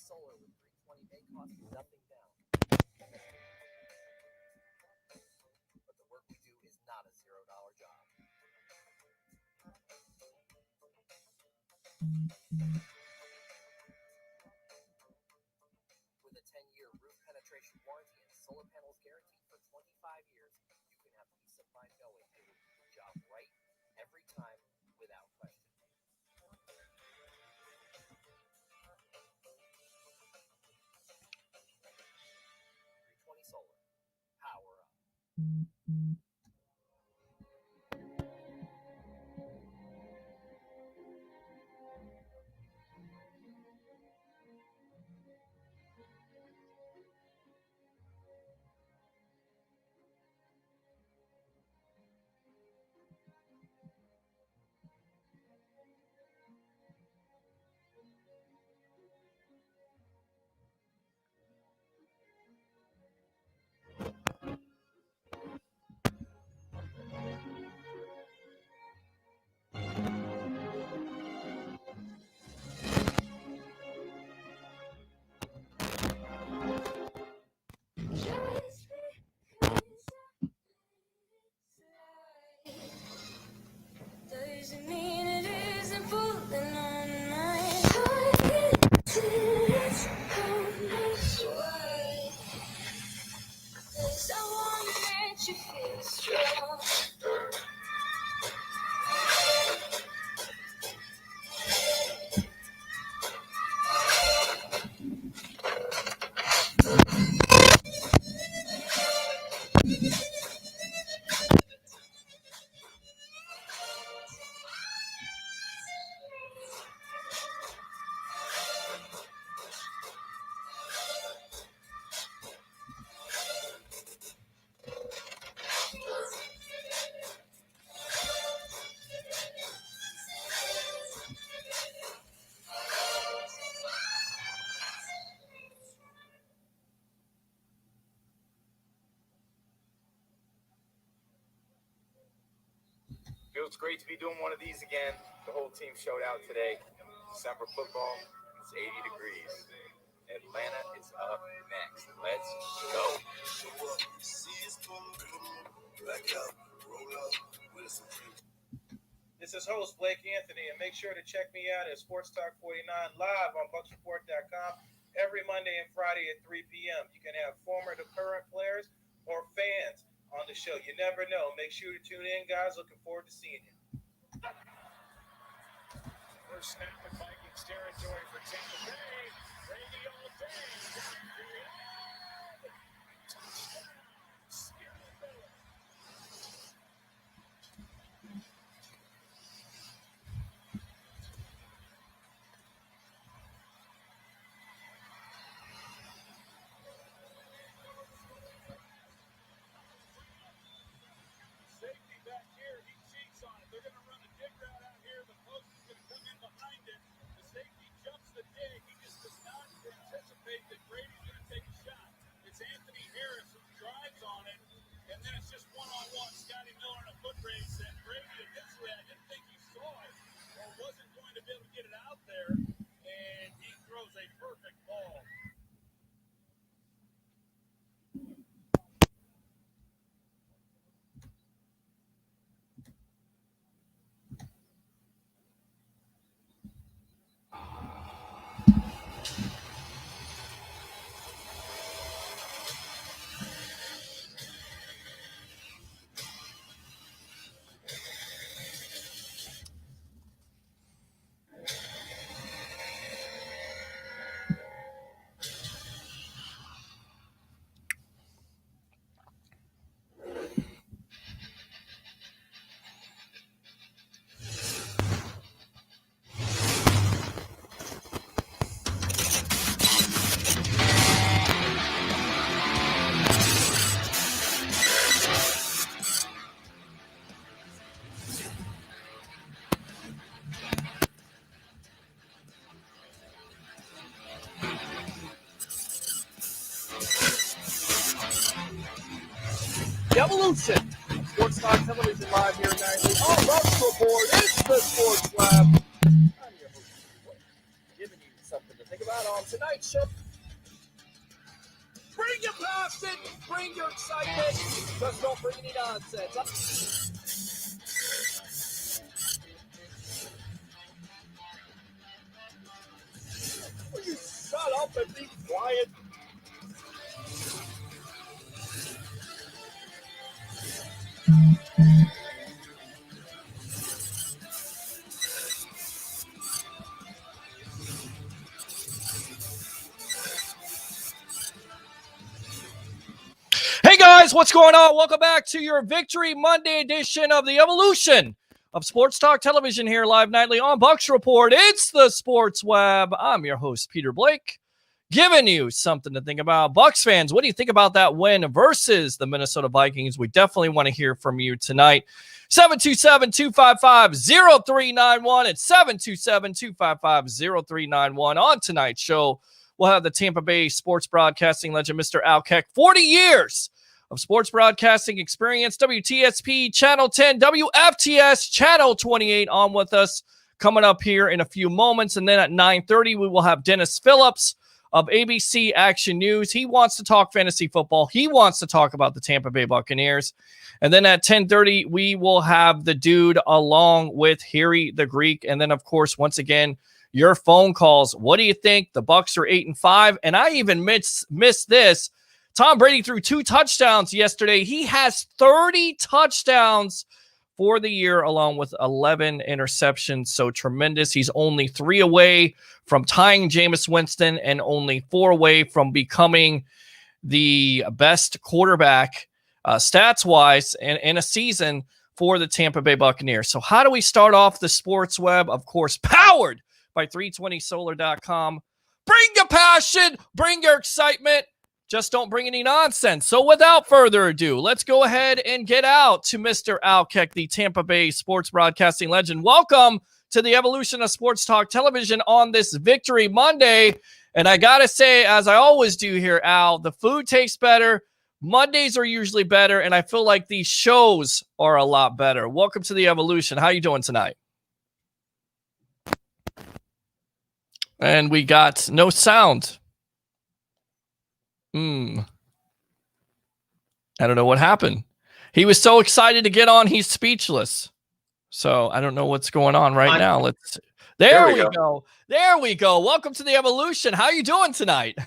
solar with 320 may cost you nothing down. But the work we do is not a $0 job. With a 10-year roof penetration warranty and solar panels guaranteed for 25 years, you can have peace of mind knowing they will do your job right every time without question. 320 Solar. Power up. Doesn't mean it isn't pulling on my heart. It's why. 'Cause I wanna make you feel strong. Feels great to be doing one of these again. The whole team showed out today. December football, it's 80 degrees. Atlanta is up next. Let's go. This is host Blake Anthony, and make sure to check me out at Sports Talk 49 live on BucsReport.com every Monday and Friday at 3 p.m. You can have former to current players or fans on the show. You never know. Make sure to tune in, guys. Looking forward to seeing you. First snap in Vikings territory for Tampa Bay. Brady all day. Touchdown. Scary Miller. Safety back here. He cheats on it. They're going to run a dig route out here. The post is going to come in behind it. The safety jumps the dig. He just does not anticipate that Brady's going to take a shot. It's Anthony Harris who drives on it, and then it's just one-on-one. Scotty Miller in a foot race, and Brady initially, I didn't think he saw it or wasn't going to be able to get it out there, and he throws a perfect ball. Evolution. Sports Talk Television live here nightly on Bucs Report. It's the Sports Lab. I'm your host, giving you something to think about on tonight's show. Bring your passion, bring your excitement, just don't bring any nonsense. Will you shut up and be quiet? Hey guys, what's going on? Welcome back to your Victory Monday edition of the Evolution of Sports Talk Television here live nightly on Bucs Report. It's the Sports Web. I'm your host, Peter Blake, giving you something to think about. Bucs fans, what do you think about that win versus the Minnesota Vikings? We definitely want to hear from you tonight. 727-255-0391. It's 727-255-0391. On tonight's show, we'll have the Tampa Bay sports broadcasting legend, Mr. Al Keck. 40 years of sports broadcasting experience. WTSP Channel 10, WFTS Channel 28 on with us coming up here in a few moments. And then at 9:30, we will have Dennis Phillips of ABC Action News. He wants to talk fantasy football. He wants to talk about the Tampa Bay Buccaneers. And then at 10:30, we will have the dude along with Harry the Greek. And then, of course, once again, your phone calls. What do you think? The Bucs are 8-5. And I even missed this. Tom Brady threw 2 touchdowns yesterday. He has 30 touchdowns for the year, along with 11 interceptions. So tremendous. He's only 3 away from tying Jameis Winston and only 4 away from becoming the best quarterback stats-wise in a season for the Tampa Bay Buccaneers. So how do we start off the Sports Web? Of course, powered by 320solar.com. Bring your passion, bring your excitement. Just don't bring any nonsense. So without further ado, let's go ahead and get out to Mr. Al Keck, the Tampa Bay sports broadcasting legend. Welcome to the Evolution of Sports Talk Television on this Victory Monday. And I got to say, as I always do here, Al, the food tastes better. Mondays are usually better. And I feel like these shows are a lot better. Welcome to the Evolution. How are you doing tonight? And we got no sound. I don't know what happened. He was so excited to get on, he's speechless. So I don't know what's going on right now. There we go. There we go. Welcome to the Evolution. How are you doing tonight?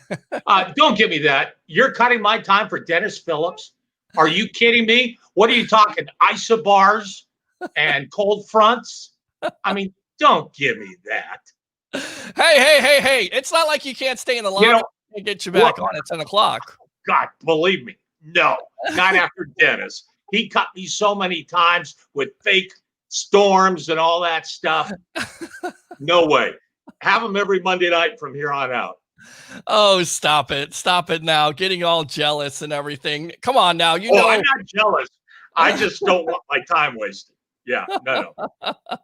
Don't give me that. You're cutting my time for Dennis Phillips. Are you kidding me? What are you talking? Isobars and cold fronts? I mean, don't give me that. Hey. It's not like you can't stay in the line and get you back on at 10 o'clock. God, believe me. No, not after Dennis. He cut me so many times with fake storms and all that stuff. No way. Have him every Monday night from here on out. Oh, stop it. Stop it now. Getting all jealous and everything. Come on now. You know. I'm not jealous. I just don't want my time wasted. Yeah, no.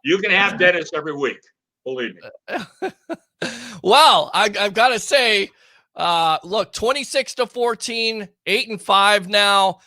You can have Dennis every week. Believe me. Well, I've got to say, look, 26-14, 8-5 now.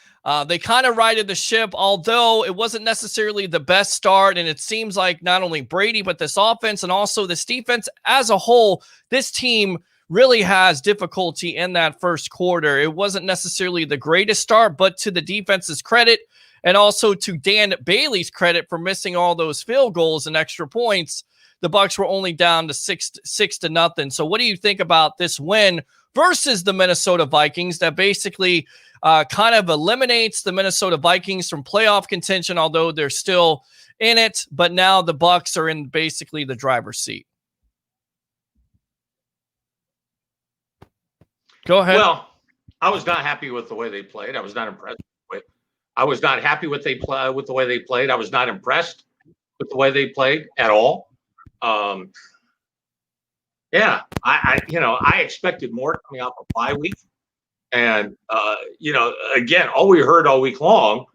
They kind of righted the ship, although it wasn't necessarily the best start. And it seems like not only Brady, but this offense and also this defense as a whole, this team really has difficulty in that first quarter. It wasn't necessarily the greatest start, but to the defense's credit and also to Dan Bailey's credit for missing all those field goals and extra points, the Bucs were only down to 6-0. So what do you think about this win versus the Minnesota Vikings that basically kind of eliminates the Minnesota Vikings from playoff contention, although they're still in it, but now the Bucs are in basically the driver's seat? Go ahead. Well, I was not happy with the way they played. I was not impressed with. I was not happy with the way they played. I was not impressed with the way they played at all. Yeah, I expected more coming off a bye week. And, again, all we heard all week long,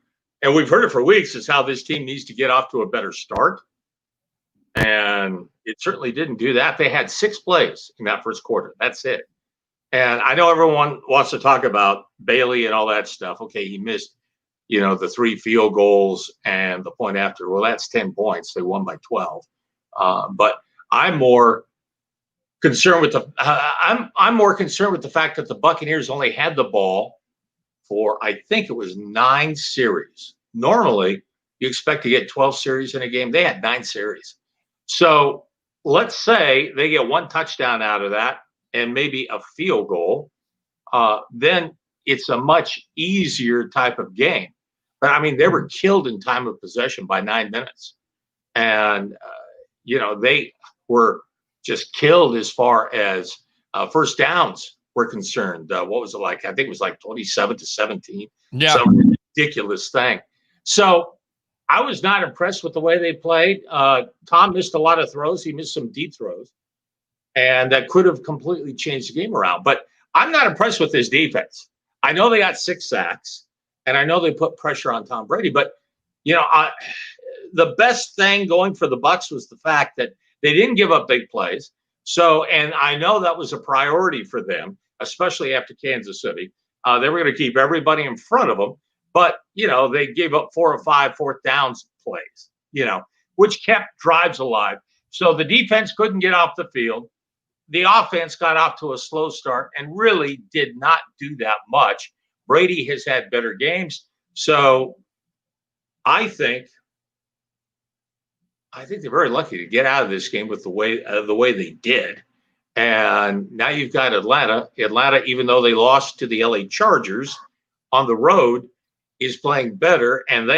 and we've heard it for weeks, is how this team needs to get off to a better start. And it certainly didn't do that. They had 6 plays in that first quarter. That's it. And I know everyone wants to talk about Bailey and all that stuff. Okay, he missed, the 3 field goals and the point after. Well, that's 10 points. They won by 12. But I'm more concerned with the. I'm more concerned with the fact that the Buccaneers only had the ball for, I think it was 9 series. Normally, you expect to get 12 series in a game. They had 9 series. So let's say they get 1 touchdown out of that and maybe a field goal. Then it's a much easier type of game. But I mean, they were killed in time of possession by 9 minutes. And, they were just killed as far as first downs were concerned. What was it like? I think it was like 27-17. Yeah. Some ridiculous thing. So I was not impressed with the way they played. Tom missed a lot of throws. He missed some deep throws. And that could have completely changed the game around. But I'm not impressed with this defense. I know they got 6 sacks, and I know they put pressure on Tom Brady. But, the best thing going for the Bucs was the fact that they didn't give up big plays. So, and I know that was a priority for them, especially after Kansas City. They were going to keep everybody in front of them. But, they gave up 4 or 5 fourth downs plays, which kept drives alive. So the defense couldn't get off the field. The offense got off to a slow start and really did not do that much. Brady has had better games. So I think they're very lucky to get out of this game with the way they did. And now you've got Atlanta. Atlanta, even though they lost to the LA Chargers on the road, is playing better. And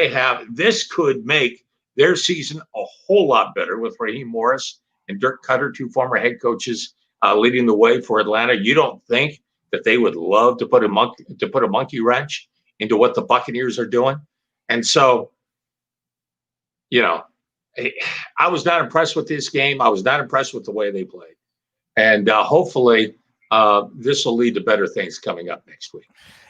this could make their season a whole lot better with Raheem Morris and Dirk Cutter, 2 former head coaches, leading the way for Atlanta. You don't think that they would love to put a monkey wrench into what the Buccaneers are doing? And so, I was not impressed with this game. I was not impressed with the way they played. And hopefully this will lead to better things coming up next week.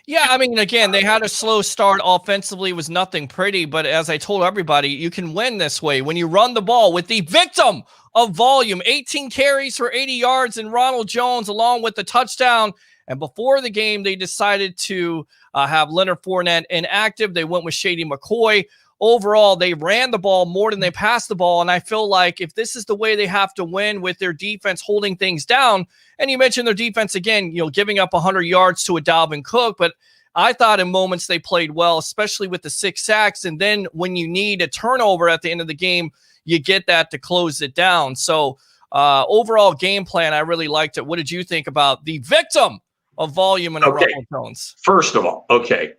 Yeah, I mean, again, they had a slow start offensively. It was nothing pretty, but as I told everybody, you can win this way when you run the ball with the victim of volume. 18 carries for 80 yards and Ronald Jones along with the touchdown. And before the game, they decided to have Leonard Fournette inactive. They went with Shady McCoy. Overall, they ran the ball more than they passed the ball. And I feel like if this is the way they have to win with their defense holding things down, and you mentioned their defense again, giving up 100 yards to a Dalvin Cook, but I thought in moments they played well, especially with the 6 sacks. And then when you need a turnover at the end of the game, you get that to close it down. So overall game plan, I really liked it. What did you think about the victim of volume and Ronald Jones? First of all, okay,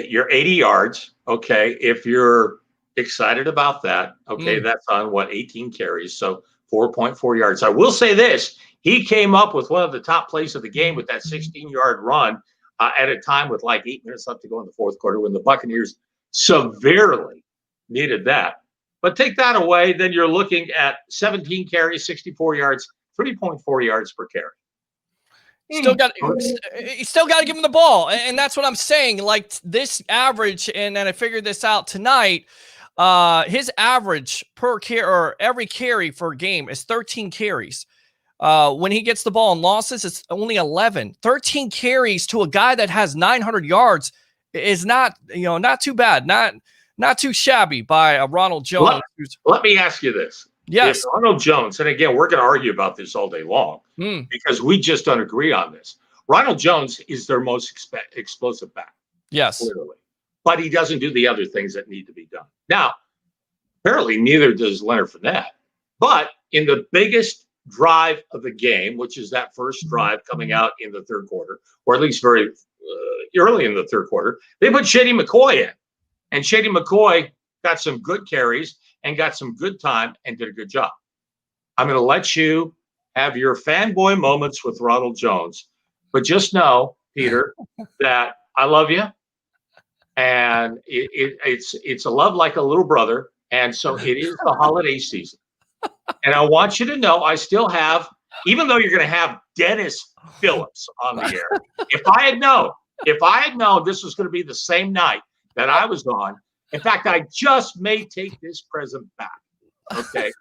you're 80 yards. Okay, if you're excited about that, that's on 18 carries, so 4.4 yards. I will say this: he came up with one of the top plays of the game with that 16-yard run at a time with like 8 minutes left to go in the fourth quarter when the Buccaneers severely needed that. But take that away, then you're looking at 17 carries, 64 yards, 3.4 yards per carry. Still got to give him the ball. And that's what I'm saying. Like this average, and then I figured this out tonight, his average per carry or every carry for a game is 13 carries. When he gets the ball in losses, it's only 11. 13 carries to a guy that has 900 yards is not too bad. Not too shabby by Ronald Jones. Let me ask you this. Yes. If Ronald Jones, and again, we're going to argue about this all day long because we just don't agree on this. Ronald Jones is their most explosive back. Yes. Literally. But he doesn't do the other things that need to be done. Now, apparently neither does Leonard Fournette. But in the biggest drive of the game, which is that first drive coming out in the third quarter, or at least very early in the third quarter, they put Shady McCoy in. And Shady McCoy got some good carries and got some good time and did a good job. I'm going to let you have your fanboy moments with Ronald Jones, but just know, Peter, that I love you, and it's a love like a little brother, and so it is the holiday season. And I want you to know I still have, even though you're going to have Dennis Phillips on the air, if I had known this was going to be the same night that I was on, in fact, I just may take this present back. Okay.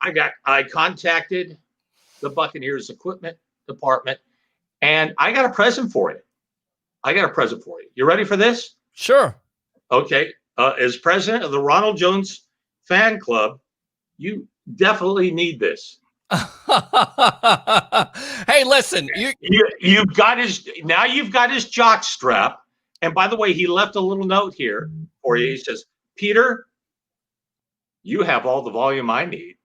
I contacted the Buccaneers equipment department, and I got a present for you. You ready for this? Sure. Okay. As president of the Ronald Jones fan club, you definitely need this. Hey, listen, You've got his jock strap. And by the way, he left a little note here for you. He says, Peter, you have all the volume I need.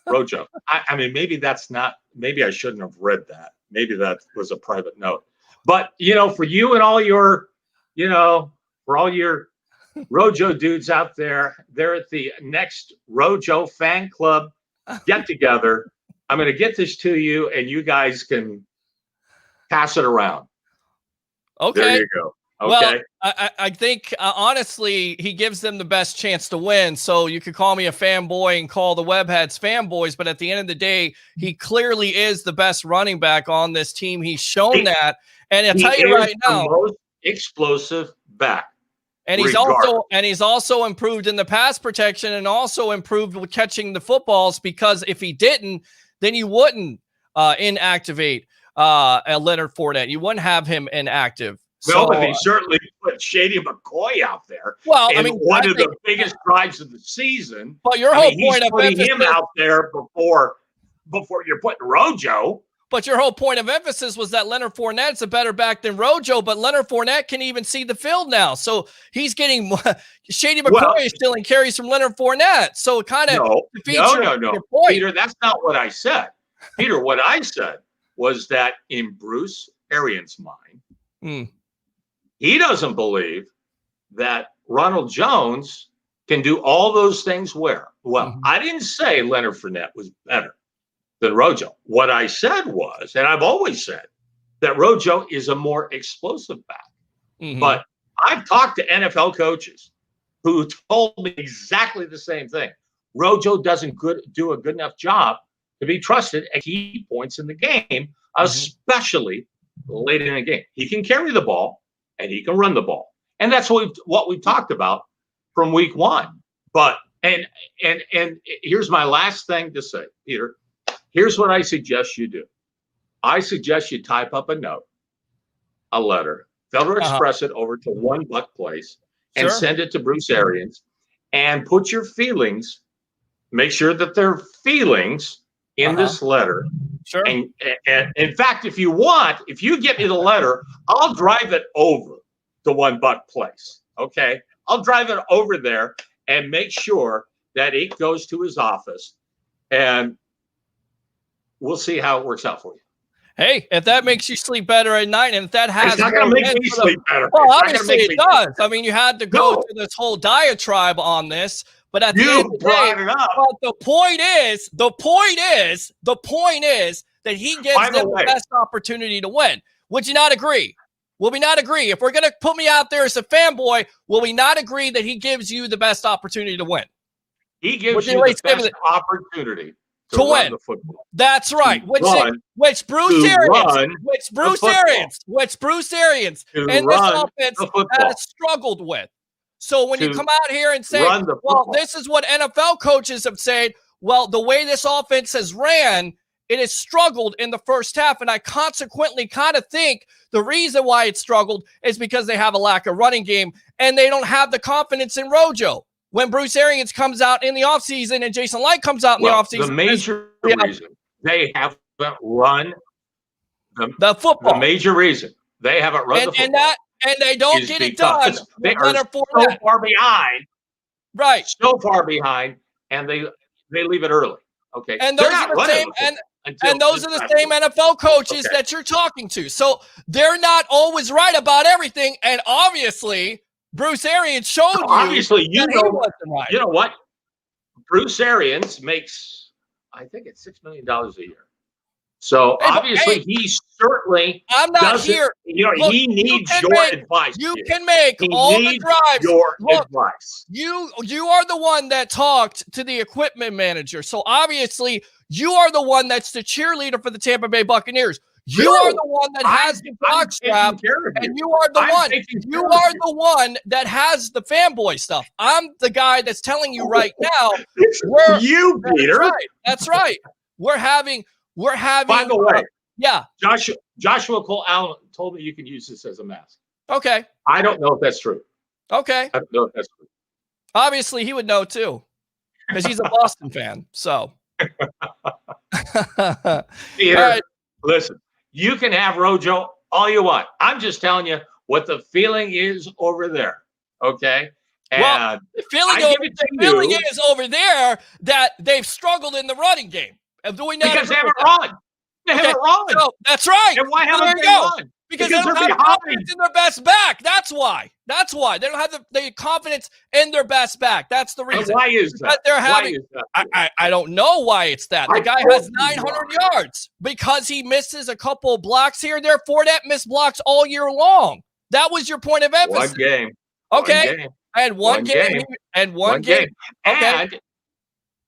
Rojo. I mean, maybe I shouldn't have read that. Maybe that was a private note. But, for you and all your, for all your Rojo dudes out there, they're at the next Rojo fan club get together. I'm going to get this to you and you guys can pass it around. Okay. There you go. Okay. Well, I think, honestly, he gives them the best chance to win. So you could call me a fanboy and call the Webheads fanboys, but at the end of the day, he clearly is the best running back on this team. He's shown that. And I'll tell you right now, the most explosive back. And he's also improved in the pass protection and also improved with catching the footballs, because if he didn't, then you wouldn't inactivate Leonard Fournette. You wouldn't have him inactive. Well, but he certainly put Shady McCoy out there. Well, one of the biggest drives of the season. But your whole point of putting him out there before you're putting Rojo. But your whole point of emphasis was that Leonard Fournette's a better back than Rojo, but Leonard Fournette can even see the field now. So he's getting Shady McCoy is stealing carries from Leonard Fournette. So it kind of defeats your point. Peter, that's not what I said. Peter, what I said was that in Bruce Arians' mind, he doesn't believe that Ronald Jones can do all those things well. I didn't say Leonard Fournette was better than Rojo. What I said was, and I've always said, that Rojo is a more explosive back. But I've talked to NFL coaches who told me exactly the same thing. Rojo doesn't do a good enough job to be trusted at key points in the game, especially late in the game. He can carry the ball and he can run the ball. And that's what we've talked about from week one. But and here's my last thing to say, Peter. Here's what I suggest you do. I suggest you type up a note, a letter, Federal Express it over to One Buck Place and send it to Bruce Arians and put your feelings, make sure that they're feelings in this letter. Sure. And in fact, if you get me the letter, I'll drive it over to One Buck Place. Okay. I'll drive it over there and make sure that it goes to his office, and we'll see how it works out for you. Hey, if that makes you sleep better at night, and if that has, it's not going to make me sleep better. Well, obviously it does. I mean, you had to go through this whole diatribe on this, but at the end of the day, but the point is that he gives them the best opportunity to win. Would you not agree? Will we not agree? If we're going to put me out there as a fanboy, will we not agree that he gives you the best opportunity to win? He gives you the best opportunity to win the football. That's right. Which Bruce Arians and this offense has struggled with. So when you come out here and say, well, this is what NFL coaches have said, well, the way this offense has ran, it has struggled in the first half. And I consequently kind of think the reason why it struggled is because they have a lack of running game and they don't have the confidence in Rojo. When Bruce Arians comes out in the offseason and Jason Light comes out in the offseason. The major reason they haven't run the football. The major reason they haven't run the football. And they don't get it done. They are so far behind. Right. So far behind, and they leave it early. Okay. And those are the same and those are the same NFL coaches that you're talking to. So they're not always right about everything. And obviously, Bruce Arians showed you. Obviously, you know what? Bruce Arians makes, I think it's $6 million a year. So obviously, he certainly. I'm not here. Look, he needs your advice. You can make all the drives. Your advice. You are the one that talked to the equipment manager. So obviously, you are the one that's the cheerleader for the Tampa Bay Buccaneers. You are the one that has the box strap, and you are the one that has the fanboy stuff. I'm the guy that's telling you right now. You, Peter. That's right. We're having. By the way, Joshua Cole Allen told me you can use this as a mask. Okay. I don't know if that's true. Okay. I don't know if that's true. Obviously, he would know too. because he's a Boston fan. So, Peter, all right. listen, you can have Rojo all you want. I'm just telling you what the feeling is over there. Okay. And Well, the feeling is over there that they've struggled in the running game. Do we not because they agree haven't with that? run. They haven't run. No, that's right. And why So haven't there they you go. run? Because they don't they're have behind. confidence in their best back. That's why. That's why. They don't have the confidence in their best back. That's the reason. And why is that? They're having, why is that? I don't know why it's that. The I guy told has you 900 why. yards because he misses a couple of blocks here and there. Fournette missed blocks all year long. That was your point of emphasis. One game. Okay. One game. And one game. And one game. Okay. And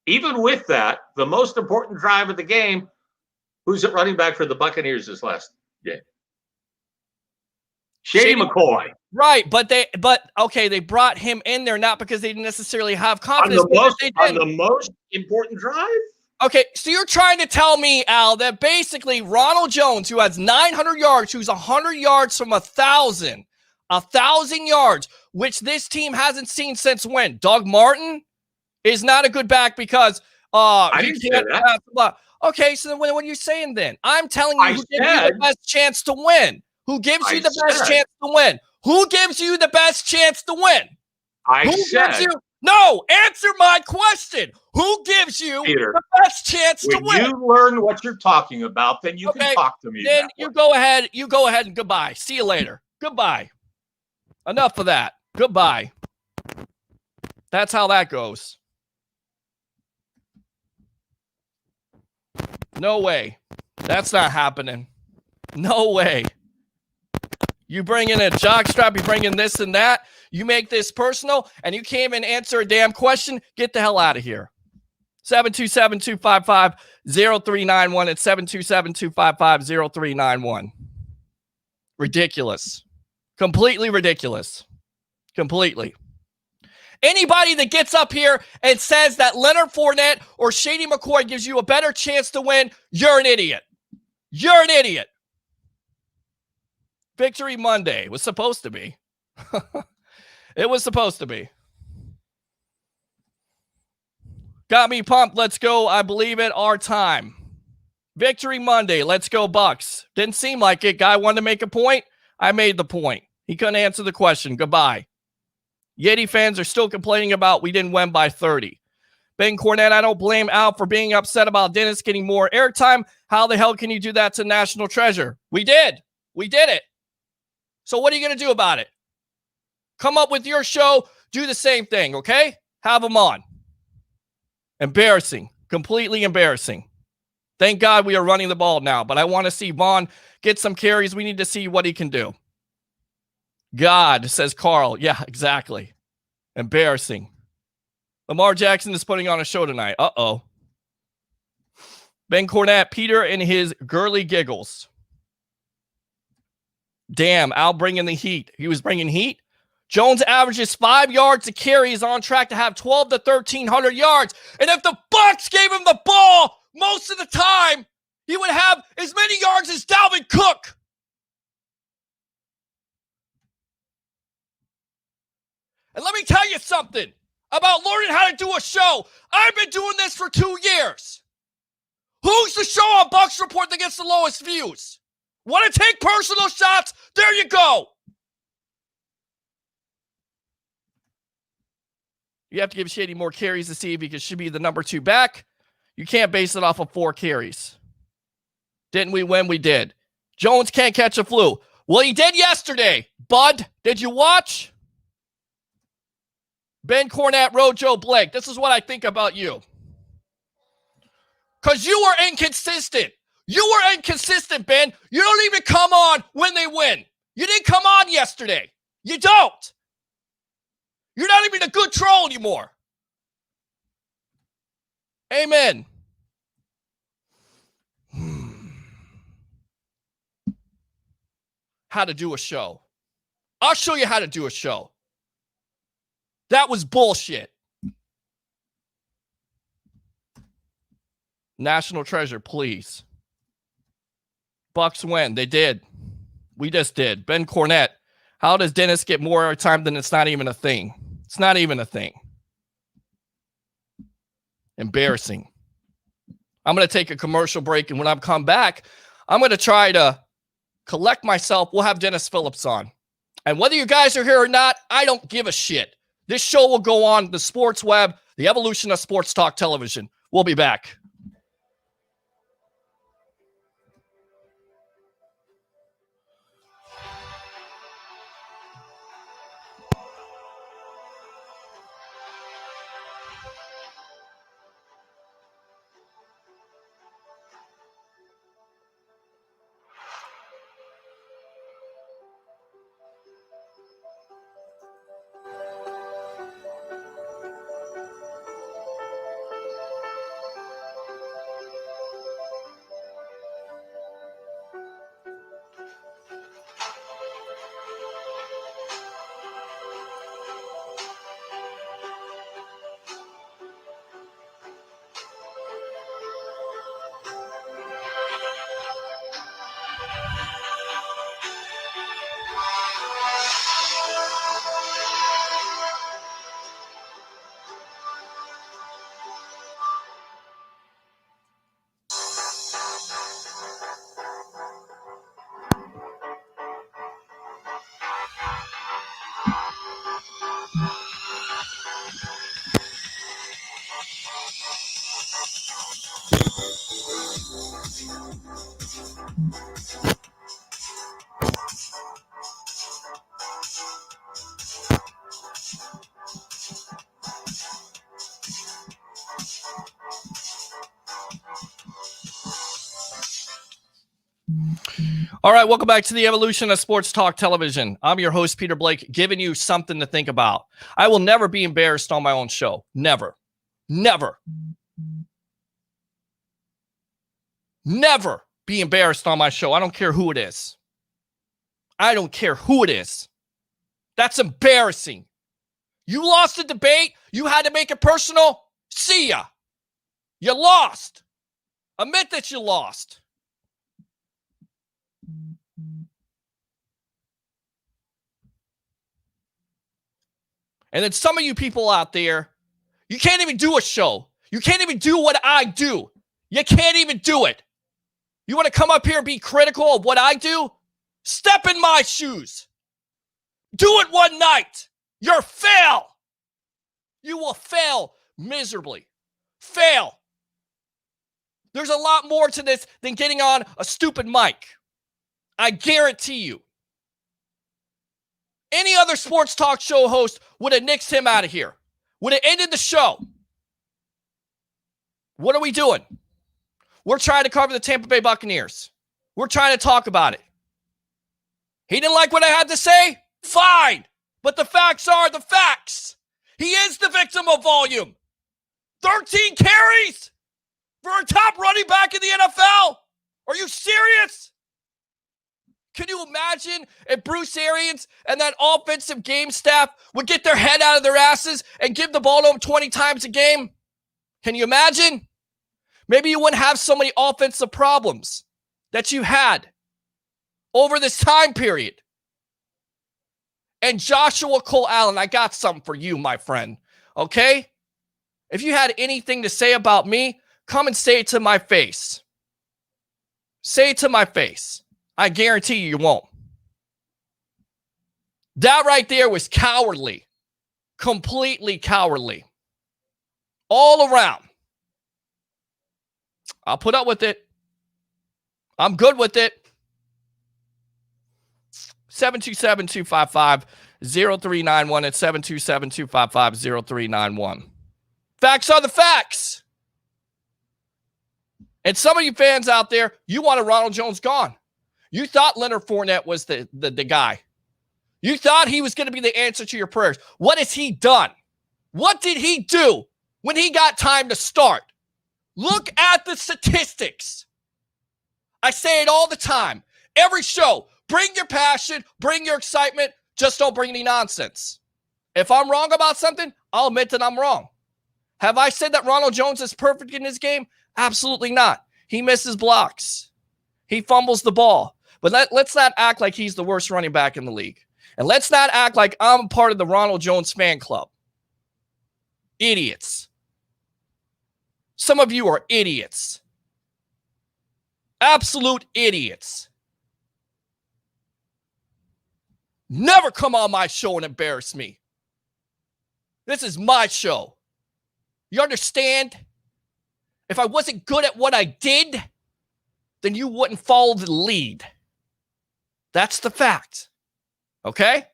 even with that, the most important drive of the game, who's at running back for the Buccaneers this last game? Shady McCoy. Right, but they brought him in there not because they didn't necessarily have confidence. On the most important drive? Okay, so you're trying to tell me, Al, that basically Ronald Jones, who has 900 yards, who's 100 yards from 1,000 yards, which this team hasn't seen since when? Doug Martin is not a good back because I didn't say that. Okay, so then what are you saying then? I'm telling you who gives you the best chance to win. Who gives you the best chance to win? Who gives you the best chance to win? No, answer my question. Who gives you Peter, the best chance to win? When you learn what you're talking about, then you can talk to me. Then you go ahead. You go ahead and goodbye. See you later. Goodbye. Enough of that. Goodbye. That's how that goes. No way. That's not happening. No way. You bring in a jockstrap, you bring in this and that, you make this personal, and you can't even answer a damn question, get the hell out of here. 727-255-0391. It's 727-255-0391. Ridiculous. Completely ridiculous. Completely. Anybody that gets up here and says that Leonard Fournette or Shady McCoy gives you a better chance to win, you're an idiot. You're an idiot. Victory Monday was supposed to be. It was supposed to be. Got me pumped. Let's go. I believe it. Our time. Victory Monday. Let's go Bucs. Didn't seem like it. Guy wanted to make a point. I made the point. He couldn't answer the question. Goodbye. Yeti fans are still complaining about we didn't win by 30. Ben Cornette, I don't blame Al for being upset about Dennis getting more airtime. How the hell can you do that to National Treasure? We did. We did it. So what are you going to do about it? Come up with your show. Do the same thing, okay? Have them on. Embarrassing. Completely embarrassing. Thank God we are running the ball now, but I want to see Vaughn get some carries. We need to see what he can do. God, says Carl. Yeah, exactly. Embarrassing. Lamar Jackson is putting on a show tonight. Uh-oh. Ben Cornette, Peter and his girly giggles. Damn, Al bringing the heat. He was bringing heat. Jones averages 5 yards a carry. He's on track to have 12 to 1,300 yards. And if the Bucs gave him the ball most of the time, he would have as many yards as Dalvin Cook. And let me tell you something about learning how to do a show. I've been doing this for 2 years. Who's the show on Bucs Report that gets the lowest views? Want to take personal shots? There you go. You have to give Shady more carries to see if he should be the number 2 back. You can't base it off of 4 carries. Didn't we win? We did. Jones can't catch a flu. Well, he did yesterday. Bud, did you watch? Ben Cornette, Rojo Blake. This is what I think about you. Because you were inconsistent. You were inconsistent, Ben. You don't even come on when they win. You didn't come on yesterday. You don't. You're not even a good troll anymore. Amen. How to do a show. I'll show you how to do a show. That was bullshit. National Treasure, please. Bucs win. They did. We just did. Ben Cornette. How does Dennis get more time than it's not even a thing? It's not even a thing. Embarrassing. I'm going to take a commercial break, and when I come back, I'm going to try to collect myself. We'll have Dennis Phillips on. And whether you guys are here or not, I don't give a shit. This show will go on the sports web, the evolution of sports talk television. We'll be back. All right, welcome back to the evolution of sports talk television. I'm your host, Peter Blake, giving you something to think about. I will never be embarrassed on my own show. Never. Never. Never be embarrassed on my show. I don't care who it is. I don't care who it is. That's embarrassing. You lost the debate. You had to make it personal. See ya. You lost. Admit that you lost. And then some of you people out there, you can't even do a show. You can't even do what I do. You can't even do it. You want to come up here and be critical of what I do? Step in my shoes. Do it one night. You're fail. You will fail miserably. Fail. There's a lot more to this than getting on a stupid mic. I guarantee you. Any other sports talk show host would have nixed him out of here. Would have ended the show. What are we doing? We're trying to cover the Tampa Bay Buccaneers. We're trying to talk about it. He didn't like what I had to say? Fine. But the facts are the facts. He is the victim of volume. 13 carries for a top running back in the NFL. Are you serious? Can you imagine if Bruce Arians and that offensive game staff would get their head out of their asses and give the ball to him 20 times a game? Can you imagine? Maybe you wouldn't have so many offensive problems that you had over this time period. And Joshua Cole Allen, I got something for you, my friend. Okay? If you had anything to say about me, come and say it to my face. Say it to my face. I guarantee you won't. That right there was cowardly. Completely cowardly. All around. I'll put up with it. I'm good with it. 727-255-0391 at 727-255-0391. Facts are the facts. And some of you fans out there, you wanted Ronald Jones gone. You thought Leonard Fournette was the guy. You thought he was going to be the answer to your prayers. What has he done? What did he do when he got time to start? Look at the statistics. I say it all the time. Every show, bring your passion, bring your excitement. Just don't bring any nonsense. If I'm wrong about something, I'll admit that I'm wrong. Have I said that Ronald Jones is perfect in his game? Absolutely not. He misses blocks. He fumbles the ball. But let's not act like he's the worst running back in the league. And let's not act like I'm part of the Ronald Jones fan club. Idiots. Some of you are idiots. Absolute idiots. Never come on my show and embarrass me. This is my show. You understand? If I wasn't good at what I did, then you wouldn't follow the lead. That's the fact. Okay?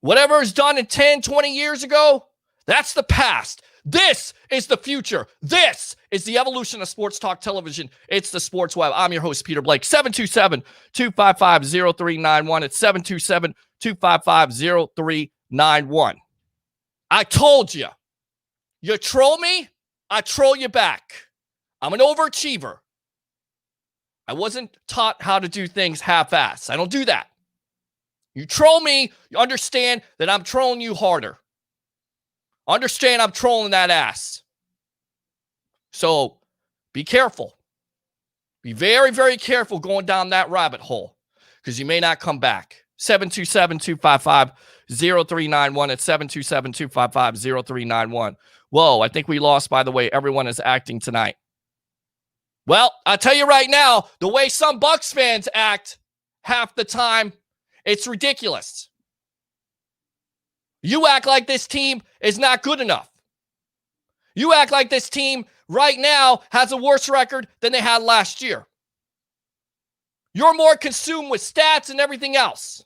Whatever is done in 10, 20 years ago, that's the past. This is the future. This is the evolution of sports talk television. It's the Sports Web. I'm your host, Peter Blake. 727-255-0391. It's 727-255-0391. I told you. You troll me, I troll you back. I'm an overachiever. I wasn't taught how to do things half-assed. I don't do that. You troll me, you understand that I'm trolling you harder. Understand I'm trolling that ass. So be careful. Be very, very careful going down that rabbit hole because you may not come back. 727-255-0391 at 727-255-0391. Whoa, I think we lost, by the way. Everyone is acting tonight. Well, I'll tell you right now, the way some Bucs fans act half the time, it's ridiculous. You act like this team is not good enough. You act like this team right now has a worse record than they had last year. You're more consumed with stats and everything else.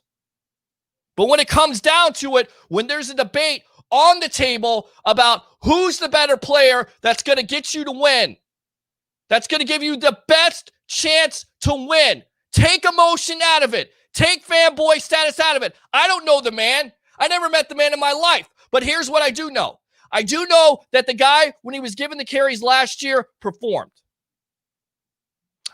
But when it comes down to it, when there's a debate on the table about who's the better player that's going to get you to win, that's going to give you the best chance to win, take emotion out of it. Take fanboy status out of it. I don't know the man. I never met the man in my life. But here's what I do know. I do know that the guy, when he was given the carries last year, performed.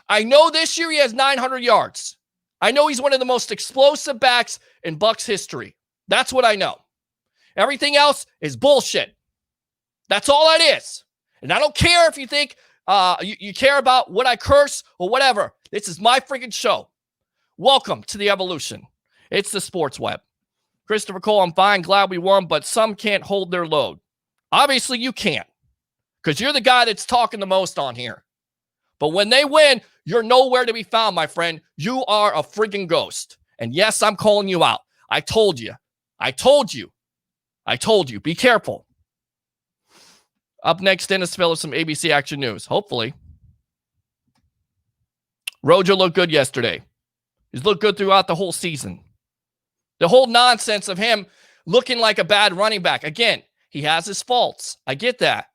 I know this year he has 900 yards. I know he's one of the most explosive backs in Bucs history. That's what I know. Everything else is bullshit. That's all it is. And I don't care if you think you care about what I curse or whatever. This is my freaking show. Welcome to the evolution. It's the Sports Web. Christopher Cole, I'm fine. Glad we won, but some can't hold their load. Obviously, you can't because you're the guy that's talking the most on here. But when they win, you're nowhere to be found, my friend. You are a freaking ghost. And yes, I'm calling you out. I told you. I told you. I told you. Be careful. Up next, Dennis Phillips from ABC Action News. Hopefully. Rojo looked good yesterday. He's looked good throughout the whole season. The whole nonsense of him looking like a bad running back. Again, he has his faults. I get that.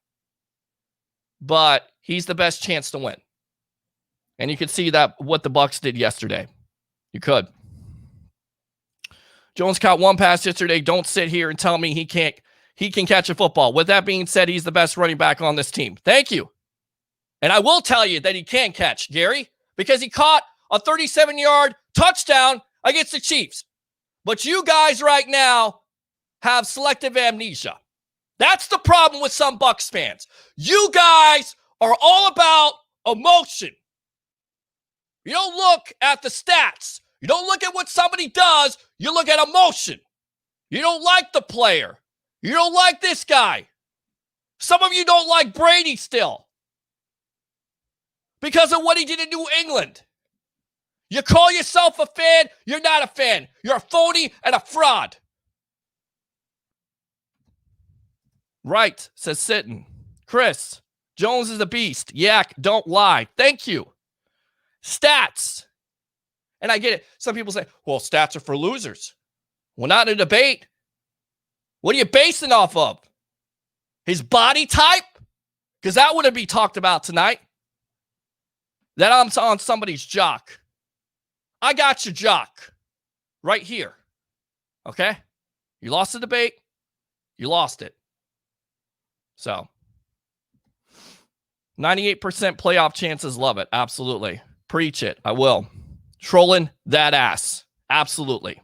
But he's the best chance to win. And you could see that what the Bucs did yesterday. You could. Jones caught one pass yesterday. Don't sit here and tell me he can catch a football. With that being said, he's the best running back on this team. Thank you. And I will tell you that he can catch, Gary, because he caught a 37-yard touchdown against the Chiefs. But you guys right now have selective amnesia. That's the problem with some Bucs fans. You guys are all about emotion. You don't look at the stats. You don't look at what somebody does. You look at emotion. You don't like the player. You don't like this guy. Some of you don't like Brady still because of what he did in New England. You call yourself a fan, you're not a fan. You're a phony and a fraud. Right, says Sitton. Chris, Jones is a beast. Yak, don't lie. Thank you. Stats. And I get it. Some people say, well, stats are for losers. Well, not in a debate. What are you basing off of? His body type? Because that wouldn't be talked about tonight. That I'm on somebody's jock. I got your jock right here. Okay? You lost the debate. You lost it. So, 98% playoff chances. Love it. Absolutely. Preach it. I will. Trolling that ass. Absolutely.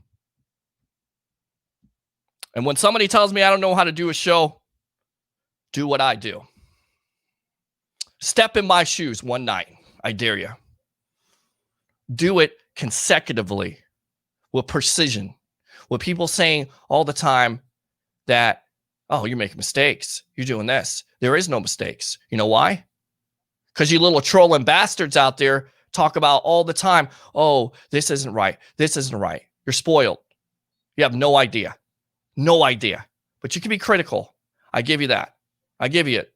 And when somebody tells me I don't know how to do a show, do what I do. Step in my shoes one night. I dare you. Do it consecutively with precision. With people saying all the time that Oh, you're making mistakes. You're doing this. There is no mistakes. You know why? Because you little trolling bastards out there talk about all the time, oh, this isn't right. This isn't right. You're spoiled. You have no idea. No idea. But you can be critical. I give you that. I give you it.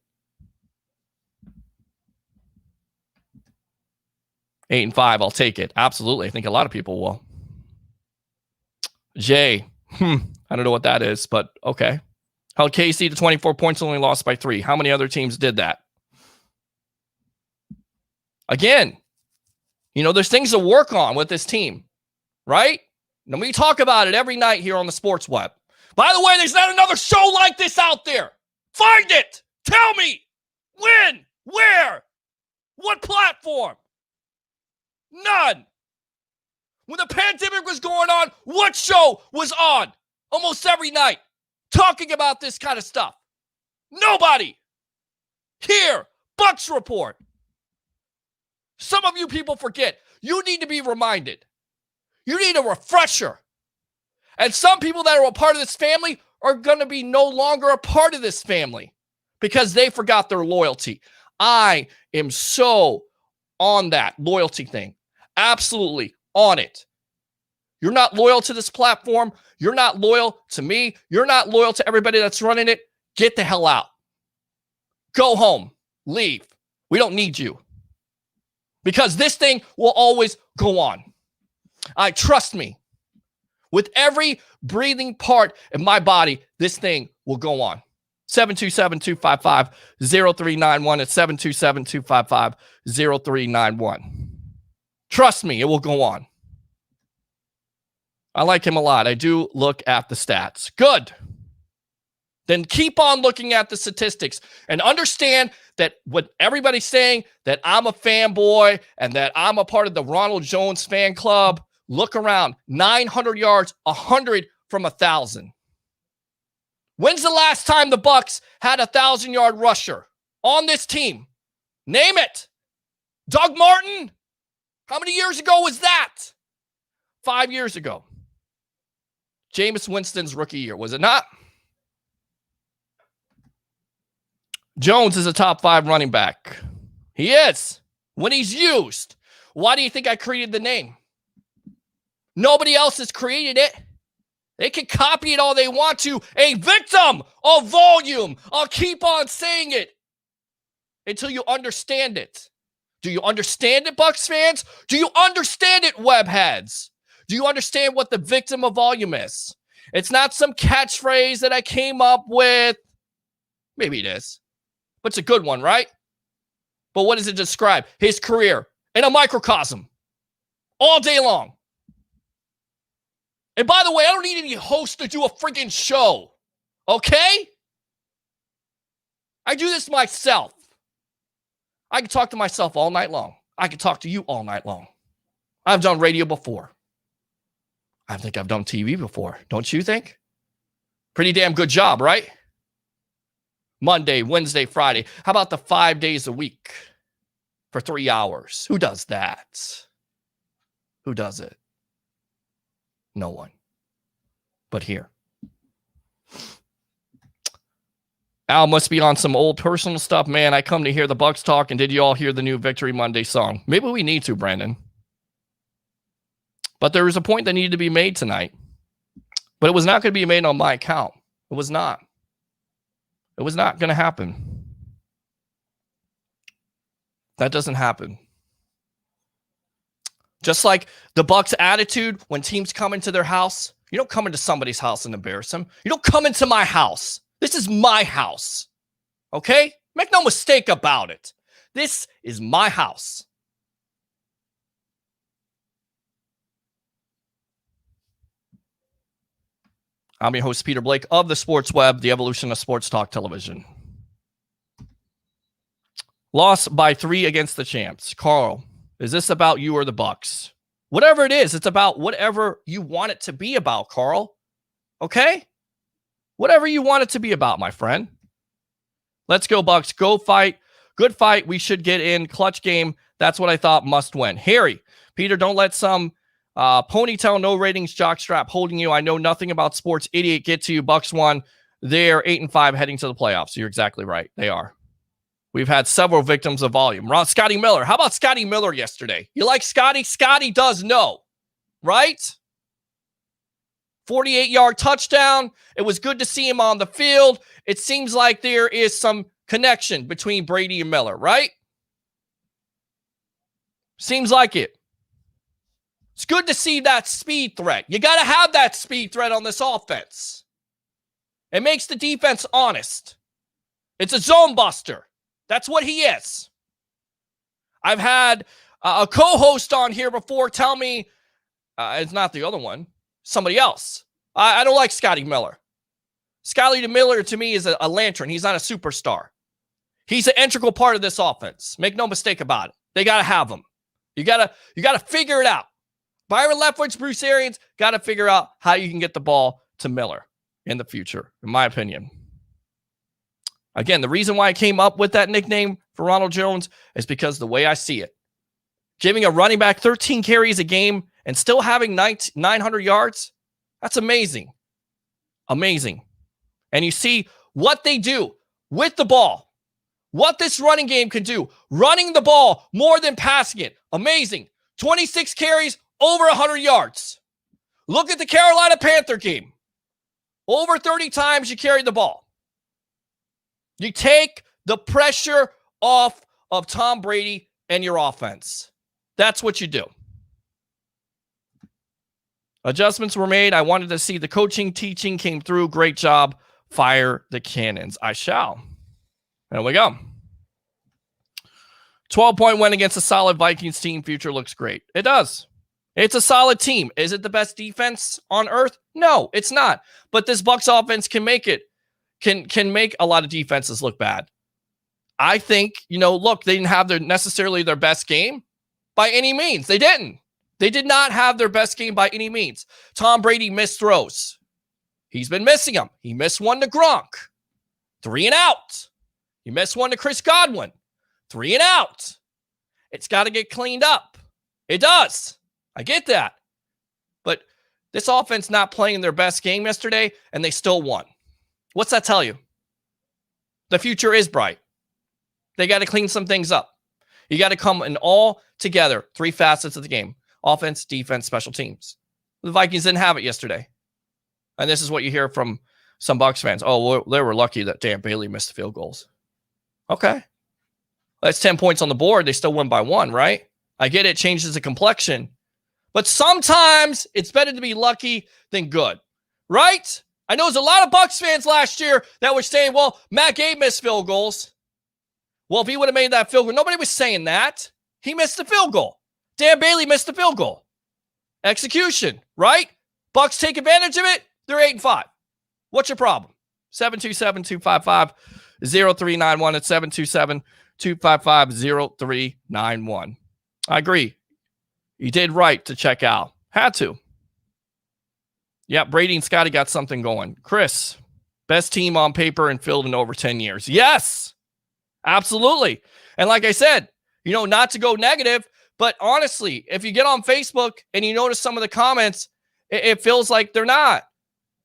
8-5, I'll take it. Absolutely. I think a lot of people will. Jay, I don't know what that is, but okay. Held KC to 24 points, only lost by 3. How many other teams did that? Again, there's things to work on with this team, right? And we talk about it every night here on the Sports Web. By the way, there's not another show like this out there. Find it. Tell me. When? Where? What platform? None. When the pandemic was going on, what show was on almost every night talking about this kind of stuff? Nobody. Here, Bucs Report. Some of you people forget. You need to be reminded. You need a refresher. And some people that are a part of this family are going to be no longer a part of this family because they forgot their loyalty. I am so on that loyalty thing. Absolutely on it. You're not loyal to this platform. You're not loyal to me. You're not loyal to everybody that's running it. Get the hell out. Go home. Leave. We don't need you. Because this thing will always go on. Trust me. With every breathing part of my body, this thing will go on. 727-255-0391 at 727-255-0391. Trust me, it will go on. I like him a lot. I do look at the stats. Good. Then keep on looking at the statistics and understand that what everybody's saying, that I'm a fanboy and that I'm a part of the Ronald Jones fan club. Look around. 900 yards, 100 from 1,000. When's the last time the Bucs had a 1,000-yard rusher on this team? Name it. Doug Martin? How many years ago was that? 5 years ago. Jameis Winston's rookie year, was it not? Jones is a top 5 running back. He is. When he's used. Why do you think I created the name? Nobody else has created it. They can copy it all they want to. A victim of volume. I'll keep on saying it until you understand it. Do you understand it, Bucs fans? Do you understand it, webheads? Do you understand what the victim of volume is? It's not some catchphrase that I came up with. Maybe it is. But it's a good one, right? But what does it describe? His career in a microcosm. All day long. And by the way, I don't need any host to do a freaking show. Okay? I do this myself. I can talk to myself all night long. I can talk to you all night long. I've done radio before. I think I've done TV before. Don't you think? Pretty damn good job, right? Monday, Wednesday, Friday. How about the 5 days a week for 3 hours? Who does that? Who does it? No one. But here. Al must be on some old personal stuff. Man, I come to hear the Bucs talk, and did you all hear the new Victory Monday song? Maybe we need to, Brandon. But there was a point that needed to be made tonight. But it was not going to be made on my account. It was not. It was not going to happen. That doesn't happen. Just like the Bucs' attitude when teams come into their house. You don't come into somebody's house and embarrass them. You don't come into my house. This is my house. Okay? Make no mistake about it. This is my house. I'm your host, Peter Blake of the Sports Web, the evolution of sports talk television. Loss by 3 against the champs. Carl, is this about you or the Bucs? Whatever it is, it's about whatever you want it to be about, Carl. Okay? Whatever you want it to be about, my friend. Let's go, Bucs. Go fight. Good fight. We should get in. Clutch game. That's what I thought must win. Harry, Peter, don't let some ponytail, no ratings, jockstrap holding you. I know nothing about sports. Idiot, get to you. Bucs won. they're 8-5 heading to the playoffs. You're exactly right. They are. We've had several victims of volume. Scotty Miller. How about Scotty Miller yesterday? You like Scotty? Scotty does know, right? 48-yard touchdown. It was good to see him on the field. It seems like there is some connection between Brady and Miller, right? Seems like it. It's good to see that speed threat. You got to have that speed threat on this offense. It makes the defense honest. It's a zone buster. That's what he is. I've had a co-host on here before tell me, it's not the other one, somebody else. I don't like Scotty Miller. Scotty Miller to me is a lantern. He's not a superstar. He's an integral part of this offense. Make no mistake about it. They got to have him. You got to figure it out. Byron Leftwich, Bruce Arians, got to figure out how you can get the ball to Miller in the future, in my opinion. Again, the reason why I came up with that nickname for Ronald Jones is because the way I see it. Giving a running back 13 carries a game and still having 900 yards, that's amazing. Amazing. And you see what they do with the ball. What this running game can do. Running the ball more than passing it. Amazing. 26 carries, over 100 yards. Look at the Carolina Panther game. Over 30 times you carried the ball. You take the pressure off of Tom Brady and your offense. That's what you do. Adjustments were made. I wanted to see the coaching, teaching came through. Great job. Fire the cannons. I shall. There we go. 12-point win against a solid Vikings team. Future looks great. It does. It's a solid team. Is it the best defense on earth? No, it's not. But this Bucs offense can make it. Can make a lot of defenses look bad. I think, look, they didn't have necessarily their best game by any means. They didn't. They did not have their best game by any means. Tom Brady missed throws. He's been missing them. He missed one to Gronk. 3 and out. He missed one to Chris Godwin. 3 and out. It's got to get cleaned up. It does. I get that. But this offense not playing their best game yesterday, and they still won. What's that tell you? The future is bright. They got to clean some things up. You got to come in all together, 3 facets of the game. Offense, defense, special teams. The Vikings didn't have it yesterday. And this is what you hear from some Bucs fans. Oh, well, they were lucky that Dan Bailey missed the field goals. Okay. That's 10 points on the board. They still win by 1, right? I get it changes the complexion. But sometimes it's better to be lucky than good, right? I know there's a lot of Bucs fans last year that were saying, well, Matt Gay missed field goals. Well, if he would have made that field goal, nobody was saying that. He missed the field goal. Dan Bailey missed the field goal. Execution, right? Bucs take advantage of it. They're 8-5. What's your problem? 727-255-0391 at 727-255-0391. I agree. You did right to check out. Had to. Yeah, Brady and Scotty got something going. Chris, best team on paper and field in over 10 years. Yes, absolutely. And like I said, not to go negative, but honestly, if you get on Facebook and you notice some of the comments, it feels like they're not.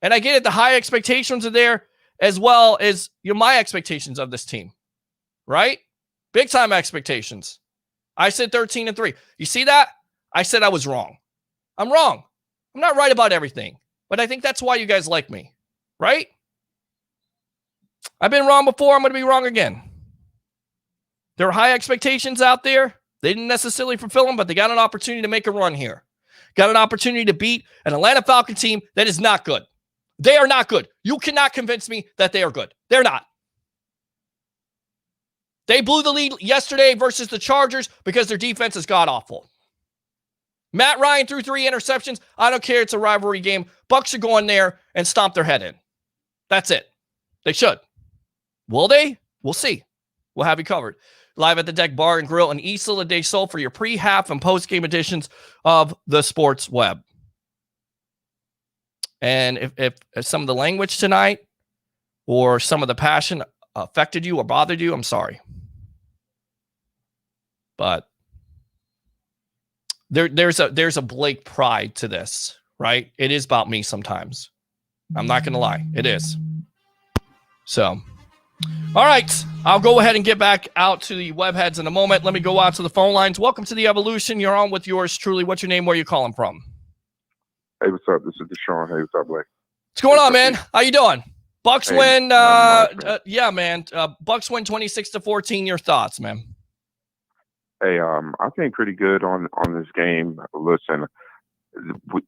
And I get it. The high expectations are there as well as my expectations of this team, right? Big time expectations. I said 13-3. You see that? I said I was wrong. I'm wrong. I'm not right about everything. But I think that's why you guys like me, right? I've been wrong before. I'm going to be wrong again. There are high expectations out there. They didn't necessarily fulfill them, but they got an opportunity to make a run here. Got an opportunity to beat an Atlanta Falcon team that is not good. They are not good. You cannot convince me that they are good. They're not. They blew the lead yesterday versus the Chargers because their defense is god-awful. Matt Ryan threw 3 interceptions. I don't care. It's a rivalry game. Bucs should go in there and stomp their head in. That's it. They should. Will they? We'll see. We'll have you covered. Live at the Deck Bar and Grill in Isla del Sol for your pre-half and post-game editions of the Sports Web. And if some of the language tonight or some of the passion affected you or bothered you, I'm sorry. But there's a Blake pride to this, right? It is about me sometimes. I'm not going to lie. It is. So, all right. I'll go ahead and get back out to the web heads in a moment. Let me go out to the phone lines. Welcome to the Evolution. You're on with yours truly. What's your name? Where are you calling from? Hey, what's up? This is Deshaun. Hey, what's up, Blake? What's going on, man? How you doing? Bucs Hey, win. not much, man. Yeah, man. Bucs win 26-14. Your thoughts, man? Hey, I think pretty good on this game. Listen,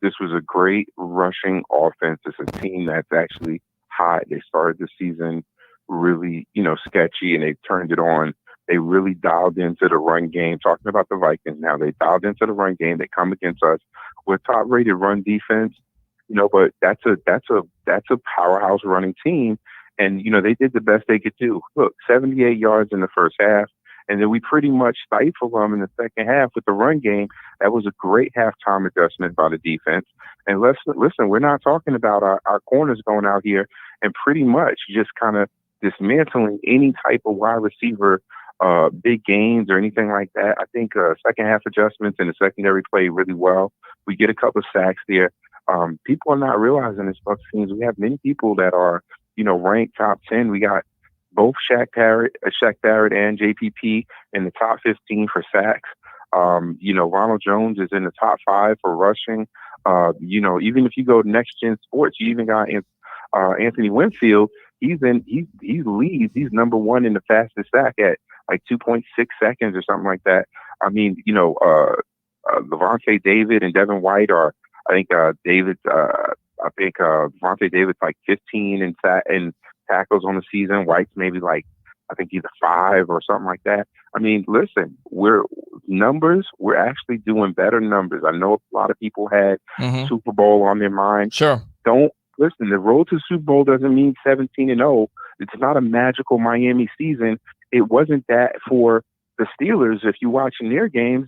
this was a great rushing offense. It's a team that's actually hot. They started the season really, sketchy, and they turned it on. They really dialed into the run game. Talking about the Vikings now, they dialed into the run game. They come against us with top-rated run defense, but that's a powerhouse running team, and they did the best they could do. Look, 78 yards in the first half. And then we pretty much stifled them in the second half with the run game. That was a great halftime adjustment by the defense. And listen, we're not talking about our corners going out here and pretty much just kind of dismantling any type of wide receiver, big gains or anything like that. I think second half adjustments in the secondary played really well. We get a couple of sacks there. People are not realizing this Bucs teams. We have many people that are, ranked top 10. We got both Shaq Barrett and JPP in the top 15 for sacks. Ronald Jones is in the top 5 for rushing. Even if you go to Next Gen Sports, you even got Anthony Winfield. He leads. He's number 1 in the fastest sack at like 2.6 seconds or something like that. I mean, Levante David and Devin White are. I think Levante David's like 15 in tackles on the season. White's maybe like, I think either 5 or something like that. I mean, listen, we're actually doing better numbers. I know a lot of people had Super Bowl on their mind. Sure. Don't listen. The road to Super Bowl doesn't mean 17-0. It's not a magical Miami season. It wasn't that for the Steelers. If you're watching their games,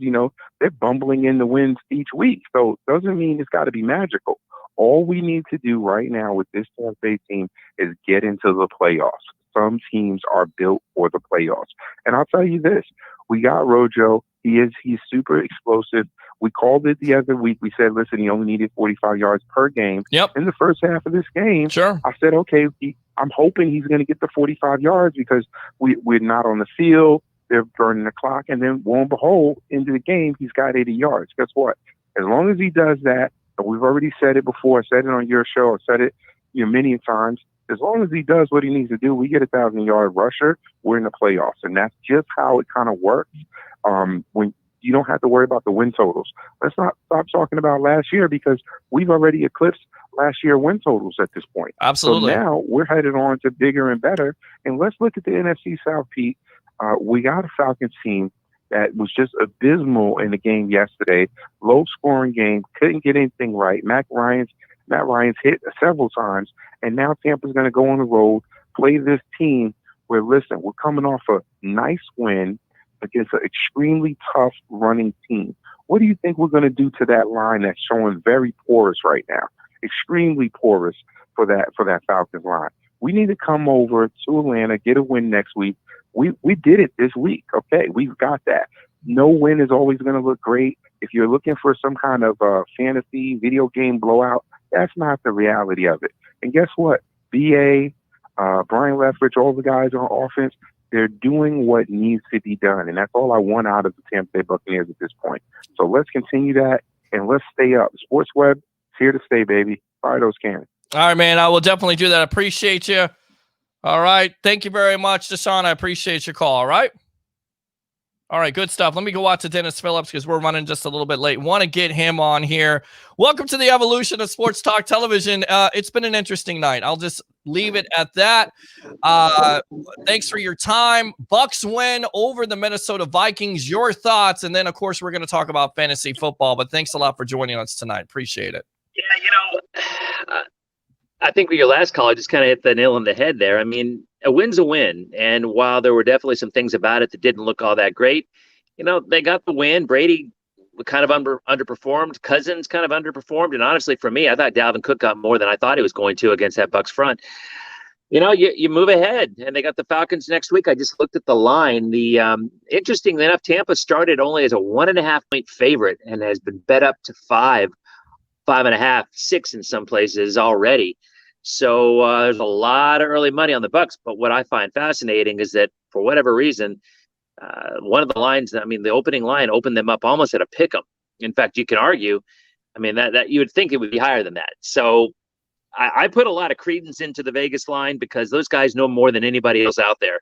they're bumbling in the wins each week. So it doesn't mean it's got to be magical. All we need to do right now with this Tampa Bay team is get into the playoffs. Some teams are built for the playoffs. And I'll tell you this, we got Rojo. He's super explosive. We called it the other week. We said, listen, he only needed 45 yards per game. Yep. In the first half of this game, sure. I said, okay, I'm hoping he's going to get the 45 yards because we're not on the field. They're burning the clock. And then, lo and behold, into the game, he's got 80 yards. Guess what? As long as he does that, and we've already said it before, I said it on your show, I said it many times, as long as he does what he needs to do, we get a 1,000-yard rusher, we're in the playoffs. And that's just how it kind of works. When you don't have to worry about the win totals. Let's not stop talking about last year because we've already eclipsed last year win totals at this point. Absolutely. So now we're headed on to bigger and better. And let's look at the NFC South, Pete. We got a Falcons team that was just abysmal in the game yesterday. Low-scoring game, couldn't get anything right. Matt Ryan's hit several times, and now Tampa's going to go on the road, play this team where, listen, we're coming off a nice win against an extremely tough running team. What do you think we're going to do to that line that's showing very porous right now? Extremely porous for that Falcons line. We need to come over to Atlanta, get a win next week. We did it this week. Okay, we've got that. No win is always going to look great. If you're looking for some kind of fantasy video game blowout, that's not the reality of it. And guess what? BA, Brian Leftwich, all the guys on offense, they're doing what needs to be done. And that's all I want out of the Tampa Bay Buccaneers at this point. So let's continue that and let's stay up. Sports Web is here to stay, baby. Fire those cannons. All right, man. I will definitely do that. I appreciate you. All right. Thank you very much, Deshaun. I appreciate your call. All right. All right. Good stuff. Let me go out to Dennis Phillips because we're running just a little bit late. Want to get him on here. Welcome to the evolution of Sports Talk Television. It's been an interesting night. I'll just leave it at that. Thanks for your time. Bucs win over the Minnesota Vikings. Your thoughts. And then, of course, we're going to talk about fantasy football. But thanks a lot for joining us tonight. Appreciate it. Yeah, I think with your last call, I just kind of hit the nail on the head there. I mean, a win's a win. And while there were definitely some things about it that didn't look all that great, they got the win. Brady kind of underperformed. Cousins kind of underperformed. And honestly, for me, I thought Dalvin Cook got more than I thought he was going to against that Bucs front. You move ahead, and they got the Falcons next week. I just looked at the line. Interestingly enough, Tampa started only as a 1.5-point favorite and has been bet up to 5.5, 6 in some places already. So there's a lot of early money on the Bucs. But what I find fascinating is that for whatever reason, one of the lines, I mean, the opening line opened them up almost at a pick 'em. In fact, you can argue, I mean, that you would think it would be higher than that. So I put a lot of credence into the Vegas line because those guys know more than anybody else out there.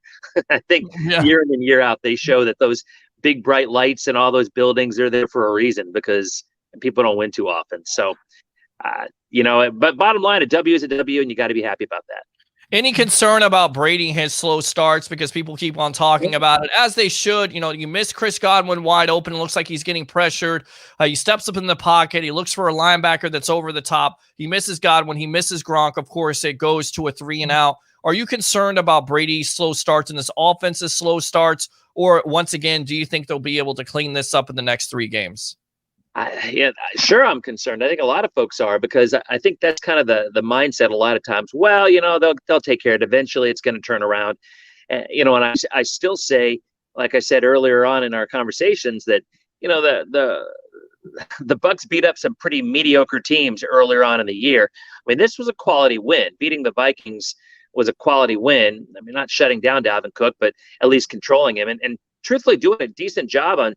I think Yeah. year in and year out, they show that those big bright lights and all those buildings are there for a reason because people don't win too often. So, but bottom line, a W is a W, and you got to be happy about that. Any concern about Brady and his slow starts because people keep on talking about it, as they should. You miss Chris Godwin wide open. It looks like he's getting pressured. He steps up in the pocket. He looks for a linebacker that's over the top. He misses Godwin. He misses Gronk. Of course, it goes to a 3-and-out. Are you concerned about Brady's slow starts and this offense's slow starts? Or once again, do you think they'll be able to clean this up in the next 3 games? Sure, I'm concerned. I think a lot of folks are because I think that's kind of the mindset a lot of times. Well, they'll take care of it. Eventually, it's going to turn around. And I still say, like I said earlier on in our conversations, that the Bucs beat up some pretty mediocre teams earlier on in the year. I mean, this was a quality win. Beating the Vikings was a quality win. I mean, not shutting down Dalvin Cook, but at least controlling him and truthfully doing a decent job on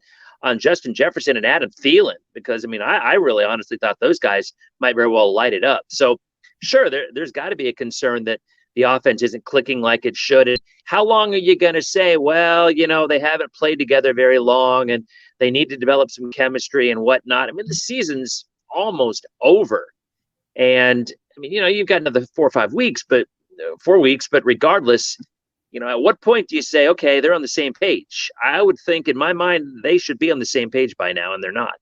Justin Jefferson and Adam Thielen, because, I mean, I really honestly thought those guys might very well light it up. So, sure, there's got to be a concern that the offense isn't clicking like it should. And how long are you going to say, well, they haven't played together very long and they need to develop some chemistry and whatnot? I mean, the season's almost over. And, I mean, you've got another 4 or 5 weeks, but 4 weeks, but regardless, at what point do you say, okay, they're on the same page? I would think in my mind, they should be on the same page by now, and they're not.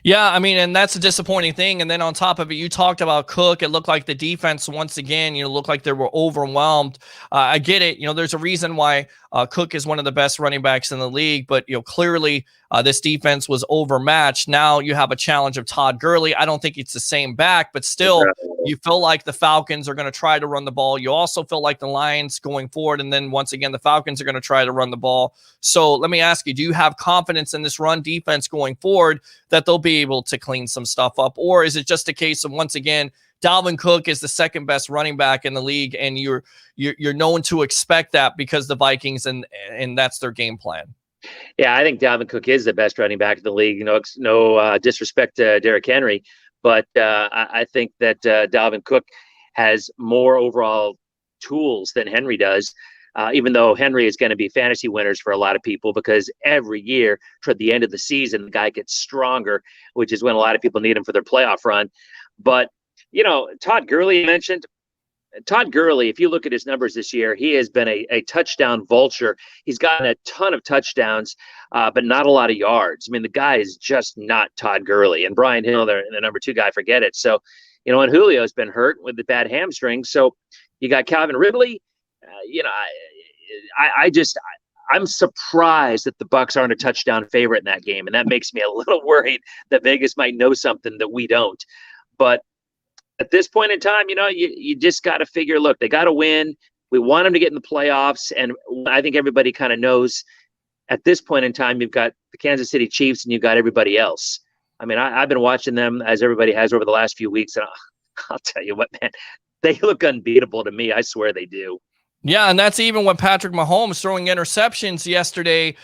Yeah, I mean, and that's a disappointing thing. And then on top of it, you talked about Cook. It looked like the defense, once again, looked like they were overwhelmed. I get it. There's a reason why Cook is one of the best running backs in the league, but, clearly this defense was overmatched. Now you have a challenge of Todd Gurley. I don't think it's the same back, but still, you feel like the Falcons are going to try to run the ball. You also feel like the Lions going forward. And then once again, the Falcons are going to try to run the ball. So let me ask you, do you have confidence in this run defense going forward that they'll be able to clean some stuff up? Or is it just a case of, once again, Dalvin Cook is the second best running back in the league, and you're known to expect that because the Vikings and that's their game plan? Yeah, I think Dalvin Cook is the best running back in the league. No disrespect to Derrick Henry, but I think that Dalvin Cook has more overall tools than Henry does. Even though Henry is going to be fantasy winners for a lot of people because every year toward the end of the season, the guy gets stronger, which is when a lot of people need him for their playoff run. But, Todd Gurley, you mentioned. Todd Gurley, if you look at his numbers this year, he has been a touchdown vulture. He's gotten a ton of touchdowns, but not a lot of yards. I mean, the guy is just not Todd Gurley. And Brian Hill, the number 2 guy, forget it. So, and Julio's been hurt with the bad hamstring. So you got Calvin Ridley. I'm surprised that the Bucs aren't a touchdown favorite in that game, and that makes me a little worried that Vegas might know something that we don't. But at this point in time, you just got to figure, look, they got to win. We want them to get in the playoffs, and I think everybody kind of knows at this point in time you've got the Kansas City Chiefs and you've got everybody else. I mean, I've been watching them as everybody has over the last few weeks, and I'll tell you what, man, they look unbeatable to me. I swear they do. Yeah, and that's even with Patrick Mahomes throwing interceptions yesterday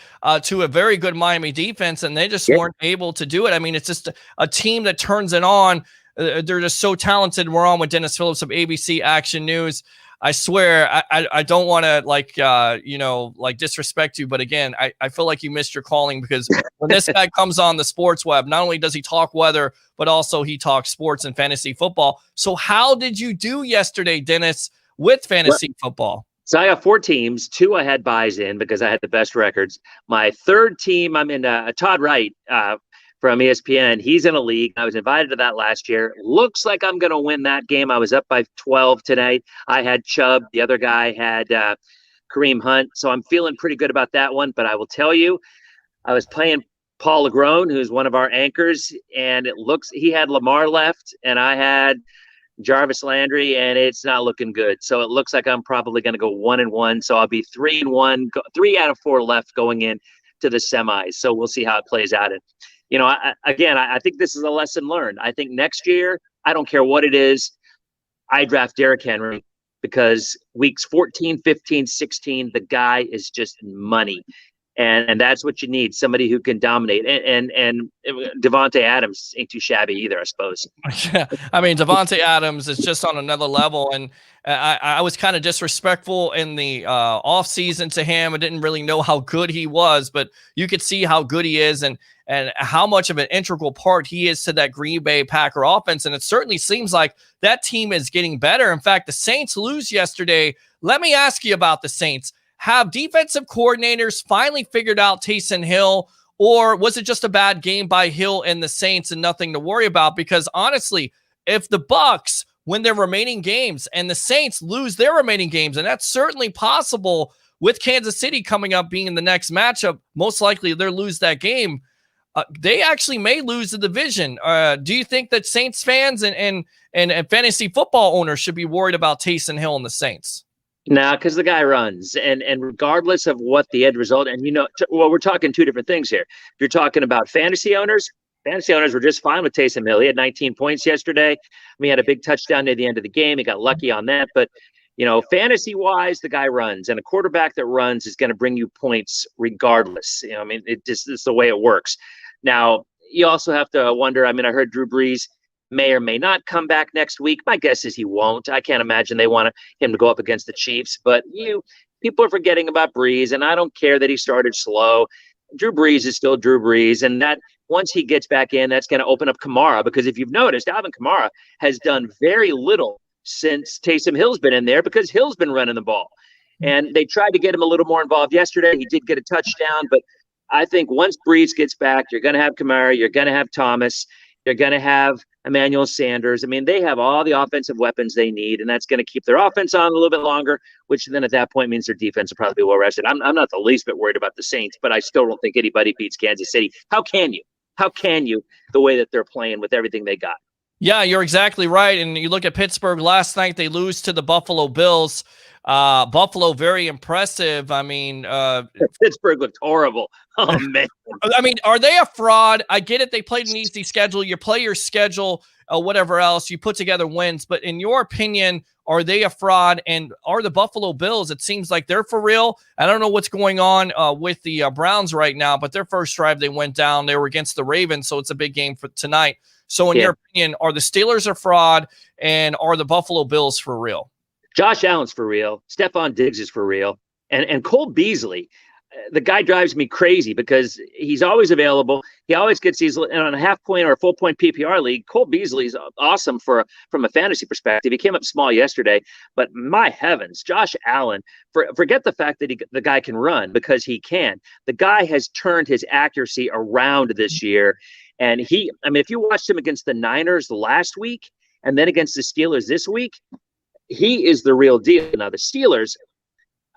to a very good Miami defense, and they just weren't able to do it. I mean, it's just a team that turns it on. They're just so talented. We're on with Dennis Phillips of ABC Action News. I swear, I don't want to disrespect you, but again, I feel like you missed your calling because when this guy comes on the sports web, not only does he talk weather, but also he talks sports and fantasy football. So how did you do yesterday, Dennis, with fantasy football? So I got 4 teams. 2 I had buys in because I had the best records. My 3rd team, I'm in Todd Wright from ESPN. He's in a league. I was invited to that last year. Looks like I'm going to win that game. I was up by 12 tonight. I had Chubb. The other guy had Kareem Hunt. So I'm feeling pretty good about that one. But I will tell you, I was playing Paul LeGrone, who's one of our anchors, and he had Lamar left, and I had Jarvis Landry, and it's not looking good. So it looks like I'm probably going to go 1-1. So I'll be 3-1, 3 out of 4 left going in to the semis. So we'll see how it plays out. And, I think this is a lesson learned. I think next year, I don't care what it is. I draft Derrick Henry because weeks 14, 15, 16, the guy is just money. And that's what you need, somebody who can dominate. And Devontae Adams ain't too shabby either, I suppose. Yeah, I mean, Devontae Adams is just on another level, and I was kind of disrespectful in the offseason to him. I didn't really know how good he was, but you could see how good he is and how much of an integral part he is to that Green Bay Packer offense. And it certainly seems like that team is getting better. In fact, the Saints lose yesterday. Let me ask you about the Saints. Have defensive coordinators finally figured out Taysom Hill, or was it just a bad game by Hill and the Saints and nothing to worry about? Because honestly, if the Bucs win their remaining games and the Saints lose their remaining games, and that's certainly possible with Kansas City coming up being in the next matchup, most likely they'll lose that game. They actually may lose the division. Do you think that Saints fans and fantasy football owners should be worried about Taysom Hill and the Saints? No, because the guy runs, and regardless of what the end result, and we're talking two different things here. You're talking about fantasy owners. Fantasy owners were just fine with Taysom Hill. He had 19 points yesterday. He had a big touchdown near the end of the game. He got lucky on that, but fantasy wise, the guy runs, and a quarterback that runs is going to bring you points regardless. It's the way it works. Now, you also have to wonder. I heard Drew Brees may or may not come back next week. My guess is he won't. I can't imagine they want him to go up against the Chiefs, but people are forgetting about Brees, and I don't care that he started slow. Drew Brees is still Drew Brees, and that once he gets back in, that's going to open up Kamara, because if you've noticed, Alvin Kamara has done very little since Taysom Hill's been in there because Hill's been running the ball. And they tried to get him a little more involved yesterday. He did get a touchdown, but I think once Brees gets back, you're going to have Kamara, you're going to have Thomas, you're going to have Emmanuel Sanders. They have all the offensive weapons they need, and that's going to keep their offense on a little bit longer, which then at that point means their defense will probably be well rested. I'm not the least bit worried about the Saints, but I still don't think anybody beats Kansas City. How can you? How can you, the way that they're playing with everything they got? Yeah, you're exactly right. And you look at Pittsburgh last night, they lose to the Buffalo Bills. Buffalo, very impressive. Pittsburgh looked horrible. Oh, man. Are they a fraud? I get it. They played an easy schedule. You play your schedule, whatever else. You put together wins. But in your opinion, are they a fraud? And are the Buffalo Bills, it seems like they're for real. I don't know what's going on with the Browns right now, but their first drive, they went down. They were against the Ravens, so it's a big game for tonight. So in your opinion, are the Steelers a fraud, and are the Buffalo Bills for real? Josh Allen's for real. Stephon Diggs is for real. And Cole Beasley, the guy drives me crazy because he's always available. He always gets these on a half point or a full point PPR league. Cole Beasley's awesome from a fantasy perspective. He came up small yesterday, but my heavens, Josh Allen, forget the fact that the guy can run, because he can. The guy has turned his accuracy around this year. And if you watched him against the Niners last week and then against the Steelers this week, he is the real deal. Now, the Steelers,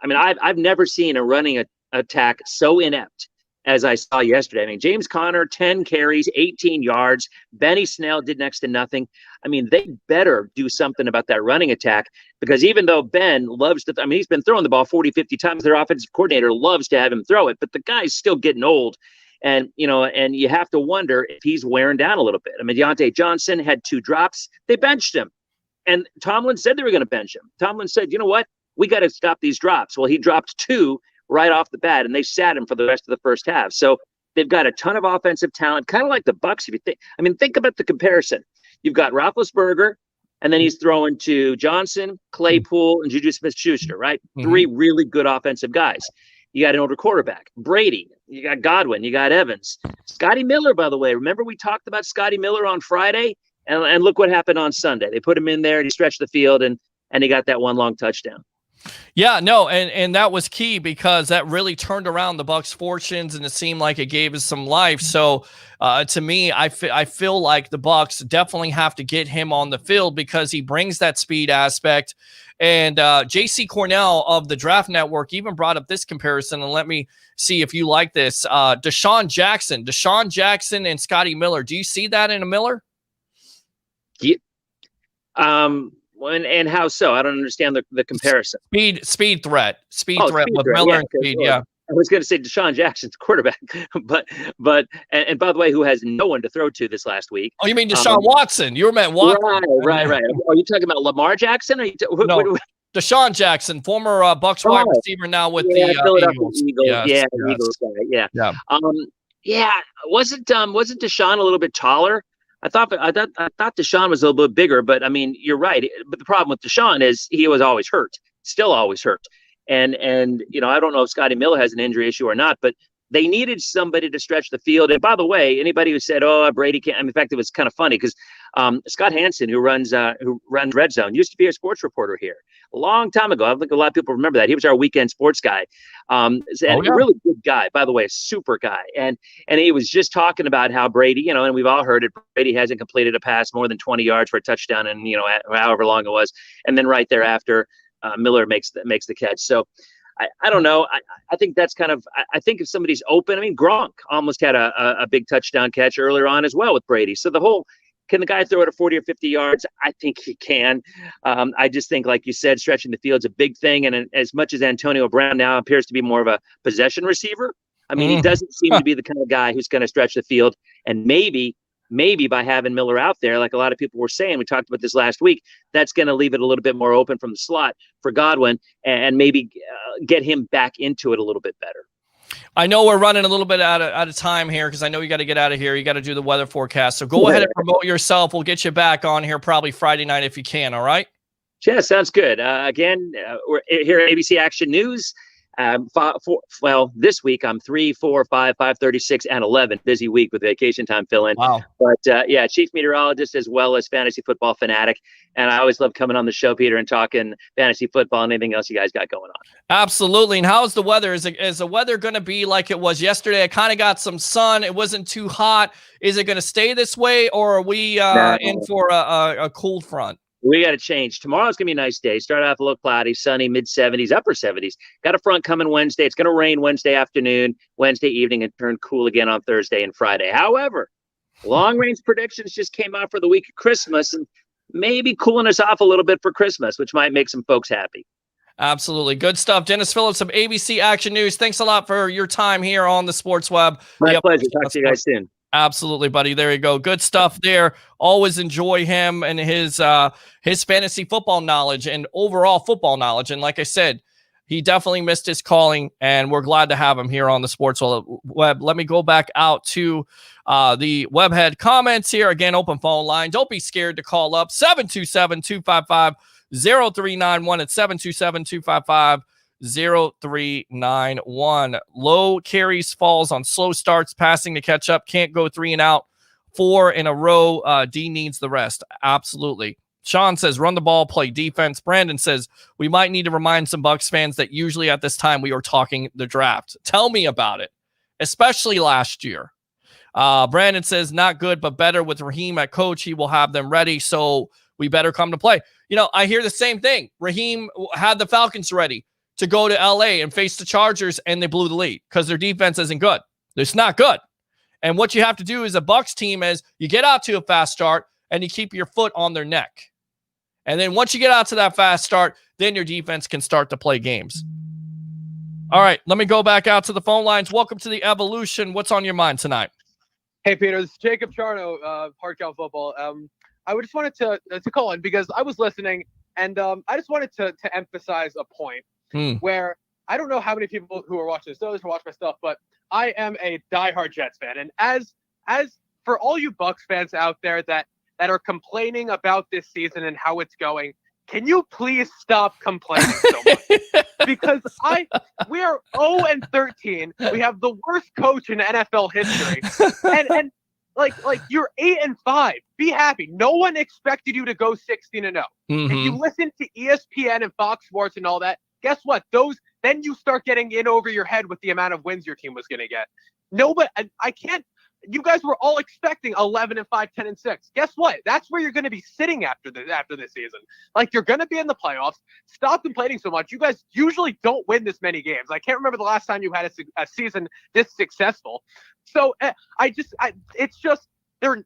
I've never seen a running attack so inept as I saw yesterday. James Conner, 10 carries, 18 yards. Benny Snell did next to nothing. They better do something about that running attack, because even though Ben loves to, he's been throwing the ball 40, 50 times. Their offensive coordinator loves to have him throw it, but the guy's still getting old. And you have to wonder if he's wearing down a little bit. Deontay Johnson had 2 drops. They benched him. And Tomlin said they were going to bench him. Tomlin said, you know what? We got to stop these drops. Well, he dropped 2 right off the bat, and they sat him for the rest of the first half. So they've got a ton of offensive talent, kind of like the Bucs. If you think, think about the comparison. You've got Roethlisberger, and then he's throwing to Johnson, Claypool, and Juju Smith-Schuster, right? Mm-hmm. 3 really good offensive guys. You got an older quarterback, Brady. You got Godwin. You got Evans. Scotty Miller, by the way. Remember we talked about Scotty Miller on Friday? And look what happened on Sunday. They put him in there, and he stretched the field, and he got that one long touchdown. Yeah, no, and that was key, because that really turned around the Bucs' fortunes, and it seemed like it gave us some life. So to me, I feel like the Bucs definitely have to get him on the field, because he brings that speed aspect. And J.C. Cornell of the Draft Network even brought up this comparison, and let me see if you like this. Deshaun Jackson and Scotty Miller. Do you see that in a Miller? Yeah. And how so? I don't understand the comparison. Speed threat with Miller and speed. Yeah. I was going to say Deshaun Jackson's quarterback, but and by the way, who has no one to throw to this last week? Oh, you mean Deshaun Watson? You meant Watson. Right. Are you talking about Lamar Jackson? Or No. Deshaun Jackson, former Bucs wide receiver, now with the Philadelphia Eagles. Yes, Eagles guy. Yeah. Wasn't Deshaun a little bit taller? I thought Deshaun was a little bit bigger, but I mean, you're right. But the problem with Deshaun is he was always hurt, still always hurt. And I don't know if Scotty Miller has an injury issue or not, but they needed somebody to stretch the field. And by the way, anybody who said, "Oh, Brady can't," in fact, it was kind of funny because Scott Hansen, who runs Red Zone, used to be a sports reporter here a long time ago. I don't think a lot of people remember that. He was our weekend sports guy, a really good guy, by the way, a super guy. And he was just talking about how Brady, and we've all heard it. Brady hasn't completed a pass more than 20 yards for a touchdown, and however long it was, and then right thereafter, Miller makes the catch. So. I don't know. I think that's kind of. I think if somebody's open, I mean, Gronk almost had a big touchdown catch earlier on as well with Brady. So the whole, can the guy throw it at 40 or 50 yards? I think he can. I just think, like you said, stretching the field's a big thing. And as much as Antonio Brown now appears to be more of a possession receiver, I mean, he doesn't seem to be the kind of guy who's going to stretch the field. And maybe by having Miller out there, like a lot of people were saying, we talked about this last week, that's going to leave it a little bit more open from the slot for Godwin and maybe get him back into it a little bit better. I know we're running a little bit out of time here because I know you got to get out of here. You got to do the weather forecast. So go ahead and promote yourself. We'll get you back on here probably Friday night if you can. All right? Yeah, sounds good. Again, we're here at ABC Action News. This week I'm 3, 4, 5, 5:36, and 11. Busy week with vacation time fill-in. Wow. But chief meteorologist as well as fantasy football fanatic. And I always love coming on the show, Peter, and talking fantasy football and anything else you guys got going on. Absolutely. And how's the weather? Is the weather going to be like it was yesterday? I kind of got some sun. It wasn't too hot. Is it going to stay this way, or are we in for a cold front? We got to change. Tomorrow's going to be a nice day. Start off a little cloudy, sunny, mid-70s, upper 70s. Got a front coming Wednesday. It's going to rain Wednesday afternoon, Wednesday evening, and turn cool again on Thursday and Friday. However, long-range predictions just came out for the week of Christmas and maybe cooling us off a little bit for Christmas, which might make some folks happy. Absolutely. Good stuff. Dennis Phillips of ABC Action News. Thanks a lot for your time here on the Sports Web. My pleasure. Talk to you guys soon. Absolutely, buddy. There you go. Good stuff there. Always enjoy him and his fantasy football knowledge and overall football knowledge. And like I said, he definitely missed his calling, and we're glad to have him here on the Sports Web. Let me go back out to the Webhead comments here. Again, open phone line. Don't be scared to call up. 727-255-0391 at 727-255-0391. Low carries, falls on slow starts, passing to catch up. Can't go 3 and out 4 in a row. D needs the rest. Absolutely. Sean says, run the ball, play defense. Brandon says, we might need to remind some Bucs fans that usually at this time we were talking the draft. Tell me about it, especially last year. Brandon says, not good, but better with Raheem at coach. He will have them ready, so we better come to play. I hear the same thing. Raheem had the Falcons ready to go to LA and face the Chargers, and they blew the lead because their defense isn't good. It's not good. And what you have to do as a Bucs team is you get out to a fast start and you keep your foot on their neck. And then once you get out to that fast start, then your defense can start to play games. All right, let me go back out to the phone lines. Welcome to the Evolution. What's on your mind tonight? Hey, Peter. This is Jacob Charno, Park County Football. I just wanted to call in because I was listening, and I just wanted to emphasize a point where I don't know how many people who are watching this know this or watch my stuff, but I am a diehard Jets fan. And as for all you Bucs fans out there that are complaining about this season and how it's going, can you please stop complaining so much? Because we are 0-13. We have the worst coach in NFL history, and like you're 8-5. Be happy. No one expected you to go 16-0. If you listen to ESPN and Fox Sports and all that, guess what? Then you start getting in over your head with the amount of wins your team was going to get. Nobody, I can't. You guys were all expecting 11-5, 10-6. Guess what? That's where you're going to be sitting after this season. Like, you're going to be in the playoffs. Stop complaining so much. You guys usually don't win this many games. I can't remember the last time you had a season this successful. So it's just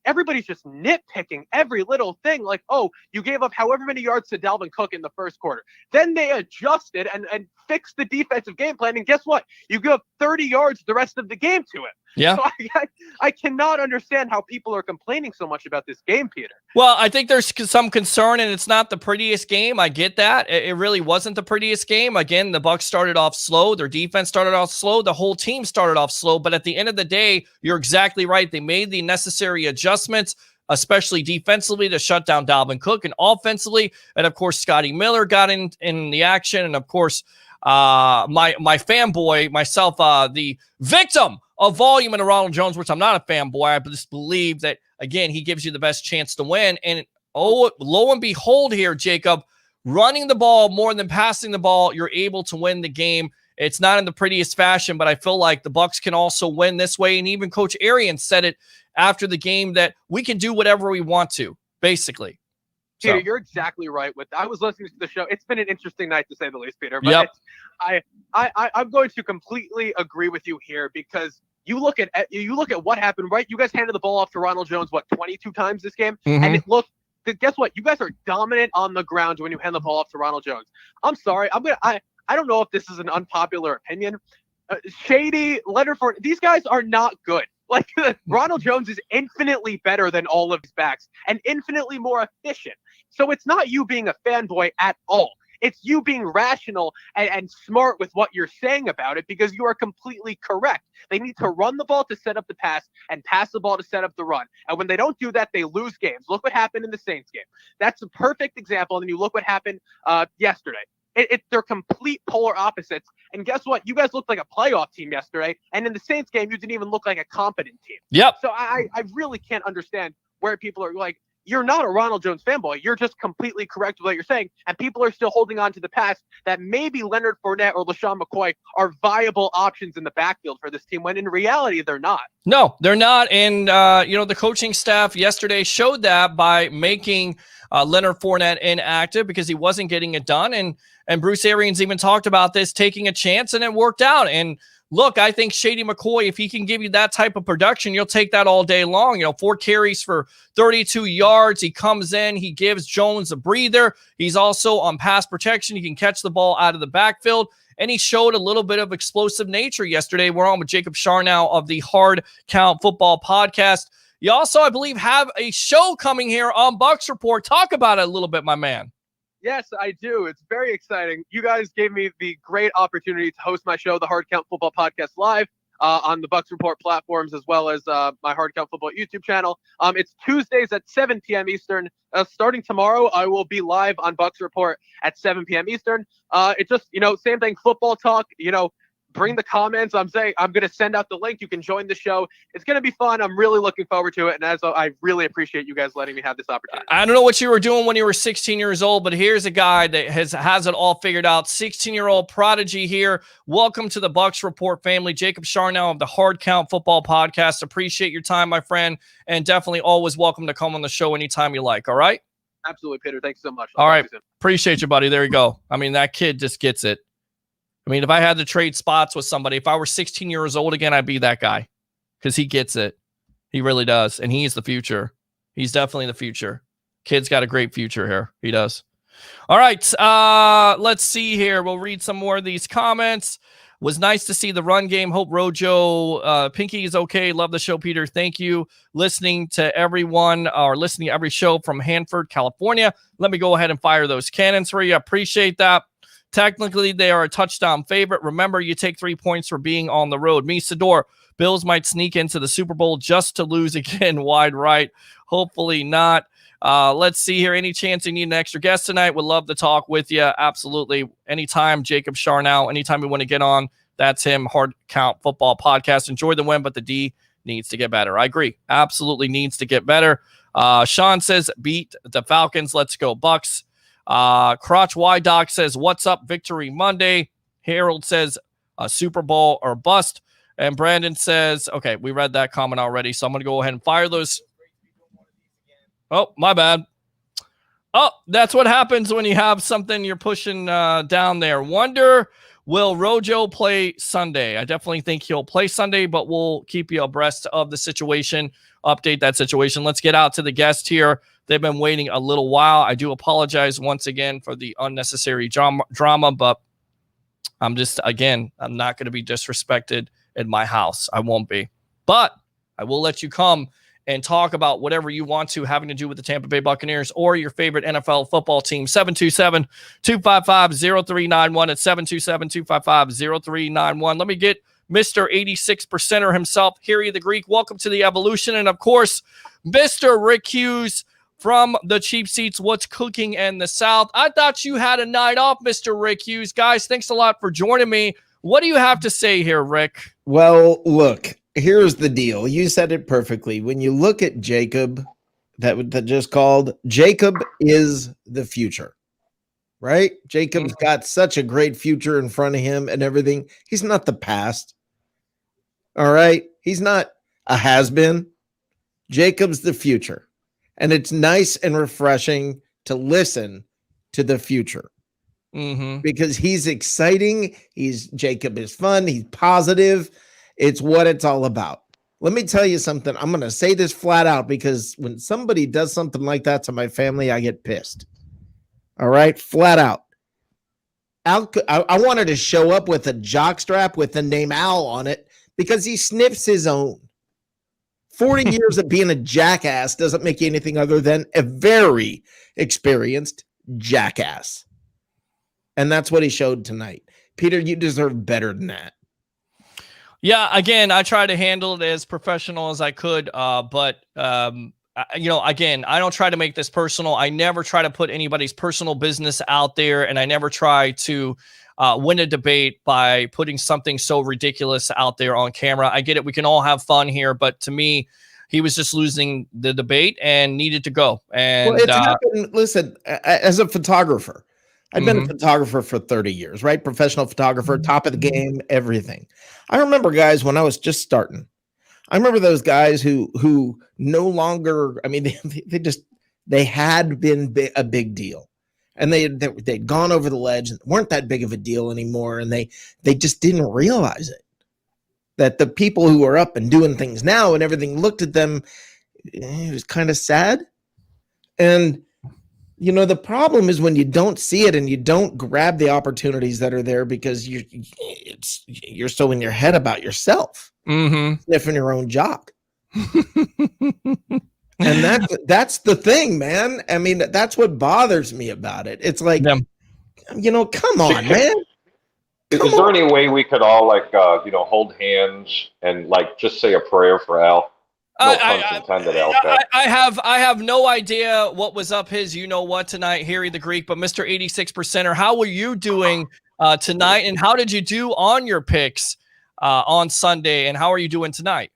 everybody's just nitpicking every little thing. Like, oh, you gave up however many yards to Dalvin Cook in the first quarter. Then they adjusted and fixed the defensive game plan. And guess what? You give up 30 yards the rest of the game to it. Yeah. So I cannot understand how people are complaining so much about this game, Peter. Well, I think there's some concern, and it's not the prettiest game. I get that. It really wasn't the prettiest game. Again, the Bucs started off slow. Their defense started off slow. The whole team started off slow. But at the end of the day, you're exactly right. They made the necessary adjustments, especially defensively, to shut down Dalvin Cook, and offensively. And, of course, Scotty Miller got in the action. And, of course, my fanboy, myself, the victim of volume in Ronald Jones, which I'm not a fanboy. I just believe that, again, he gives you the best chance to win. And lo and behold here, Jacob, running the ball more than passing the ball, you're able to win the game. It's not in the prettiest fashion, but I feel like the Bucs can also win this way. And even Coach Arians said it after the game that we can do whatever we want to, basically. Peter, you're exactly right. I was listening to the show. It's been an interesting night, to say the least, Peter. But yep. I'm going to completely agree with you here, because you look at what happened, right? You guys handed the ball off to Ronald Jones, 22 times this game? Mm-hmm. And it looked, guess what? You guys are dominant on the ground when you hand the ball off to Ronald Jones. I'm sorry. I don't know if this is an unpopular opinion. Shady, Leonard Fournette, these guys are not good. Like, Ronald Jones is infinitely better than all of his backs and infinitely more efficient. So it's not you being a fanboy at all. It's you being rational and smart with what you're saying about it, because you are completely correct. They need to run the ball to set up the pass and pass the ball to set up the run. And when they don't do that, they lose games. Look what happened in the Saints game. That's a perfect example. And then you look what happened yesterday. They're complete polar opposites. And guess what? You guys looked like a playoff team yesterday. And in the Saints game, you didn't even look like a competent team. Yep. So I really can't understand where people are like, you're not a Ronald Jones fanboy. You're just completely correct with what you're saying. And people are still holding on to the past that maybe Leonard Fournette or LaShawn McCoy are viable options in the backfield for this team, when in reality, they're not. No, they're not. And, the coaching staff yesterday showed that by making Leonard Fournette inactive, because he wasn't getting it done. And Bruce Arians even talked about this, taking a chance, and it worked out. And look, I think Shady McCoy, if he can give you that type of production, you'll take that all day long. 4 carries for 32 yards. He comes in, he gives Jones a breather. He's also on pass protection. He can catch the ball out of the backfield. And he showed a little bit of explosive nature yesterday. We're on with Jacob Charnow of the Hard Count Football Podcast. You also, I believe, have a show coming here on Bucs Report. Talk about it a little bit, my man. Yes, I do. It's very exciting. You guys gave me the great opportunity to host my show, the Hard Count Football Podcast, live on the Bucs Report platforms, as well as my Hard Count Football YouTube channel. It's Tuesdays at 7 p.m. Eastern. Starting tomorrow, I will be live on Bucs Report at 7 p.m. Eastern. It's just, same thing, football talk, bring the comments. I'm saying I'm going to send out the link. You can join the show. It's going to be fun. I'm really looking forward to it. And I really appreciate you guys letting me have this opportunity. I don't know what you were doing when you were 16 years old, but here's a guy that has it all figured out. 16-year-old prodigy here. Welcome to the Bucs Report family. Jacob Charnow of the Hard Count Football Podcast. Appreciate your time, my friend. And definitely always welcome to come on the show anytime you like. All right? Absolutely, Peter. Thanks so much. All right. Appreciate you, buddy. There you go. I mean, that kid just gets it. I mean, if I had to trade spots with somebody, if I were 16 years old again, I'd be that guy, because he gets it. He really does. And he's the future. He's definitely the future. Kid's got a great future here. He does. All right. Let's see here. We'll read some more of these comments. Was nice to see the run game. Hope Rojo Pinky is okay. Love the show, Peter. Thank you. Listening to everyone, or listening to every show from Hanford, California. Let me go ahead and fire those cannons for you. Appreciate that. Technically, they are a touchdown favorite. Remember, you take 3 points for being on the road. Misador, Bills might sneak into the Super Bowl just to lose again. Wide right. Hopefully not. Let's see here. Any chance you need an extra guest tonight? Would love to talk with you. Absolutely. Anytime, Jacob Charnow. Anytime you want to get on, that's him. Hard Count Football Podcast. Enjoy the win, but the D needs to get better. I agree. Absolutely needs to get better. Sean says, beat the Falcons. Let's go, Bucs. Crotch Y Doc says, what's up? Victory Monday. Harold says, Super Bowl or bust. And Brandon says, okay, we read that comment already, so I'm going to go ahead and fire those. Oh, my bad. Oh, that's what happens when you have something you're pushing down there. Wonder Will Rojo play Sunday? I definitely think he'll play Sunday, but we'll keep you abreast of the situation, update that situation. Let's get out to the guest here. They've been waiting a little while. I do apologize once again for the unnecessary drama, but I'm not going to be disrespected in my house. I won't be. But I will let you come and talk about whatever you want to having to do with the Tampa Bay Buccaneers or your favorite NFL football team. 727-255-0391 at 727-255-0391. Let me get Mr. 86%er himself, Harry the Greek. Welcome to the Evolution. And, of course, Mr. Rick Hughes from the Cheap Seats, What's Cooking in the South. I thought you had a night off, Mr. Rick Hughes. Guys, thanks a lot for joining me. What do you have to say here, Rick? Well, look, here's the deal. You said it perfectly. When you look at Jacob, that just called, Jacob is the future, right? Jacob's got such a great future in front of him and everything. He's not the past. All right? He's not a has-been. Jacob's the future. And it's nice and refreshing to listen to the future. Because he's exciting. Jacob is fun. He's positive. It's what it's all about. Let me tell you something. I'm going to say this flat out because when somebody does something like that to my family, I get pissed. All right? Flat out. I wanted to show up with a jockstrap with the name Al on it because he sniffs his own. 40 years of being a jackass doesn't make you anything other than a very experienced jackass. And that's what he showed tonight. Peter, you deserve better than that. Yeah, again, I tried to handle it as professional as I could, but again, I don't try to make this personal. I never try to put anybody's personal business out there, and I never try to win a debate by putting something so ridiculous out there on camera. I get it. We can all have fun here, but to me, he was just losing the debate and needed to go. And well, it's happened. Listen, as a photographer, I've been a photographer for 30 years, right? Professional photographer, top of the game, everything. I remember guys when I was just starting. I remember those guys who no longer, I mean, they had been a big deal. And they'd gone over the ledge and weren't that big of a deal anymore. And they just didn't realize it. That the people who are up and doing things now and everything looked at them, it was kind of sad. And you know, the problem is when you don't see it and you don't grab the opportunities that are there because you're so in your head about yourself, sniffing your own jock. And that's the thing, man. I mean, that's what bothers me about it. It's like, you know, come on, man. Is there any way we could all hold hands and just say a prayer for Al? No pun intended, I have no idea what was up his you-know-what tonight, Harry the Greek, but Mr. 86%er, how were you doing tonight, and how did you do on your picks on Sunday, and how are you doing tonight?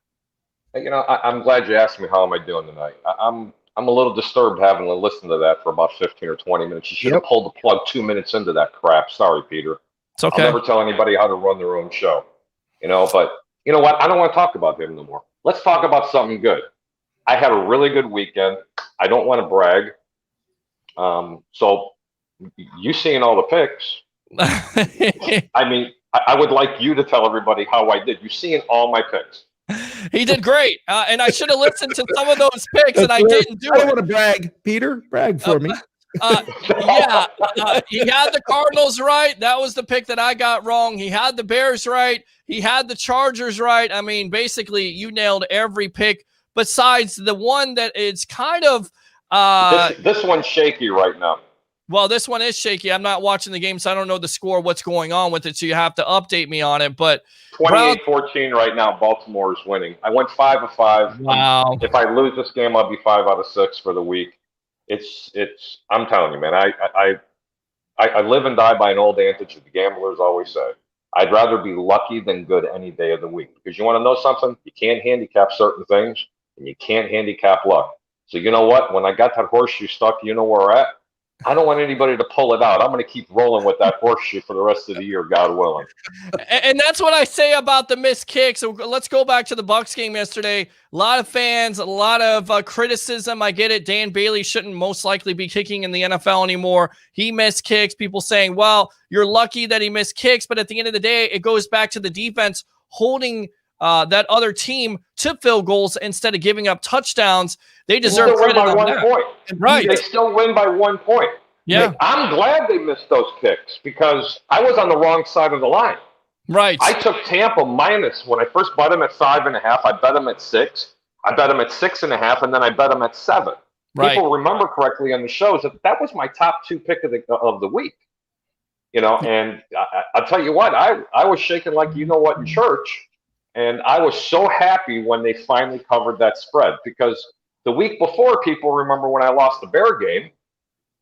You know, I'm glad you asked me how am I doing tonight. I'm a little disturbed having to listen to that for about 15 or 20 minutes. You should have pulled the plug 2 minutes into that crap. Sorry, Peter. It's okay. I'll never tell anybody how to run their own show. You know, but you know what? I don't want to talk about him no more. Let's talk about something good. I had a really good weekend. I don't want to brag. So you seeing all the picks. I mean, I would like you to tell everybody how I did. You seeing all my picks. He did great. And I should have listened to some of those picks, and I didn't do it. I don't want to brag. Peter, brag for me. He had the Cardinals right. That was the pick that I got wrong. He had the Bears right. He had the Chargers right. I mean, basically, you nailed every pick besides the one that is kind of this one's shaky right now. Well, this one is shaky. I'm not watching the game, so I don't know the score, what's going on with it, so you have to update me on it. But 28-14 right now, Baltimore is winning. I went 5 of 5. Wow. If I lose this game, I'll be 5 out of 6 for the week. It's I'm telling you, man, I live and die by an old adage that the gamblers always say. I'd rather be lucky than good any day of the week. Because you want to know something? You can't handicap certain things, and you can't handicap luck. So you know what? When I got that horseshoe stuck, you know where we're at? I don't want anybody to pull it out. I'm going to keep rolling with that horseshoe for the rest of the year, God willing. And that's what I say about the missed kicks. So let's go back to the Bucs game yesterday. A lot of fans, a lot of criticism. I get it. Dan Bailey shouldn't most likely be kicking in the NFL anymore. He missed kicks. People saying, well, you're lucky that he missed kicks. But at the end of the day, it goes back to the defense holding that other team to field goals instead of giving up touchdowns. They deserve credit by on 1 that. point. Right. They still win by 1 point. Yeah. I'm glad they missed those kicks because I was on the wrong side of the line. Right. I took Tampa minus when I first bet them at 5.5. I bet them at 6. I bet them at 6.5, and then I bet them at 7. Right. People remember correctly on the shows that was my top 2 pick of the week. And I'll tell you what, I was shaking like you know what in church, and I was so happy when they finally covered that spread because the week before, people remember when I lost the Bear game.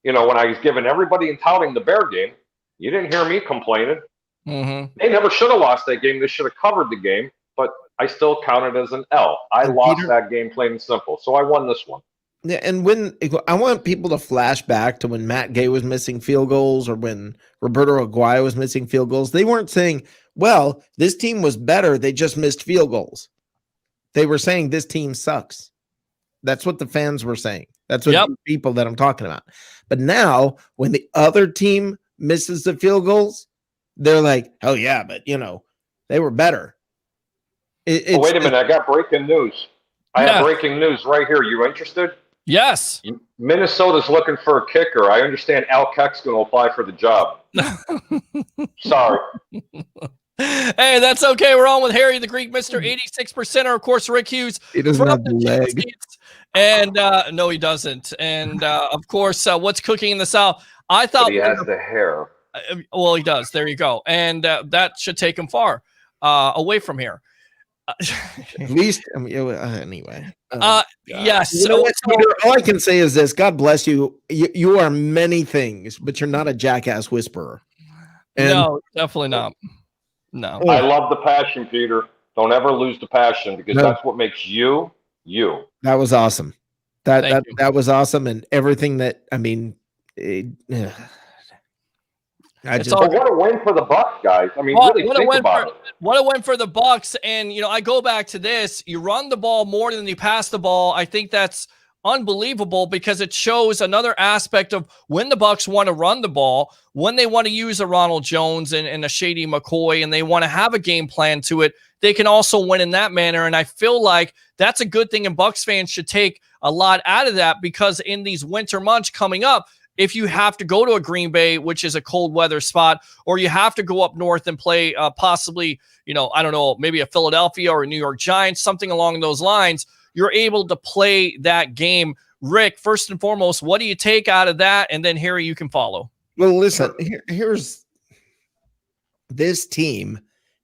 When I was giving everybody and touting the Bear game, you didn't hear me complaining. Mm-hmm. They never should have lost that game. They should have covered the game, but I still count it as an L. I lost that game plain and simple, so I won this one. Yeah, and when I want people to flash back to when Matt Gay was missing field goals or when Roberto Aguayo was missing field goals, they weren't saying, well, this team was better. They just missed field goals. They were saying this team sucks. That's what the fans were saying. That's what the people that I'm talking about. But now when the other team misses the field goals, they're like, oh yeah, but they were better. Wait a minute. I got breaking news. I have breaking news right here. You interested? Yes. Minnesota's looking for a kicker. I understand Al Keck's going to apply for the job. Sorry. Hey, that's okay. We're on with Harry the Greek, Mr. 86%. Of course, Rick Hughes. He doesn't have the leg. And no, he doesn't. And of course, what's cooking in the South? I thought but he has the hair. Well, he does. There you go. And that should take him far away from here. At least, anyway. Yes. So all I can say is this: God bless you. You are many things, but you're not a jackass whisperer. No, definitely not. No. I love the passion, Peter. Don't ever lose the passion because that's what makes you, you. That was awesome. That was awesome, and everything that But what a win for the Bucs, guys. I mean, really think about it. What a win for the Bucs. And, I go back to this. You run the ball more than you pass the ball. I think that's unbelievable because it shows another aspect of when the Bucs want to run the ball, when they want to use a Ronald Jones and a Shady McCoy, and they want to have a game plan to it, they can also win in that manner. And I feel like that's a good thing, and Bucs fans should take a lot out of that because in these winter months coming up, if you have to go to a Green Bay, which is a cold weather spot, or you have to go up north and play possibly, I don't know, maybe a Philadelphia or a New York Giants, something along those lines, you're able to play that game. Rick, first and foremost, what do you take out of that? And then Harry, you can follow. Well, listen, here's this team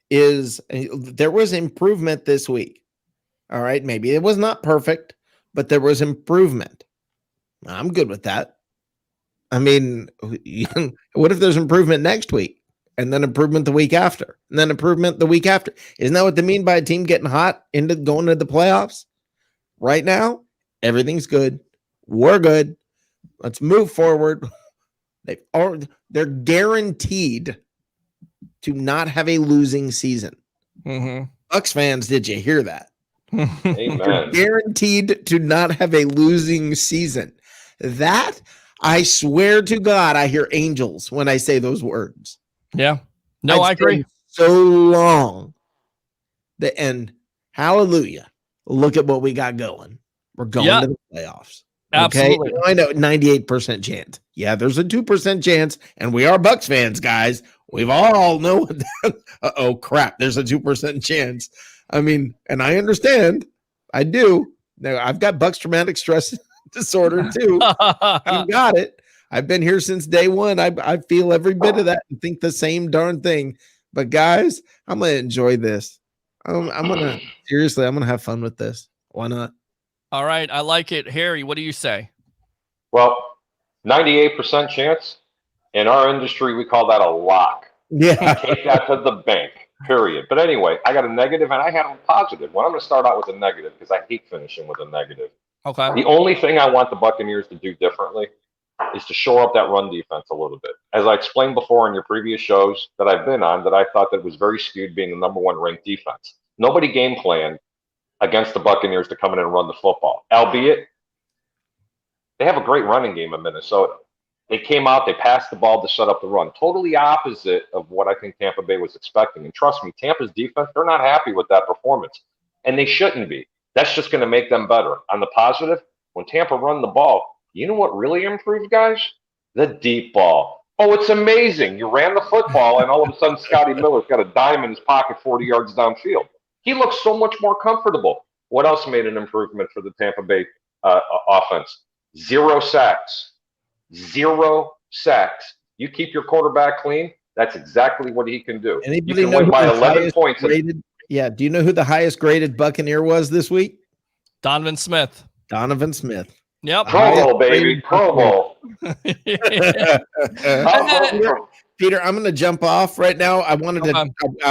there was improvement this week. All right. Maybe it was not perfect, but there was improvement. I'm good with that. I mean, what if there's improvement next week and then improvement the week after and then improvement the week after? Isn't that what they mean by a team getting hot into going to the playoffs? Right now, everything's good. We're good. Let's move forward. They're guaranteed to not have a losing season. Mm-hmm. Bucs fans, did you hear that? Amen. They're guaranteed to not have a losing season. That, I swear to God, I hear angels when I say those words. Yeah. No, I agree. So long. And hallelujah. Look at what we got going. We're going to the playoffs. Absolutely. Okay? I know 98% chance. Yeah, there's a 2% chance, and we are Bucs fans, guys. We've all know that. Oh crap, there's a 2% chance. I mean, and I understand. I do. Now, I've got Bucs traumatic stress disorder too. I've got it. I've been here since day one. I feel every bit of that and think the same darn thing. But guys, I'm gonna enjoy this. I'm gonna have fun with this. Why not? All right, I like it. Harry, what do you say? Well, 98% chance. In our industry, we call that a lock. Yeah. Take that to the bank, period. But anyway, I got a negative and I had a positive. Well, I'm going to start out with a negative because I hate finishing with a negative. Okay. The only thing I want the Buccaneers to do differently is to shore up that run defense a little bit. As I explained before in your previous shows that I've been on, that I thought that was very skewed being the number 1 ranked defense. Nobody game planned against the Buccaneers to come in and run the football, albeit they have a great running game in Minnesota. They came out, they passed the ball to shut up the run. Totally opposite of what I think Tampa Bay was expecting. And trust me, Tampa's defense, they're not happy with that performance. And they shouldn't be. That's just going to make them better. On the positive, when Tampa run the ball, you know what really improved, guys? The deep ball. Oh, it's amazing. You ran the football, and all of a sudden Scotty Miller's got a dime in his pocket 40 yards downfield. He looks so much more comfortable. What else made an improvement for the Tampa Bay offense? 0 sacks. 0 sacks. You keep your quarterback clean, that's exactly what he can do. Anybody you can know win by 11 points. Yeah. Do you know who the highest graded Buccaneer was this week? Donovan Smith. Donovan Smith. Yep. Pro Bowl, baby. Pro Bowl. Peter, I'm going to jump off right now. I wanted to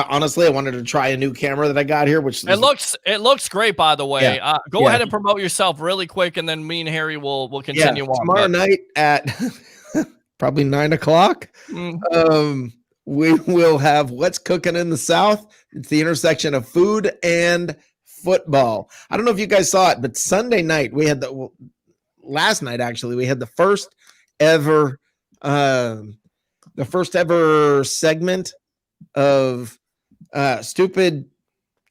honestly, I wanted to try a new camera that I got here, which it looks great, by the way. Yeah. Go ahead and promote yourself really quick, and then me and Harry will continue on. Tomorrow night at probably 9:00. We will have What's Cooking in the South. It's the intersection of food and football. I don't know if you guys saw it, but Sunday night last night actually, we had the first ever segment of stupid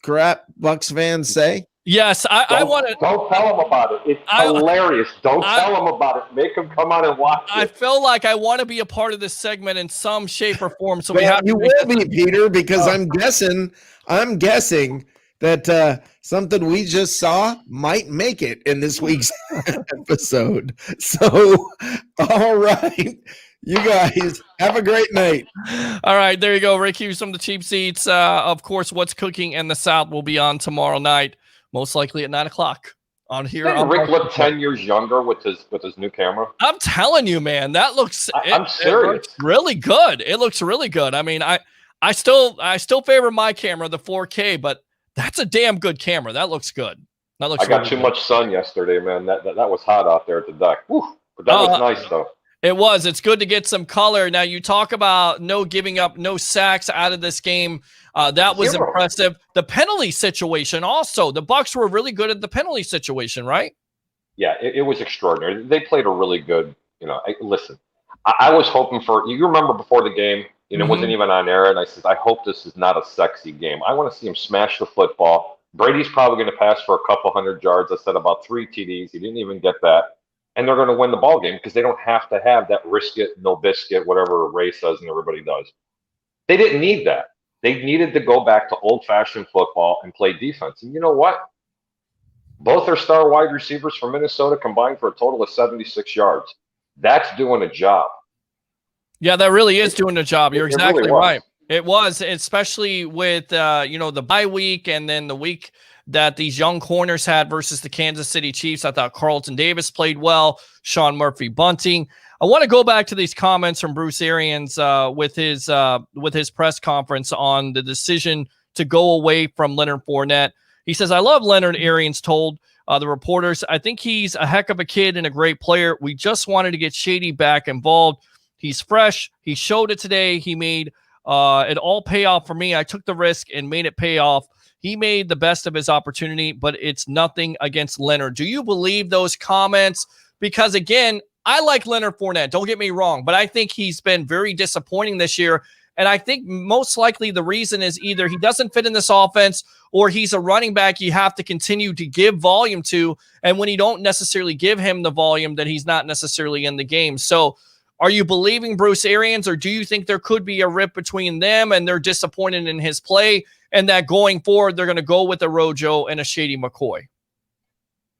crap Bucs fans say. Yes, I want to. Don't tell them about it. It's hilarious. Don't tell them about it. Make them come out and watch it. I feel like I want to be a part of this segment in some shape or form. So you will be, Peter, because I'm guessing that something we just saw might make it in this week's episode. So, all right. You guys have a great night. All right, there you go. Rick Hughes from the Cheap Seats. Of course, What's Cooking in the South will be on tomorrow night, most likely at 9:00 on here. Rick look 10 years younger with his new camera. I'm telling you, man, that looks. I'm serious. It looks really good. It looks really good. I mean, I still favor my camera, the 4K, but that's a damn good camera. That looks good. That looks. I got too much sun yesterday, man. That was hot out there at the deck. Whew. But that was nice though. It was. It's good to get some color. Now, you talk about no giving up, no sacks out of this game. That was impressive. The penalty situation also. The Bucs were really good at the penalty situation, right? Yeah, it was extraordinary. They played a really good, listen, I was hoping for, you remember before the game, it wasn't even on air, and I said, I hope this is not a sexy game. I want to see him smash the football. Brady's probably going to pass for a couple hundred yards. I said about 3 TDs. He didn't even get that. And they're going to win the ball game because they don't have to have that risk it, no biscuit, whatever Ray says and everybody does. They didn't need that. They needed to go back to old-fashioned football and play defense. And you know what? Both their star wide receivers from Minnesota combined for a total of 76 yards. That's doing a job. Yeah, that really is doing a job. You're exactly really right. It was, especially with the bye week and then the week that these young corners had versus the Kansas City Chiefs. I thought Carlton Davis played well. Sean Murphy bunting. I want to go back to these comments from Bruce Arians with his press conference on the decision to go away from Leonard Fournette. He says, I love Leonard, Arians told the reporters. I think he's a heck of a kid and a great player. We just wanted to get Shady back involved. He's fresh. He showed it today. He made it all pay off for me. I took the risk and made it pay off. He made the best of his opportunity, but it's nothing against Leonard. Do you believe those comments? Because, again, I like Leonard Fournette. Don't get me wrong, but I think he's been very disappointing this year. And I think most likely the reason is either he doesn't fit in this offense or he's a running back you have to continue to give volume to. And when you don't necessarily give him the volume, then he's not necessarily in the game. So are you believing Bruce Arians, or do you think there could be a rip between them and they're disappointed in his play and that going forward they're going to go with a Rojo and a Shady McCoy?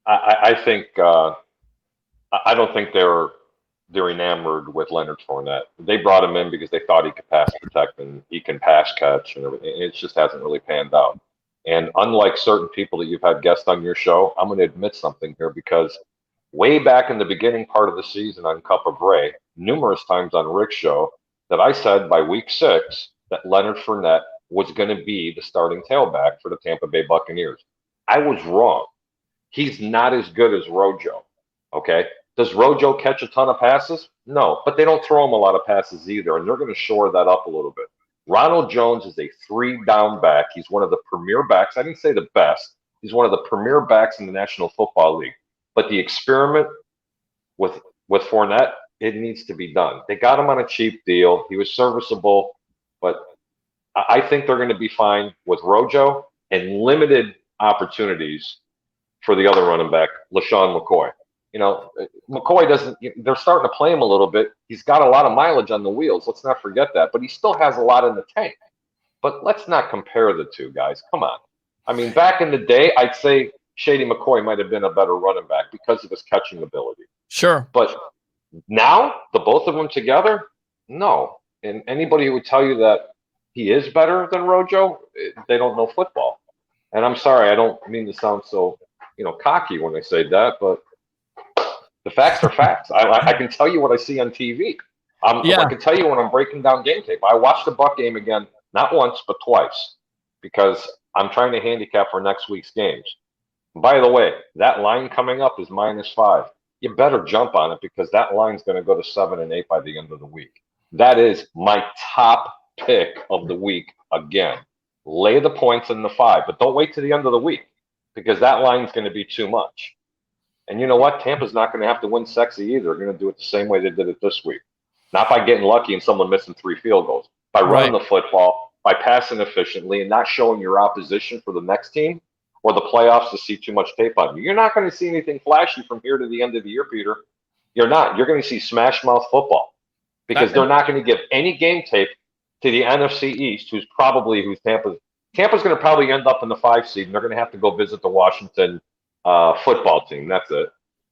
I think I don't think they're enamored with Leonard Fournette. They brought him in because they thought he could pass protect and he can pass catch and everything. It just hasn't really panned out. And unlike certain people that you've had guests on your show, I'm going to admit something here, because way back in the beginning part of the season on Cup of Ray, numerous times on Rick's show, that I said by week 6 that Leonard Fournette was going to be the starting tailback for the Tampa Bay Buccaneers. I was wrong. He's not as good as Rojo. Okay. Does Rojo catch a ton of passes? No, but they don't throw him a lot of passes either, and they're going to shore that up a little bit. Ronald Jones is a 3-down back. He's one of the premier backs. I didn't say the best. He's one of the premier backs in the National Football League. But the experiment with Fournette, it needs to be done. They got him on a cheap deal. He was serviceable, but I think they're going to be fine with Rojo and limited opportunities for the other running back, LaShawn McCoy. You know, McCoy doesn't, they're starting to play him a little bit. He's got a lot of mileage on the wheels. Let's not forget that. But he still has a lot in the tank. But let's not compare the two guys. Come on. I mean, back in the day, I'd say Shady McCoy might have been a better running back because of his catching ability. Sure. But now, the both of them together, no. And anybody who would tell you that he is better than Rojo, they don't know football. And I'm sorry, I don't mean to sound so, cocky when I say that, but the facts are facts. I can tell you what I see on TV. I can tell you when I'm breaking down game tape. I watched the Buck game again, not once, but twice, because I'm trying to handicap for next week's games. By the way, that line coming up is -5. You better jump on it because that line's going to go to 7 and 8 by the end of the week. That is my top pick of the week again. Lay the points in the 5, but don't wait to the end of the week because that line's going to be too much. And you know what? Tampa's not going to have to win sexy either. They're going to do it the same way they did it this week. Not by getting lucky and someone missing 3 field goals. By running the football, by passing efficiently, and not showing your opposition for the next team or the playoffs to see too much tape on you. You're not going to see anything flashy from here to the end of the year, Peter. You're not. You're going to see smash mouth football because they're not going to give any game tape to the NFC East, who's Tampa's going to probably end up in the 5 seed, and they're going to have to go visit the Washington football team. That's it.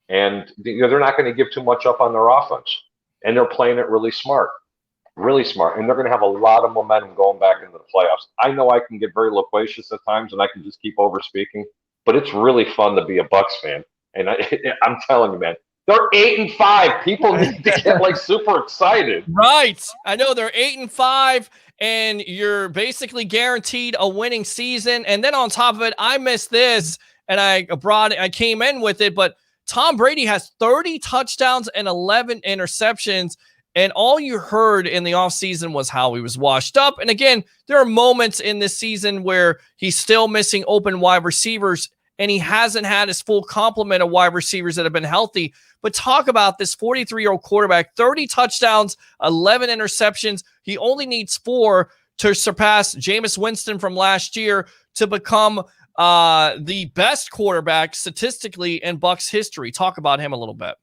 And they're not going to give too much up on their offense. And they're playing it really smart. Really smart. And they're going to have a lot of momentum going back into the playoffs. I know I can get very loquacious at times and I can just keep over speaking, but it's really fun to be a Bucs fan. And I'm telling you, man, they're 8-5. People need to get super excited. Right. I know they're 8-5. And you're basically guaranteed a winning season. And then on top of it, I missed this. And I came in with it, but Tom Brady has 30 touchdowns and 11 interceptions. And all you heard in the offseason was how he was washed up. And again, there are moments in this season where he's still missing open wide receivers and he hasn't had his full complement of wide receivers that have been healthy. But talk about this 43-year-old quarterback, 30 touchdowns, 11 interceptions. He only needs 4 to surpass Jameis Winston from last year to become the best quarterback statistically in Bucs history. Talk about him a little bit.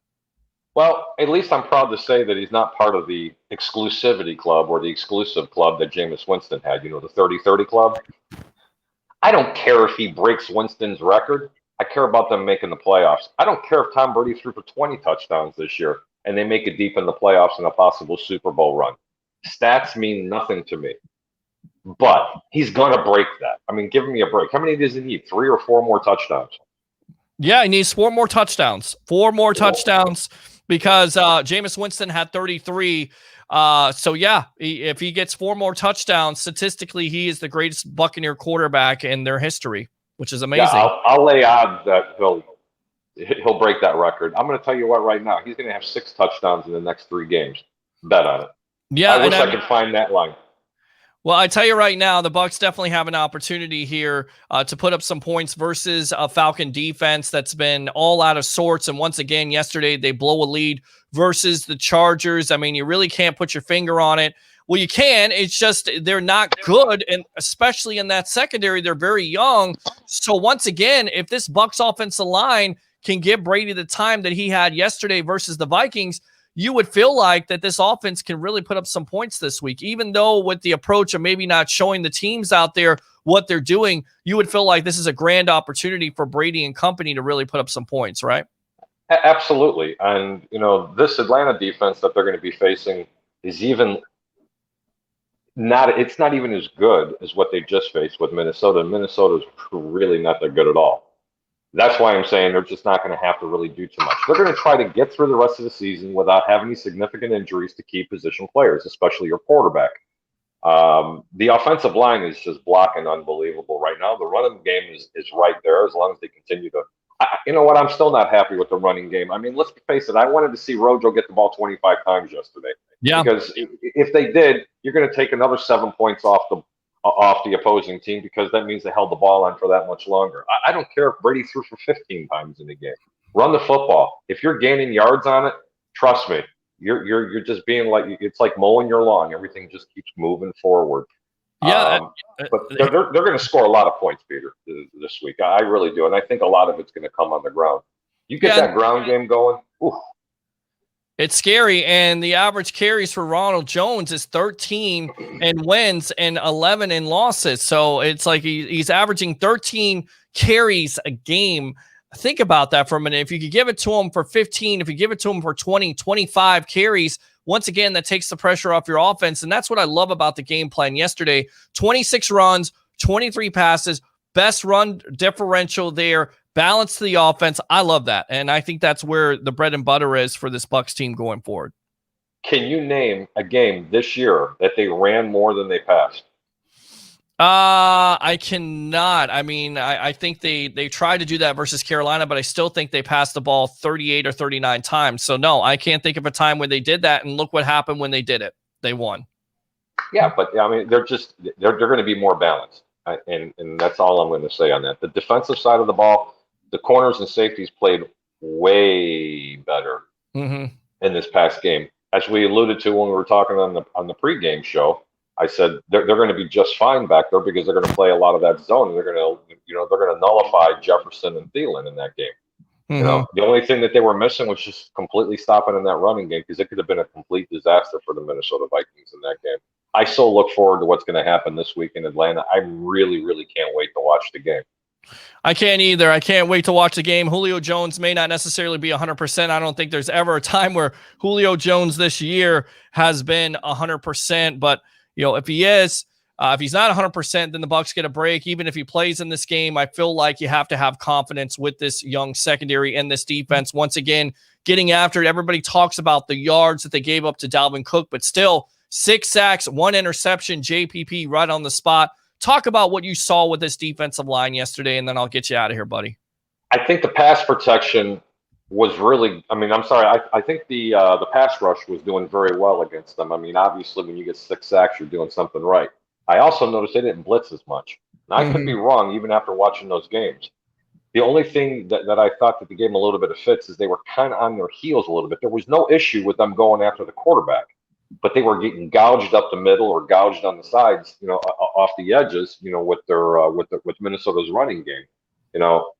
Well, at least I'm proud to say that he's not part of the exclusivity club or the exclusive club that Jameis Winston had, the 30-30 club. I don't care if he breaks Winston's record. I care about them making the playoffs. I don't care if Tom Brady threw for 20 touchdowns this year and they make it deep in the playoffs in a possible Super Bowl run. Stats mean nothing to me. But he's going to break that. I mean, give me a break. How many does he need? 3 or 4 more touchdowns? Yeah, he needs 4 more touchdowns. 4 more touchdowns because Jameis Winston had 33. So, yeah, if he gets 4 more touchdowns, statistically, he is the greatest Buccaneer quarterback in their history, which is amazing. Yeah, I'll lay odds that he'll break that record. I'm going to tell you what right now. He's going to have 6 touchdowns in the next 3 games. Bet on it. Yeah, I wish I could find that line. Well, I tell you right now, the Bucs definitely have an opportunity here to put up some points versus a Falcon defense that's been all out of sorts. And once again, yesterday they blow a lead versus the Chargers. I mean, you really can't put your finger on it. Well, you can. It's just they're not good, and especially in that secondary, they're very young. So once again, if this Bucs offensive line can give Brady the time that he had yesterday versus the Vikings, you would feel like that this offense can really put up some points this week, even though with the approach of maybe not showing the teams out there what they're doing, you would feel like this is a grand opportunity for Brady and company to really put up some points, right? Absolutely. And, this Atlanta defense that they're going to be facing is it's not even as good as what they just faced with Minnesota. And Minnesota's really not that good at all. That's why I'm saying they're just not going to have to really do too much. They're going to try to get through the rest of the season without having any significant injuries to key position players, especially your quarterback. The offensive line is just blocking unbelievable right now. The running game is right there as long as they continue to You know what? I'm still not happy with the running game. I mean, let's face it. I wanted to see Rojo get the ball 25 times yesterday. Yeah. Because if they did, you're going to take another 7 points off the opposing team because that means they held the ball on for that much longer. I don't care if Brady threw for 15 times in the game. Run the football. If you're gaining yards on it, trust me, you're just being like, it's like mowing your lawn. Everything just keeps moving forward. Yeah. But they're going to score a lot of points, Peter, this week. I really do, and I think a lot of it's going to come on the ground. You get that ground game going. Oof. It's scary, and the average carries for Ronald Jones is 13 in wins and 11 in losses. So it's like he's averaging 13 carries a game. Think about that for a minute. If you could give it to him for 15, if you give it to him for 20, 25 carries, once again, that takes the pressure off your offense. And that's what I love about the game plan yesterday. 26 runs, 23 passes, best run differential there. Balance to the offense. I love that. And I think that's where the bread and butter is for this Bucs team going forward. Can you name a game this year that they ran more than they passed? I cannot. I mean, I think they tried to do that versus Carolina, but I still think they passed the ball 38 or 39 times. So no, I can't think of a time where they did that. And look what happened when they did it. They won. Yeah, but I mean, they're going to be more balanced. And that's all I'm going to say on that. The defensive side of the ball, the corners and safeties played way better in this past game. As we alluded to when we were talking on the pregame show, I said they're going to be just fine back there because they're going to play a lot of that zone. And they're going to nullify Jefferson and Thielen in that game. You know, the only thing that they were missing was just completely stopping in that running game because it could have been a complete disaster for the Minnesota Vikings in that game. I so look forward to what's going to happen this week in Atlanta. I really, really can't wait to watch the game. I can't either. I can't wait to watch the game. Julio Jones may not necessarily be 100%. I don't think there's ever a time where Julio Jones this year has been 100%. But, you know, if he is, if he's not 100%, then the Bucs get a break. Even if he plays in this game, I feel like you have to have confidence with this young secondary and this defense. Once again, getting after it. Everybody talks about the yards that they gave up to Dalvin Cook, but still 6 sacks, 1 interception, JPP right on the spot. Talk about what you saw with this defensive line yesterday, and then I'll get you out of here, buddy. I think the pass protection was really, I think the pass rush was doing very well against them. I mean, obviously, when you get 6 sacks, you're doing something right. I also noticed they didn't blitz as much. Now, I could be wrong even after watching those games. The only thing that I thought that gave them a little bit of fits is they were kind of on their heels a little bit. There was no issue with them going after the quarterback, but they were getting gouged up the middle or gouged on the sides, you know, off the edges, you know, with their with Minnesota's running game. You know,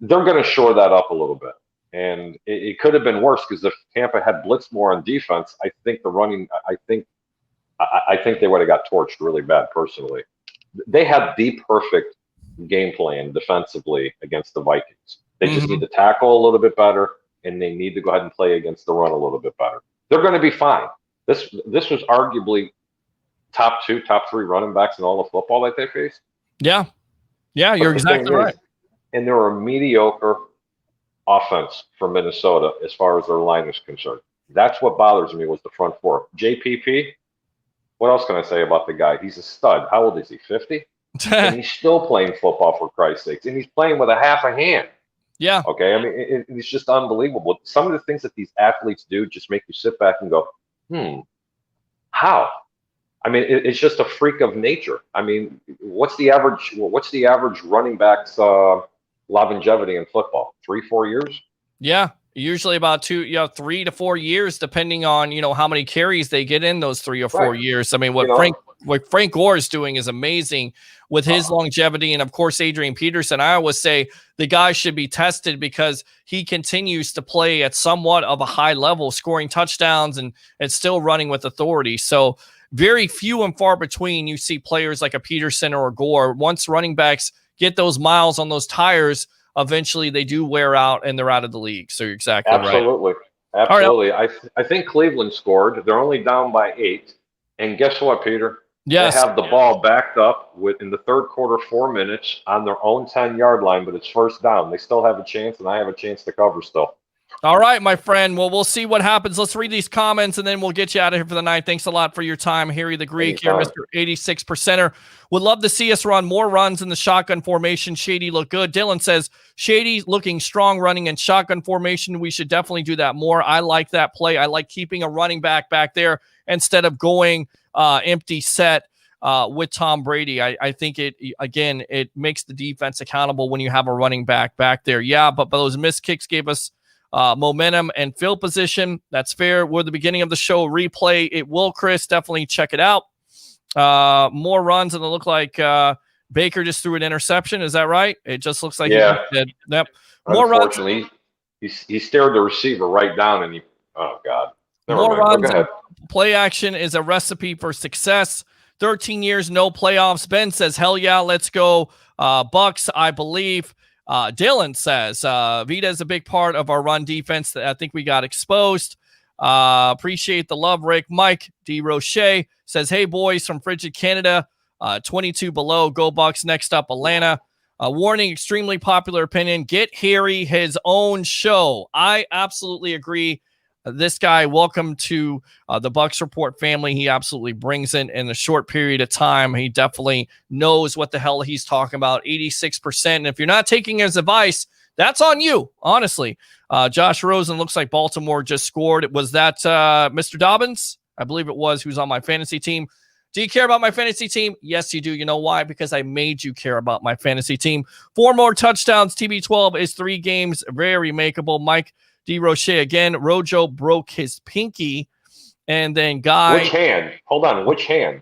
they're going to shore that up a little bit, and it could have been worse because if Tampa had blitzed more on defense, I think they would have got torched really bad. Personally, they had the perfect game plan defensively against the Vikings. They just need to tackle a little bit better, and they need to go ahead and play against the run a little bit better. They're going to be fine. This was arguably top 2, top 3 running backs in all of football that they faced. Yeah, you're exactly right. And they're a mediocre offense for Minnesota as far as their line is concerned. That's what bothers me was the front 4. JPP, what else can I say about the guy? He's a stud. How old is he, 50? And he's still playing football, for Christ's sakes. And he's playing with a half a hand. Yeah. Okay, I mean, it's just unbelievable. Some of the things that these athletes do just make you sit back and go, how? I mean, it's just a freak of nature. I mean, what's the average running back's longevity in football? 3-4 years? Yeah, usually about 3 to 4 years, depending on, you know, how many carries they get in those 3 or 4 years. I mean, what Frank Gore is doing is amazing with his longevity. And of course, Adrian Peterson, I always say the guy should be tested because he continues to play at somewhat of a high level, scoring touchdowns and still running with authority. So very few and far between you see players like a Peterson or a Gore. Once running backs get those miles on those tires, eventually they do wear out and they're out of the league. So you're exactly right. Absolutely. Right. I think Cleveland scored. They're only down by 8. And guess what, Peter? Yes. They have the ball backed up in the third quarter, 4 minutes on their own 10-yard line, but it's first down. They still have a chance, and I have a chance to cover still. All right, my friend. Well, we'll see what happens. Let's read these comments, and then we'll get you out of here for the night. Thanks a lot for your time, Harry the Greek. Here, Anytime. Mr. 86%er. Would love to see us run more runs in the shotgun formation. Shady look good. Dylan says, Shady looking strong running in shotgun formation. We should definitely do that more. I like that play. I like keeping a running back there instead of going empty set with Tom Brady. I think it makes the defense accountable when you have a running back there. Yeah, but those missed kicks gave us momentum and field position. That's fair. We're at the beginning of the show. Replay. It will, Chris. Definitely check it out. More runs, and it looked like Baker just threw an interception. Is that right? It just looks like he did. Yep. More runs. Unfortunately, he stared the receiver right down, and oh God. More runs. Play action is a recipe for success. 13 years, no playoffs. Ben says, hell yeah, let's go. Bucs, I believe. Dylan says, Vita is a big part of our run defense. I think we got exposed. Appreciate the love, Rick. Mike D. Roche says, hey, boys from frigid Canada, 22 below. Go Bucs. Next up, Atlanta. Warning, extremely popular opinion. Get Harry his own show. I absolutely agree. This guy, welcome to the Bucs Report family. He absolutely brings in a short period of time. He definitely knows what the hell he's talking about. 86%. And if you're not taking his advice, that's on you, honestly. Josh Rosen looks like Baltimore just scored. Was that Mr. Dobbins? I believe it was, who's on my fantasy team. Do you care about my fantasy team? Yes, you do. You know why? Because I made you care about my fantasy team. 4 more touchdowns. TB12 is 3 games. Very makeable. Mike D. Roche again. Rojo broke his pinky, and then Guy. Which hand? Hold on. Which hand?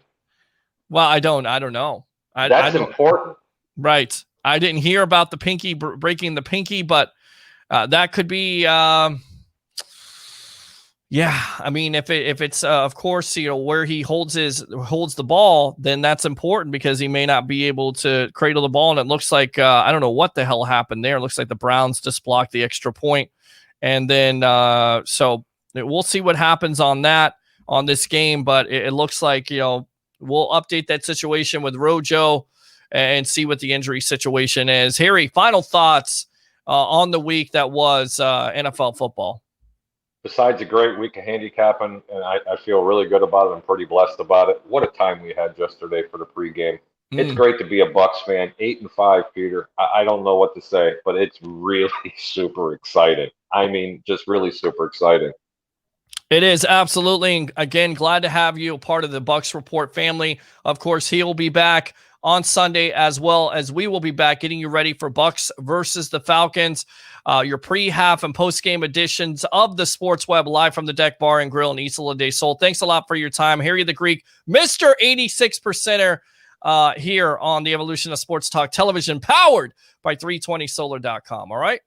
Well, I don't know. That's important, right? I didn't hear about the pinky breaking the pinky, but that could be. Yeah, I mean, if it's of course, where he holds the ball, then that's important because he may not be able to cradle the ball, and it looks like I don't know what the hell happened there. It looks like the Browns just blocked the extra point. And then, so we'll see what happens on this game. But it looks like, we'll update that situation with Rojo and see what the injury situation is. Harry, final thoughts on the week that was NFL football. Besides a great week of handicapping, and I feel really good about it. I'm pretty blessed about it. What a time we had yesterday for the pregame. It's great to be a Bucs fan. 8-5, Peter. I don't know what to say, but it's really super exciting. I mean, just really super exciting. It is, absolutely. And again, glad to have you a part of the Bucs Report family. Of course, he will be back on Sunday, as well as we will be back getting you ready for Bucs versus the Falcons. Your pre-half and post-game editions of the Sports Web live from the Deck Bar and Grill in Isla del Sol. Thanks a lot for your time. Harry the Greek, Mr. 86%er. Here on the Evolution of Sports Talk Television, powered by 320solar.com. All right.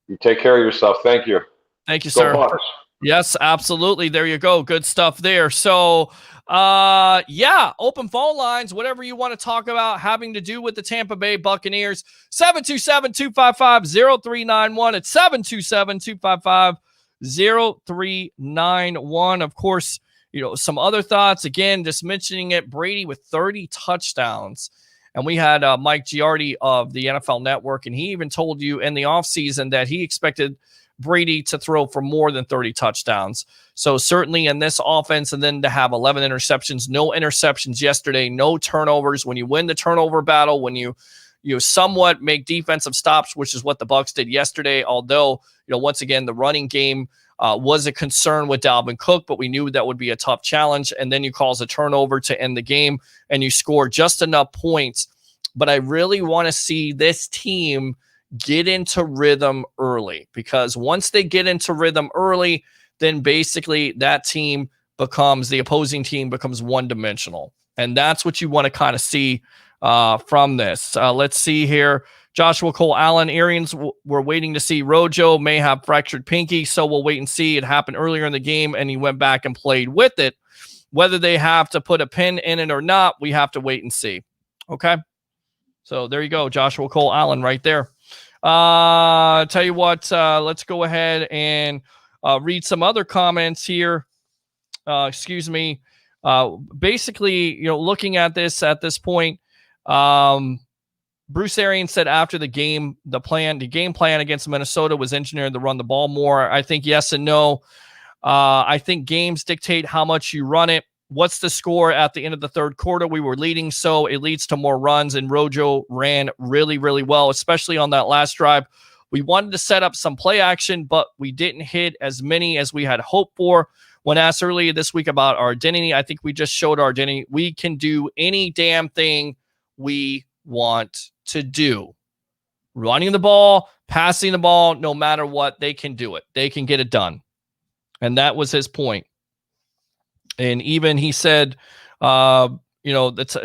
You take care of yourself. Thank you. Thank you, sir. Bucs. Yes, absolutely. There you go. Good stuff there. So, open phone lines, whatever you want to talk about having to do with the Tampa Bay Buccaneers, 727-255-0391. It's 727-255-0391. Of course, some other thoughts, again, just mentioning it, Brady with 30 touchdowns. And we had Mike Giardi of the NFL Network, and he even told you in the offseason that he expected Brady to throw for more than 30 touchdowns. So certainly in this offense, and then to have 11 interceptions, no interceptions yesterday, no turnovers. When you win the turnover battle, when you somewhat make defensive stops, which is what the Bucs did yesterday, although, once again, the running game was a concern with Dalvin Cook, but we knew that would be a tough challenge. And then you cause a turnover to end the game and you score just enough points. But I really want to see this team get into rhythm early, because once they get into rhythm early, then basically that team the opposing team becomes one-dimensional. And that's what you want to kind of see from this. Let's see here. Joshua Cole Allen, Arians, we're waiting to see. Rojo may have fractured pinky, so we'll wait and see. It happened earlier in the game, and he went back and played with it. Whether they have to put a pin in it or not, we have to wait and see. Okay? So there you go, Joshua Cole Allen right there. Tell you what, let's go ahead and read some other comments here. Basically, looking at this at this point, Bruce Arians said after the game, the game plan against Minnesota was engineered to run the ball more. I think yes and no. I think games dictate how much you run it. What's the score at the end of the third quarter? We were leading, so it leads to more runs, and Rojo ran really, really well, especially on that last drive. We wanted to set up some play action, but we didn't hit as many as we had hoped for. When asked earlier this week about our identity, I think we just showed our identity. We can do any damn thing we want to do. Running the ball, passing the ball, no matter what, they can do it. They can get it done. And that was his point. And even he said, that's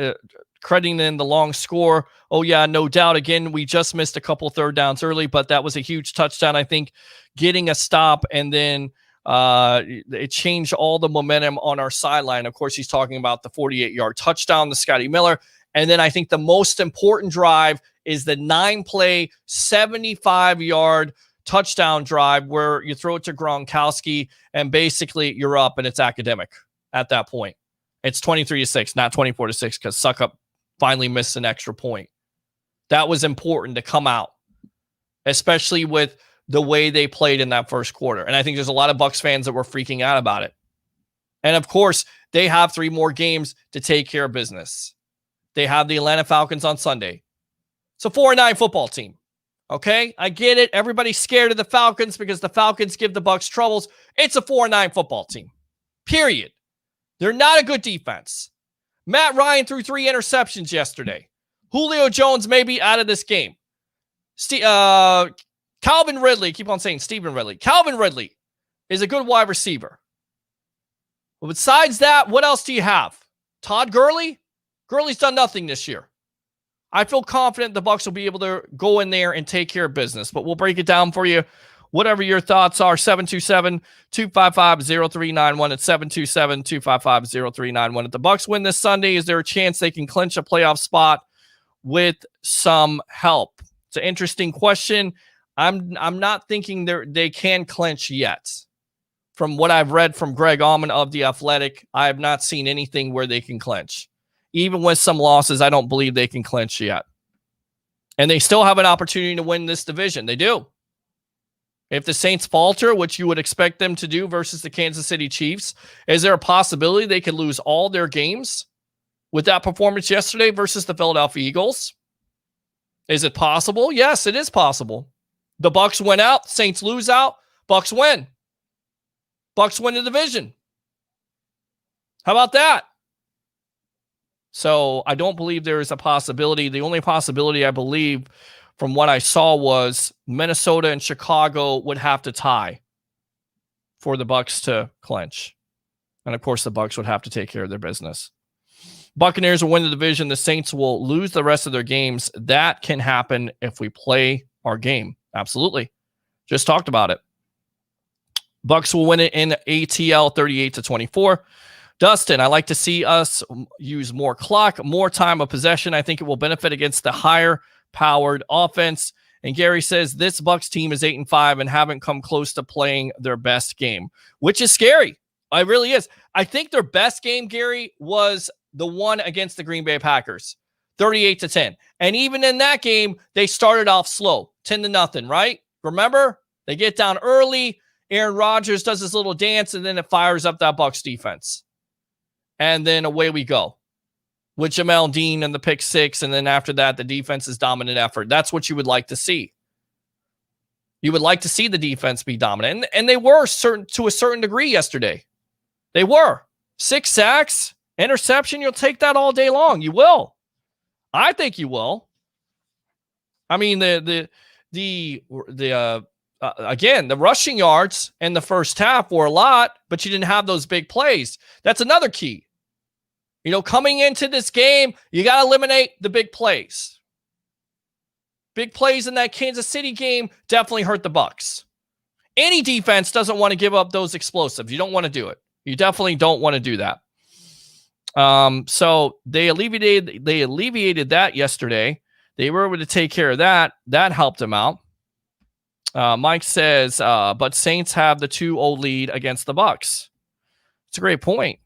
crediting in the long score. Oh, yeah, no doubt. Again, we just missed a couple third downs early, but that was a huge touchdown. I think getting a stop and then it changed all the momentum on our sideline. Of course, he's talking about the 48-yard touchdown to Scotty Miller. And then I think the most important drive is the 9-play, 75-yard touchdown drive where you throw it to Gronkowski and basically you're up and it's academic at that point. It's 23-6, not 24-6 because Suckup finally missed an extra point. That was important to come out, especially with the way they played in that first quarter. And I think there's a lot of Bucs fans that were freaking out about it. And of course, they have 3 more games to take care of business. They have the Atlanta Falcons on Sunday. It's a 4-9 football team. Okay, I get it. Everybody's scared of the Falcons because the Falcons give the Bucs troubles. It's a 4-9 football team. Period. They're not a good defense. Matt Ryan threw 3 interceptions yesterday. Julio Jones may be out of this game. Calvin Ridley, keep on saying Stephen Ridley. Calvin Ridley is a good wide receiver. But besides that, what else do you have? Todd Gurley? Gurley's done nothing this year. I feel confident the Bucs will be able to go in there and take care of business, but we'll break it down for you. Whatever your thoughts are, 727-255-0391 at 727-255-0391. If the Bucs win this Sunday, is there a chance they can clinch a playoff spot with some help? It's an interesting question. I'm not thinking they can clinch yet. From what I've read from Greg Allman of The Athletic, I have not seen anything where they can clinch. Even with some losses, I don't believe they can clinch yet. And they still have an opportunity to win this division. They do. If the Saints falter, which you would expect them to do versus the Kansas City Chiefs, is there a possibility they could lose all their games with that performance yesterday versus the Philadelphia Eagles? Is it possible? Yes, it is possible. The Bucs win out, Saints lose out, Bucs win. Bucs win the division. How about that? So I don't believe there is a possibility. The only possibility I believe from what I saw was Minnesota and Chicago would have to tie for the Bucs to clinch. And of course, the Bucs would have to take care of their business. Buccaneers will win the division. The Saints will lose the rest of their games. That can happen if we play our game. Absolutely. Just talked about it. Bucs will win it in ATL 38-24. Dustin, I like to see us use more clock, more time of possession. I think it will benefit against the higher-powered offense. And Gary says this Bucs team is 8-5 and haven't come close to playing their best game, which is scary. It really is. I think their best game, Gary, was the one against the Green Bay Packers, 38-10. And even in that game, they started off slow, 10-0, right? Remember? They get down early. Aaron Rodgers does his little dance, and then it fires up that Bucs defense. And then away we go with Jamel Dean and the pick 6. And then after that, the defense's dominant effort. That's what you would like to see. You would like to see the defense be dominant. And they were to a certain degree yesterday. They were. 6 sacks, interception. You'll take that all day long. You will. I think you will. I mean, again, the rushing yards in the first half were a lot, but you didn't have those big plays. That's another key. You know, coming into this game, you got to eliminate the big plays. Big plays in that Kansas City game definitely hurt the Bucs. Any defense doesn't want to give up those explosives. You don't want to do it. You definitely don't want to do that. So they alleviated that yesterday. They were able to take care of that. That helped them out. Mike says, but Saints have the 2-0 lead against the Bucs. It's a great point.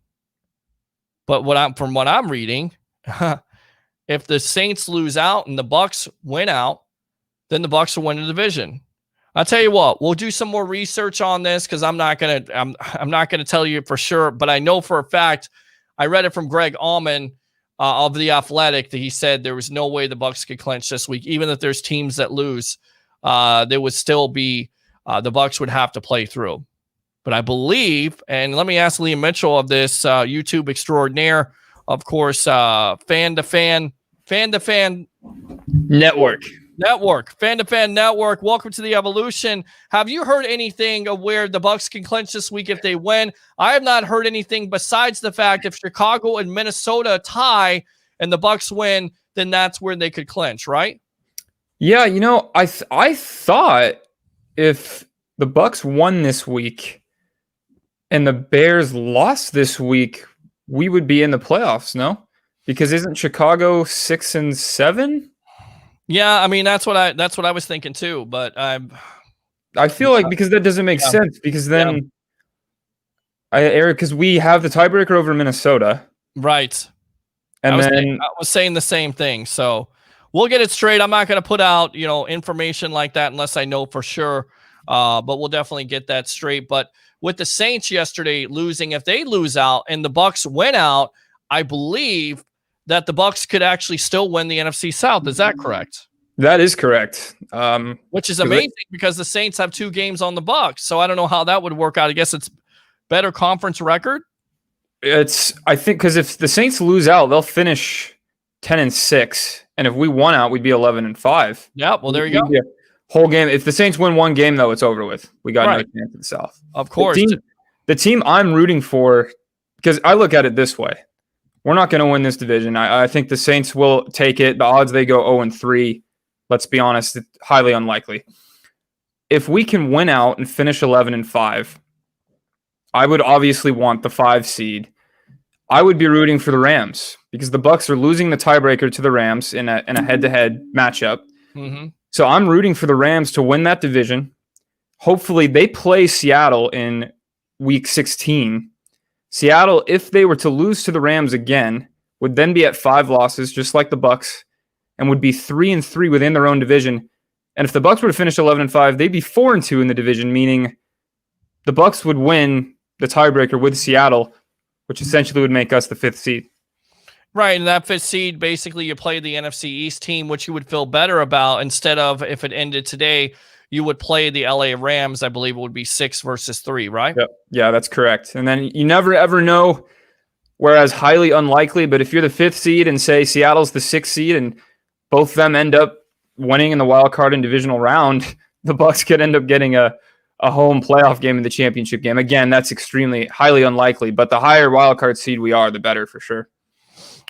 But from what I'm reading, if the Saints lose out and the Bucs win out, then the Bucs will win the division. I'll tell you what, we'll do some more research on this because I'm not gonna tell you for sure, but I know for a fact. I read it from Greg Allman of The Athletic that he said there was no way the Bucs could clinch this week, even if there's teams that lose. There would still be the Bucs would have to play through. But I believe, and let me ask Liam Mitchell of this YouTube extraordinaire, of course, fan to fan network. Fan to fan network. Welcome to the Evolution. Have you heard anything of where the Bucs can clinch this week if they win? I have not heard anything besides the fact if Chicago and Minnesota tie and the Bucs win, then that's where they could clinch, right? Yeah, I thought if the Bucs won this week and the Bears lost this week, we would be in the playoffs, no? Because isn't Chicago 6-7? Yeah, I mean that's what I was thinking too, but I feel like because that doesn't make sense because then Eric, because we have the tiebreaker over Minnesota, right? And I was saying the same thing, so we'll get it straight. I'm not going to put out information like that unless I know for sure, but we'll definitely get that straight. But with the Saints yesterday losing, if they lose out and the Bucs win out, I believe that the Bucs could actually still win the NFC South. Is that correct? That is correct. Which is amazing because the Saints have 2 games on the Bucs. So I don't know how that would work out. I guess it's better conference record. I think because if the Saints lose out, they'll finish 10-6, and if we won out, we'd be 11-5. Yeah, well there you go. Whole game. If the Saints win one game, though, it's over with. We got no chance in the South. Of course. The team I'm rooting for, because I look at it this way. We're not going to win this division. I think the Saints will take it. The odds they go 0-3, let's be honest, it's highly unlikely. If we can win out and finish 11-5, I would obviously want the 5 seed. I would be rooting for the Rams because the Bucs are losing the tiebreaker to the Rams in a head-to-head matchup. Mm-hmm. So I'm rooting for the Rams to win that division. Hopefully they play Seattle in week 16. Seattle, if they were to lose to the Rams again, would then be at 5 losses, just like the Bucs, and would be 3-3 within their own division. And if the Bucs were to finish 11-5, they'd be 4-2 in the division, meaning the Bucs would win the tiebreaker with Seattle, which essentially would make us the 5th seed. Right, and that 5th seed, basically you play the NFC East team, which you would feel better about instead of if it ended today, you would play the LA Rams. I believe it would be 6 versus 3, right? Yep. Yeah, that's correct. And then you never ever know, whereas highly unlikely, but if you're the 5th seed and say Seattle's the 6th seed and both of them end up winning in the wild card and divisional round, the Bucs could end up getting a home playoff game in the championship game. Again, that's extremely highly unlikely, but the higher wild card seed we are, the better for sure.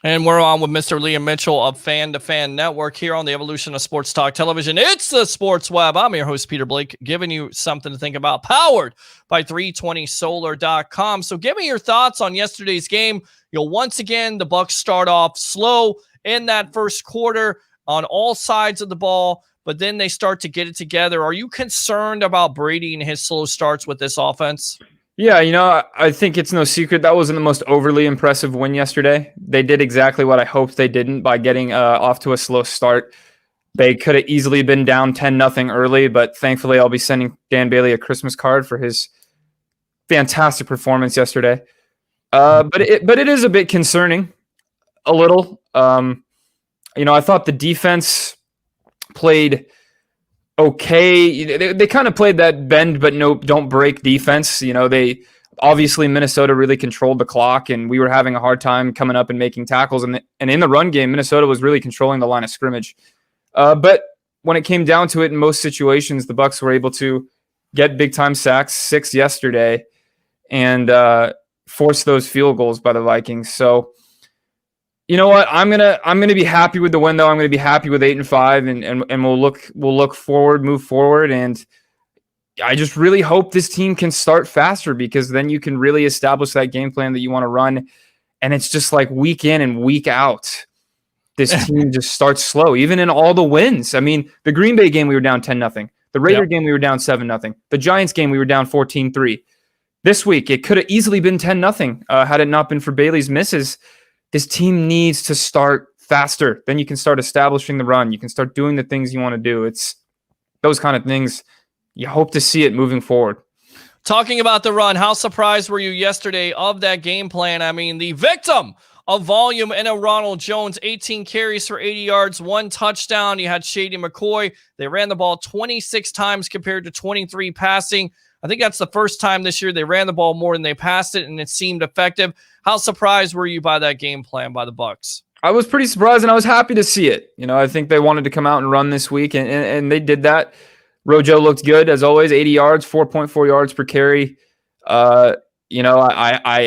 And we're on with Mr. Liam Mitchell of Fan to Fan Network here on the Evolution of Sports Talk Television. It's the Sports Web. I'm your host, Peter Blake, giving you something to think about, powered by 320solar.com. So give me your thoughts on yesterday's game. Once again, the Bucs start off slow in that first quarter on all sides of the ball, but then they start to get it together. Are you concerned about Brady and his slow starts with this offense? Yeah, I think it's no secret that wasn't the most overly impressive win yesterday. They did exactly what I hoped they didn't by getting off to a slow start. They could have easily been down 10-0 early, but thankfully I'll be sending Dan Bailey a Christmas card for his fantastic performance yesterday. But it is a bit concerning, a little. I thought the defense played okay. They kind of played that bend but no don't break defense. They obviously Minnesota really controlled the clock, and we were having a hard time coming up and making tackles. And in the run game, Minnesota was really controlling the line of scrimmage. But when it came down to it, in most situations, the Bucs were able to get big time sacks, 6 yesterday, and force those field goals by the Vikings. So, you know what? I'm gonna be happy with the win, though. I'm gonna be happy with 8-5, and we'll look forward, move forward, and I just really hope this team can start faster, because then you can really establish that game plan that you want to run. And it's just like week in and week out, this team just starts slow, even in all the wins. I mean, the Green Bay game we were down 10-0. The Raider game we were down 7-0. The Giants game we were down 14-3. This week it could have easily been 10-0 had it not been for Bailey's misses. This team needs to start faster. Then you can start establishing the run. You can start doing the things you want to do. It's those kind of things. You hope to see it moving forward. Talking about the run, how surprised were you yesterday of that game plan? I mean, the victim of volume and a Ronald Jones, 18 carries for 80 yards, 1 touchdown. You had Shady McCoy. They ran the ball 26 times compared to 23 passing. I think that's the first time this year they ran the ball more than they passed it, and it seemed effective. How surprised were you by that game plan by the Bucs? I was pretty surprised, and I was happy to see it. I think they wanted to come out and run this week, and they did that. Rojo looked good, as always, 80 yards, 4.4 yards per carry. I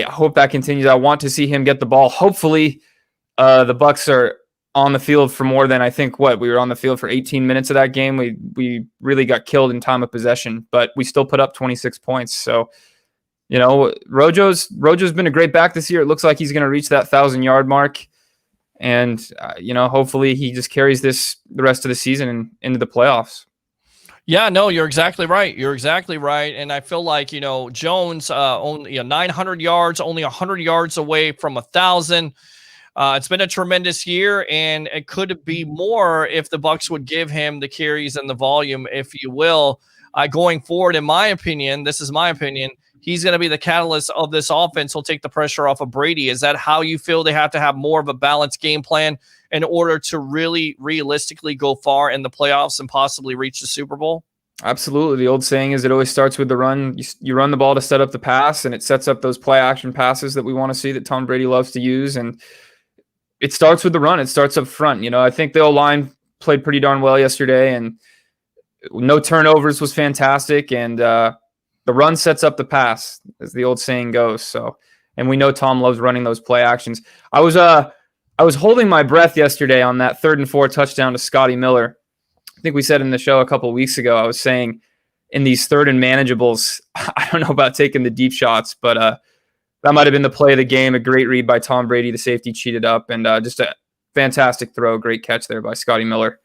hope that continues. I want to see him get the ball. Hopefully, the Bucs are on the field for more than, I think, we were on the field for 18 minutes of that game. We really got killed in time of possession, but we still put up 26 points. So, Rojo's been a great back this year. It looks like he's going to reach that 1,000-yard mark. And, hopefully he just carries this the rest of the season and into the playoffs. Yeah, no, you're exactly right. And I feel like, Jones only 900 yards, only 100 yards away from 1,000. It's been a tremendous year, and it could be more if the Bucs would give him the carries and the volume, if you will. Going forward, in my opinion, this is my opinion, he's going to be the catalyst of this offense. He'll take the pressure off of Brady. Is that how you feel they have to have more of a balanced game plan in order to really realistically go far in the playoffs and possibly reach the Super Bowl? Absolutely. The old saying is it always starts with the run. You run the ball to set up the pass, and it sets up those play action passes that we want to see that Tom Brady loves to use. And it starts with the run. It starts up front. I think the O-line played pretty darn well yesterday, and no turnovers was fantastic. And the run sets up the pass, as the old saying goes. So, and we know Tom loves running those play actions. I was holding my breath yesterday on that 3rd and 4 touchdown to Scotty Miller. I think we said in the show a couple of weeks ago, I was saying in these 3rd and manageables, I don't know about taking the deep shots, but that might have been the play of the game. A great read by Tom Brady. The safety cheated up, and just a fantastic throw. Great catch there by Scotty Miller.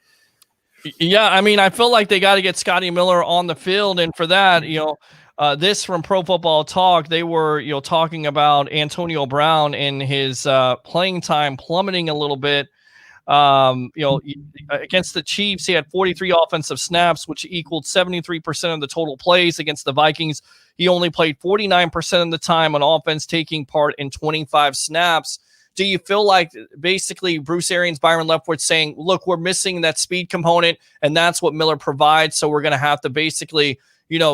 Yeah, I mean, I feel like they got to get Scotty Miller on the field, and for that, this from Pro Football Talk, they were, talking about Antonio Brown and his playing time plummeting a little bit. Against the Chiefs, he had 43 offensive snaps, which equaled 73% of the total plays. Against the Vikings, he only played 49% of the time on offense, taking part in 25 snaps. Do you feel like basically Bruce Arians, Byron Leftwich saying, look, we're missing that speed component, and that's what Miller provides, so we're going to have to basically,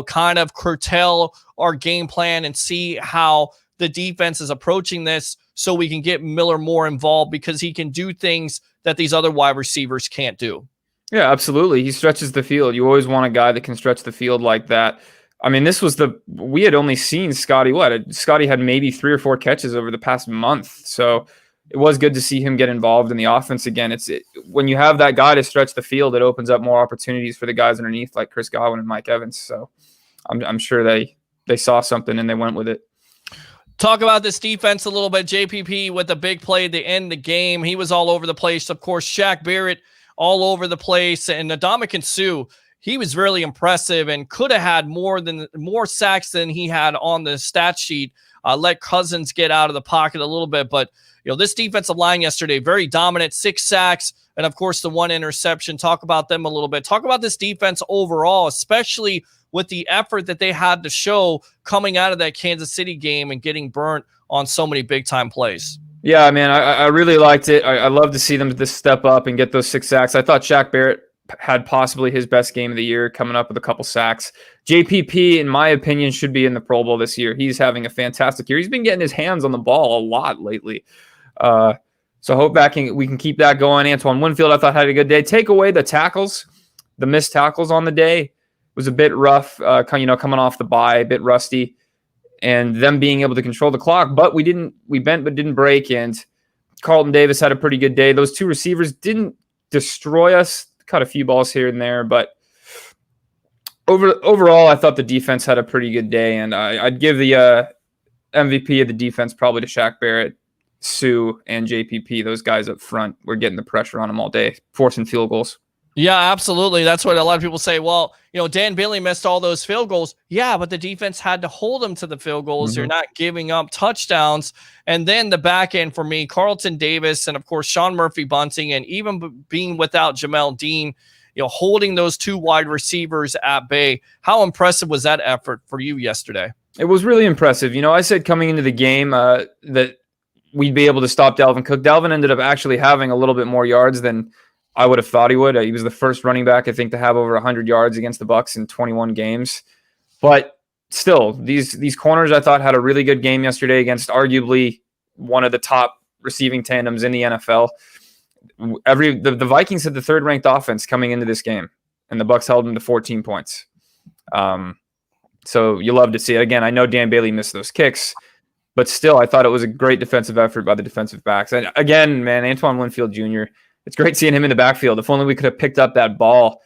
kind of curtail our game plan and see how the defense is approaching this so we can get Miller more involved because he can do things that these other wide receivers can't do? Yeah, absolutely. He stretches the field. You always want a guy that can stretch the field like that. I mean, we had only seen Scotty. Scotty had maybe 3 or 4 catches over the past month. So it was good to see him get involved in the offense again. When you have that guy to stretch the field, it opens up more opportunities for the guys underneath like Chris Godwin and Mike Evans. So I'm sure they saw something and they went with it. Talk about this defense a little bit. JPP with a big play to end the game. He was all over the place. Of course, Shaq Barrett all over the place. And Ndamukong Suh, he was really impressive and could have had more sacks than he had on the stat sheet. Let Cousins get out of the pocket a little bit. But, this defensive line yesterday, very dominant, 6 sacks, and, of course, the 1 interception. Talk about them a little bit. Talk about this defense overall, especially with the effort that they had to show coming out of that Kansas City game and getting burnt on so many big-time plays. Yeah, man, I really liked it. I love to see them just step up and get those 6 sacks. I thought Shaq Barrett had possibly his best game of the year, coming up with a couple sacks. JPP, in my opinion, should be in the Pro Bowl this year. He's having a fantastic year. He's been getting his hands on the ball a lot lately. So I hope we can keep that going. Antoine Winfield, I thought, had a good day. Take away the tackles, the missed tackles on the day. Was a bit rough, coming off the bye, a bit rusty, and them being able to control the clock. But we bent but didn't break, and Carlton Davis had a pretty good day. Those 2 receivers didn't destroy us, caught a few balls here and there, but overall, I thought the defense had a pretty good day, and I'd give the MVP of the defense probably to Shaq Barrett, Sue, and JPP. Those guys up front were getting the pressure on them all day, forcing field goals. Yeah, absolutely. That's what a lot of people say. Well, Dan Bailey missed all those field goals. Yeah, but the defense had to hold them to the field goals. You're not giving up touchdowns. And then the back end for me, Carlton Davis and, of course, Sean Murphy Bunting, and even being without Jamel Dean, holding those two wide receivers at bay. How impressive was that effort for you yesterday? It was really impressive. I said coming into the game that we'd be able to stop Dalvin Cook. Dalvin ended up actually having a little bit more yards than I would have thought he would. He was the first running back, I think, to have over 100 yards against the Bucs in 21 games. But still, these corners I thought had a really good game yesterday against arguably one of the top receiving tandems in the NFL. The Vikings had the third-ranked offense coming into this game, and the Bucs held them to 14 points. So you love to see it. Again, I know Dan Bailey missed those kicks, but still, I thought it was a great defensive effort by the defensive backs. And again, man, Antoine Winfield Jr., it's great seeing him in the backfield. If only we could have picked up that ball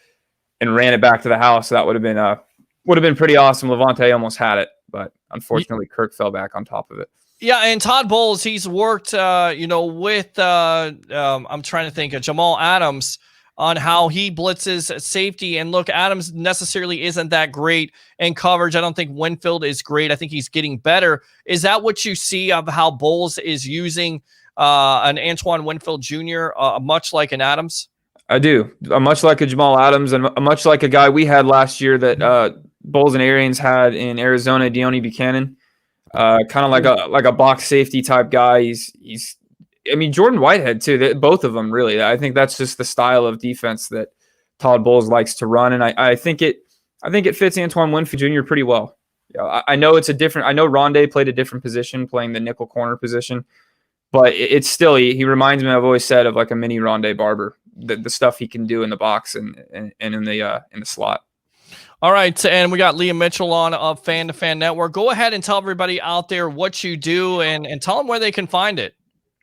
and ran it back to the house, that would have been pretty awesome. Levante almost had it, but unfortunately, Kirk fell back on top of it. Yeah, and Todd Bowles, he's worked, with I'm trying to think of Jamal Adams on how he blitzes safety. And look, Adams necessarily isn't that great in coverage. I don't think Winfield is great. I think he's getting better. Is that what you see of how Bowles is using an Antoine Winfield Jr., much like an Adams? I do. Much like a Jamal Adams and much like a guy we had last year that Bowles and Arians had in Arizona, Deone Buchanan. Kind of like a box safety type guy. He's Jordan Whitehead too. Both of them really. I think that's just the style of defense that Todd Bowles likes to run, and I think it fits Antoine Winfield Jr. pretty well. I know it's a different. I know Rondé played a different position, playing the nickel corner position, but it's still he reminds me. I've always said of like a mini Rondé Barber. The stuff he can do in the box and in the slot. All right, and we got Liam Mitchell on of Fan to Fan Network. Go ahead and tell everybody out there what you do and tell them where they can find it.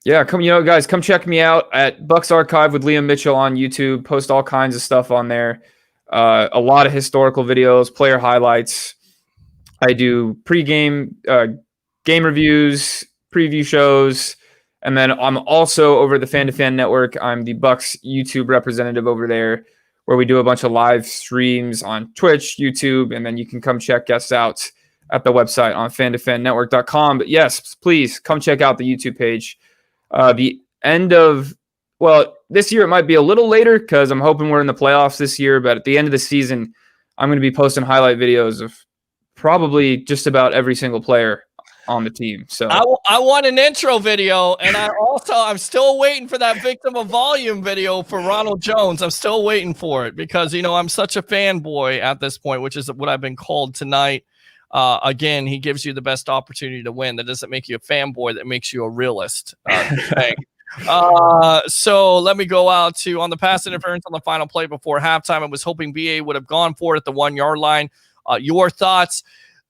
Yeah, guys, come check me out at Bucs Archive with Liam Mitchell on YouTube. Post all kinds of stuff on there. A lot of historical videos, player highlights. I do pregame game reviews, preview shows, and then I'm also over the Fan to Fan Network. I'm the Bucs YouTube representative over there, where we do a bunch of live streams on Twitch, YouTube, and then you can come check guests out at the website on fantofannetwork.com. But yes, please come check out the YouTube page. The end of, this year it might be a little later because I'm hoping we're in the playoffs this year, but at the end of the season, I'm going to be posting highlight videos of probably just about every single player on the team. So I want an intro video, and I'm still waiting for that victim of volume video for Ronald Jones. I'm still waiting for it because I'm such a fanboy at this point, which is what I've been called tonight. Again, he gives you the best opportunity to win. That doesn't make you a fanboy. That makes you a realist. So let me go out to on the pass interference on the final play before halftime. I was hoping BA would have gone for it at the 1 yard line. Your thoughts?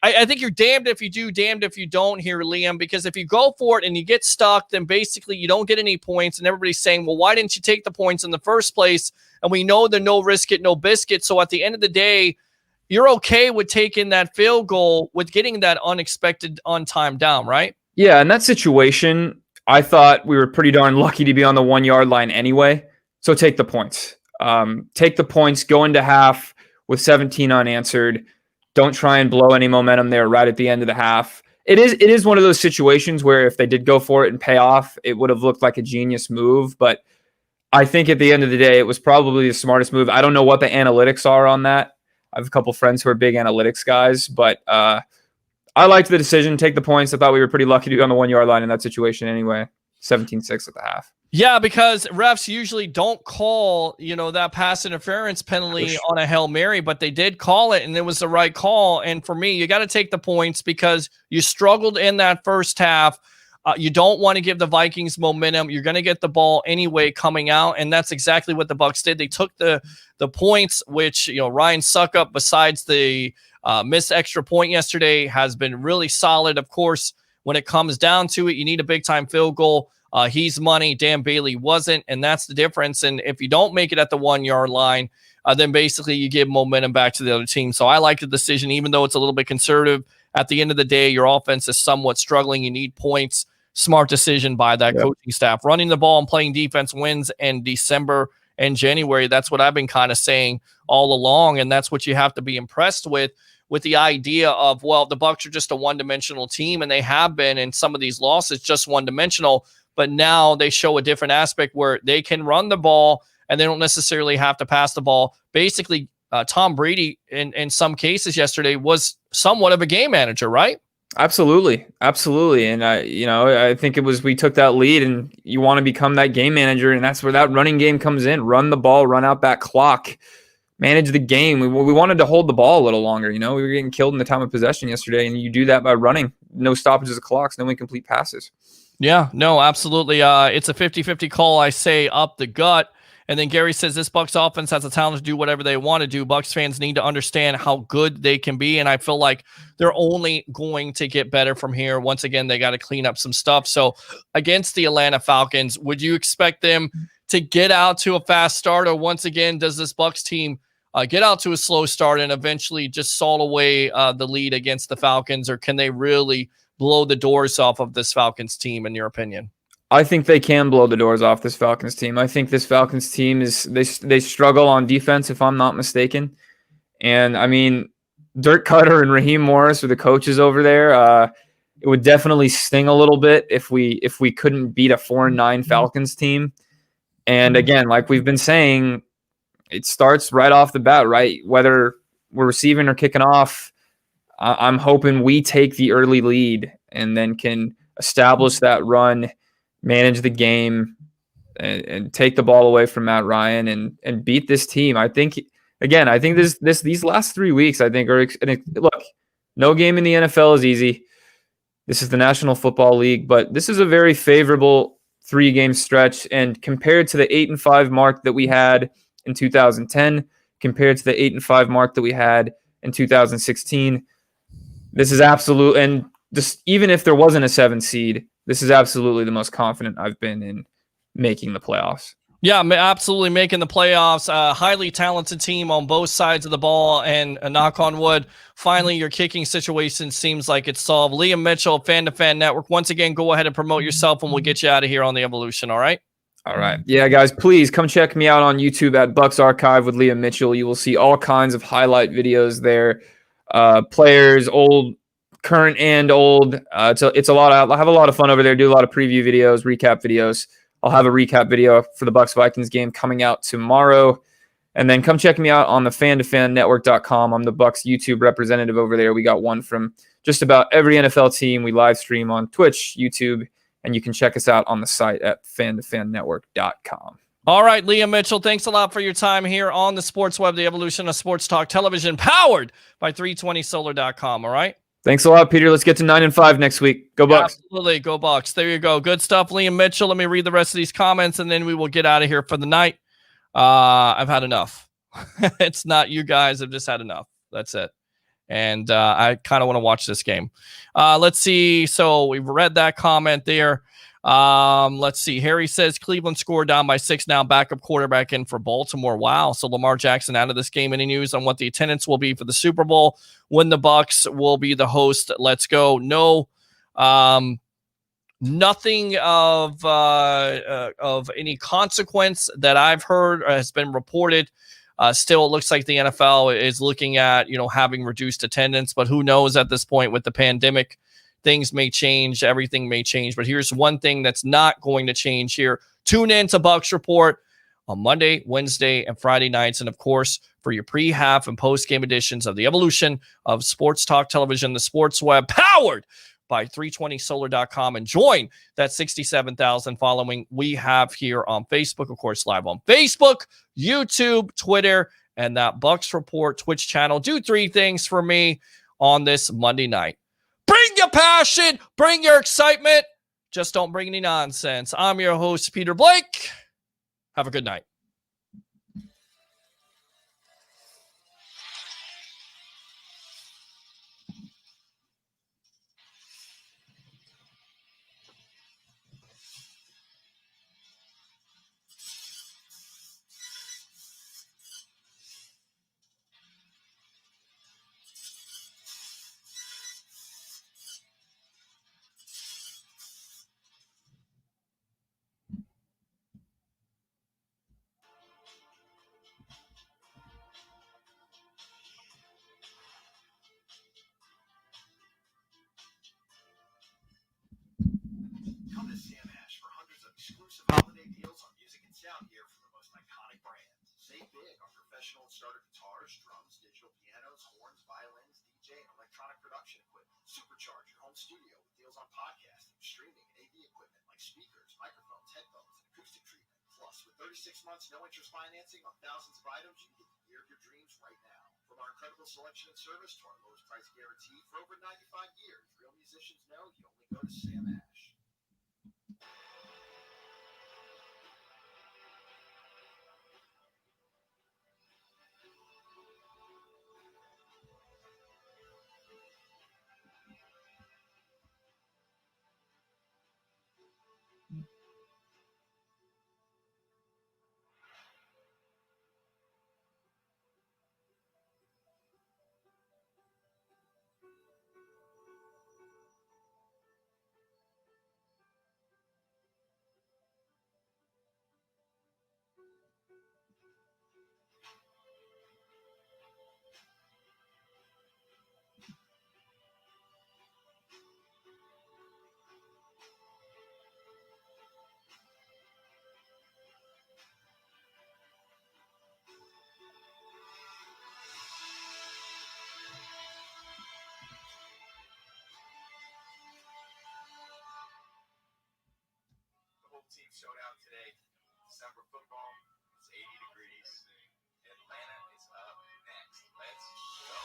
I think you're damned if you do, damned if you don't here, Liam, because if you go for it and you get stuck, then basically you don't get any points. And everybody's saying, well, why didn't you take the points in the first place? And we know the no risk it, no biscuit. So at the end of the day, you're okay with taking that field goal with getting that unexpected on time down, right? Yeah, in that situation, I thought we were pretty darn lucky to be on the 1 yard line anyway. So take the points. Take the points, go into half with 17 unanswered. Don't try and blow any momentum there right at the end of the half. It is one of those situations where if they did go for it and pay off, it would have looked like a genius move. But I think at the end of the day, it was probably the smartest move. I don't know what the analytics are on that. I have a couple friends who are big analytics guys, but I liked the decision. Take the points. I thought we were pretty lucky to be on the 1 yard line in that situation anyway. 17-6 at the half. Yeah, because refs usually don't call, that pass interference penalty on a Hail Mary, but they did call it, and it was the right call. And for me, you got to take the points because you struggled in that first half. You don't want to give the Vikings momentum. You're going to get the ball anyway coming out, and that's exactly what the Bucs did. They took the points, which Ryan Suckup, besides the missed extra point yesterday, has been really solid. Of course, when it comes down to it, you need a big-time field goal. He's money. Dan Bailey wasn't, and that's the difference. And if you don't make it at the 1 yard line, then basically you give momentum back to the other team. So I like the decision, even though it's a little bit conservative. At the end of the day, your offense is somewhat struggling. You need points. Smart decision by that coaching staff. Running the ball and playing defense wins in December in January. That's what I've been kind of saying all along, and that's what you have to be impressed with the idea of, well, the Bucs are just a one-dimensional team, and they have been in some of these losses just one-dimensional, but now they show a different aspect where they can run the ball and they don't necessarily have to pass the ball. Basically, Tom Brady, in some cases yesterday, was somewhat of a game manager, right? Absolutely. And I think it was, we took that lead, and you want to become that game manager, and that's where that running game comes in. Run the ball, run out that clock, manage the game. We wanted to hold the ball a little longer. We were getting killed in the time of possession yesterday, and you do that by running. No stoppages of clocks, no incomplete passes. Yeah, no, absolutely. It's a 50-50 call, I say, up the gut. And then Gary says this Bucs offense has the talent to do whatever they want to do. Bucs fans need to understand how good they can be, and I feel like they're only going to get better from here. Once again, they got to clean up some stuff. So against the Atlanta Falcons, would you expect them to get out to a fast start, or once again, does this Bucs team get out to a slow start and eventually just saw away the lead against the Falcons, or can they really blow the doors off of this Falcons team, in your opinion? I think they can blow the doors off this Falcons team. I think this Falcons team they struggle on defense, if I'm not mistaken. And I mean, Dirk Cutter and Raheem Morris are the coaches over there. It would definitely sting a little bit if we couldn't beat a 4-9 Falcons team. And again, like we've been saying, it starts right off the bat, right? Whether we're receiving or kicking off, I'm hoping we take the early lead and then can establish that run, manage the game, and take the ball away from Matt Ryan and beat this team. I think these last 3 weeks, I think, look, no game in the NFL is easy. This is the National Football League, but this is a very favorable 3-game stretch. And compared to the 8-5 mark that we had in 2010, compared to the 8-5 mark that we had in 2016, this is absolute. And just even if there wasn't a 7 seed, this is absolutely the most confident I've been in making the playoffs. Yeah, absolutely making the playoffs. Highly talented team on both sides of the ball, and knock on wood, finally your kicking situation seems like it's solved. Liam Mitchell, Fan to Fan Network. Once again, go ahead and promote yourself, and we'll get you out of here on the Evolution. All right. All right. Yeah, guys, please come check me out on YouTube at Bucs Archive with Liam Mitchell. You will see all kinds of highlight videos there. Players, old, current, and old. It's a lot. I'll have a lot of fun over there. Do a lot of preview videos, recap videos. I'll have a recap video for the Bucs Vikings game coming out tomorrow. And then come check me out on the fan2fannetwork.com. I'm the Bucs YouTube representative over there. We got one from just about every NFL team. We live stream on Twitch, YouTube, and you can check us out on the site at fan2fannetwork.com. All right, Liam Mitchell, thanks a lot for your time here on the Sports Web, the evolution of sports talk television, powered by 320solar.com. All right. Thanks a lot, Peter. Let's get to 9-5 next week. Go Bucs. Absolutely. Go Bucs. There you go. Good stuff, Liam Mitchell. Let me read the rest of these comments, and then we will get out of here for the night. I've had enough. It's not you guys. I've just had enough. That's it. And I kind of want to watch this game. Let's see. So we've read that comment there. Let's see. Harry says Cleveland scored down by 6 now. Backup quarterback in for Baltimore. Wow. So Lamar Jackson out of this game. Any news on what the attendance will be for the Super Bowl when the Bucs will be the host? Let's go. No. Nothing of any consequence that I've heard has been reported. Still, it looks like the NFL is looking at, having reduced attendance, but who knows at this point with the pandemic. Things may change. Everything may change. But here's one thing that's not going to change here. Tune in to Bucs Report on Monday, Wednesday, and Friday nights. And, of course, for your pre-half and post-game editions of the evolution of sports talk television, the Sports Web, powered by 320solar.com. And join that 67,000 following we have here on Facebook. Of course, live on Facebook, YouTube, Twitter, and that Bucs Report Twitch channel. Do 3 things for me on this Monday night. Bring your passion, bring your excitement. Just don't bring any nonsense. I'm your host, Peter Blake. Have a good night. to Sam Ash for hundreds of exclusive holiday deals on music and sound gear from the most iconic brands. Save big on professional and starter guitars, drums, digital pianos, horns, violins, DJ, and electronic production equipment. Supercharge your home studio with deals on podcasting, streaming, and AV equipment like speakers, microphones, headphones, and acoustic treatment. Plus, with 36 months no interest financing on thousands of items, you can get the gear of your dreams right now. From our incredible selection and service to our lowest price guarantee for over 95 years, real musicians know you only go to Sam Ash. The whole team showed out today. December football is 80 degrees. Atlanta is up next. Let's go.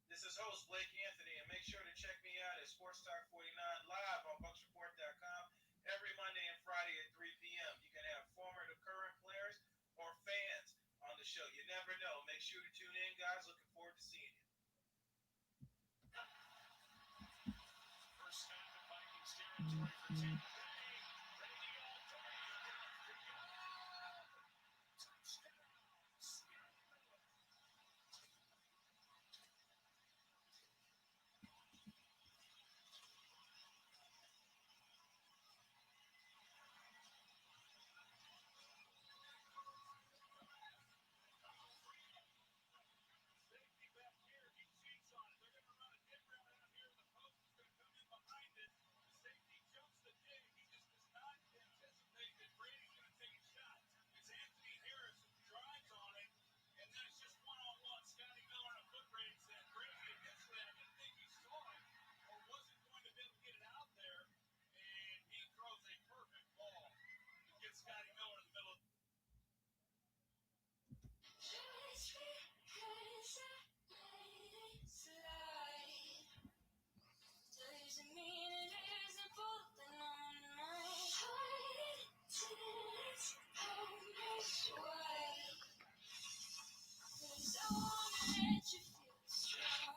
This is host Blake Anthony, and make sure to check me out at Sports Talk 49 live on BucsReport.com every Monday and Friday at 3 p.m. You can have former to current players or fans on the show. You never know. Make sure to tune in, guys. Looking forward to seeing you. First snap in Vikings territory for Tampa Bay. Ready to go. Safety back here. He cheats on it. They're going to run a dig route out here. The post is going to come in behind it. The safety jumps the dig. He just does not anticipate that Brady's going to take a shot. It's Anthony Harris who drives on it, and then it's just one-on-one. Scotty Miller in a foot race, and Brady against that. I didn't think he saw it or wasn't going to be able to get it out there, and he throws a perfect ball to get Scotty Miller in the middle of Doesn't mean it isn't falling on my heart. It's almost white. 'Cause I wanna let you feel strong.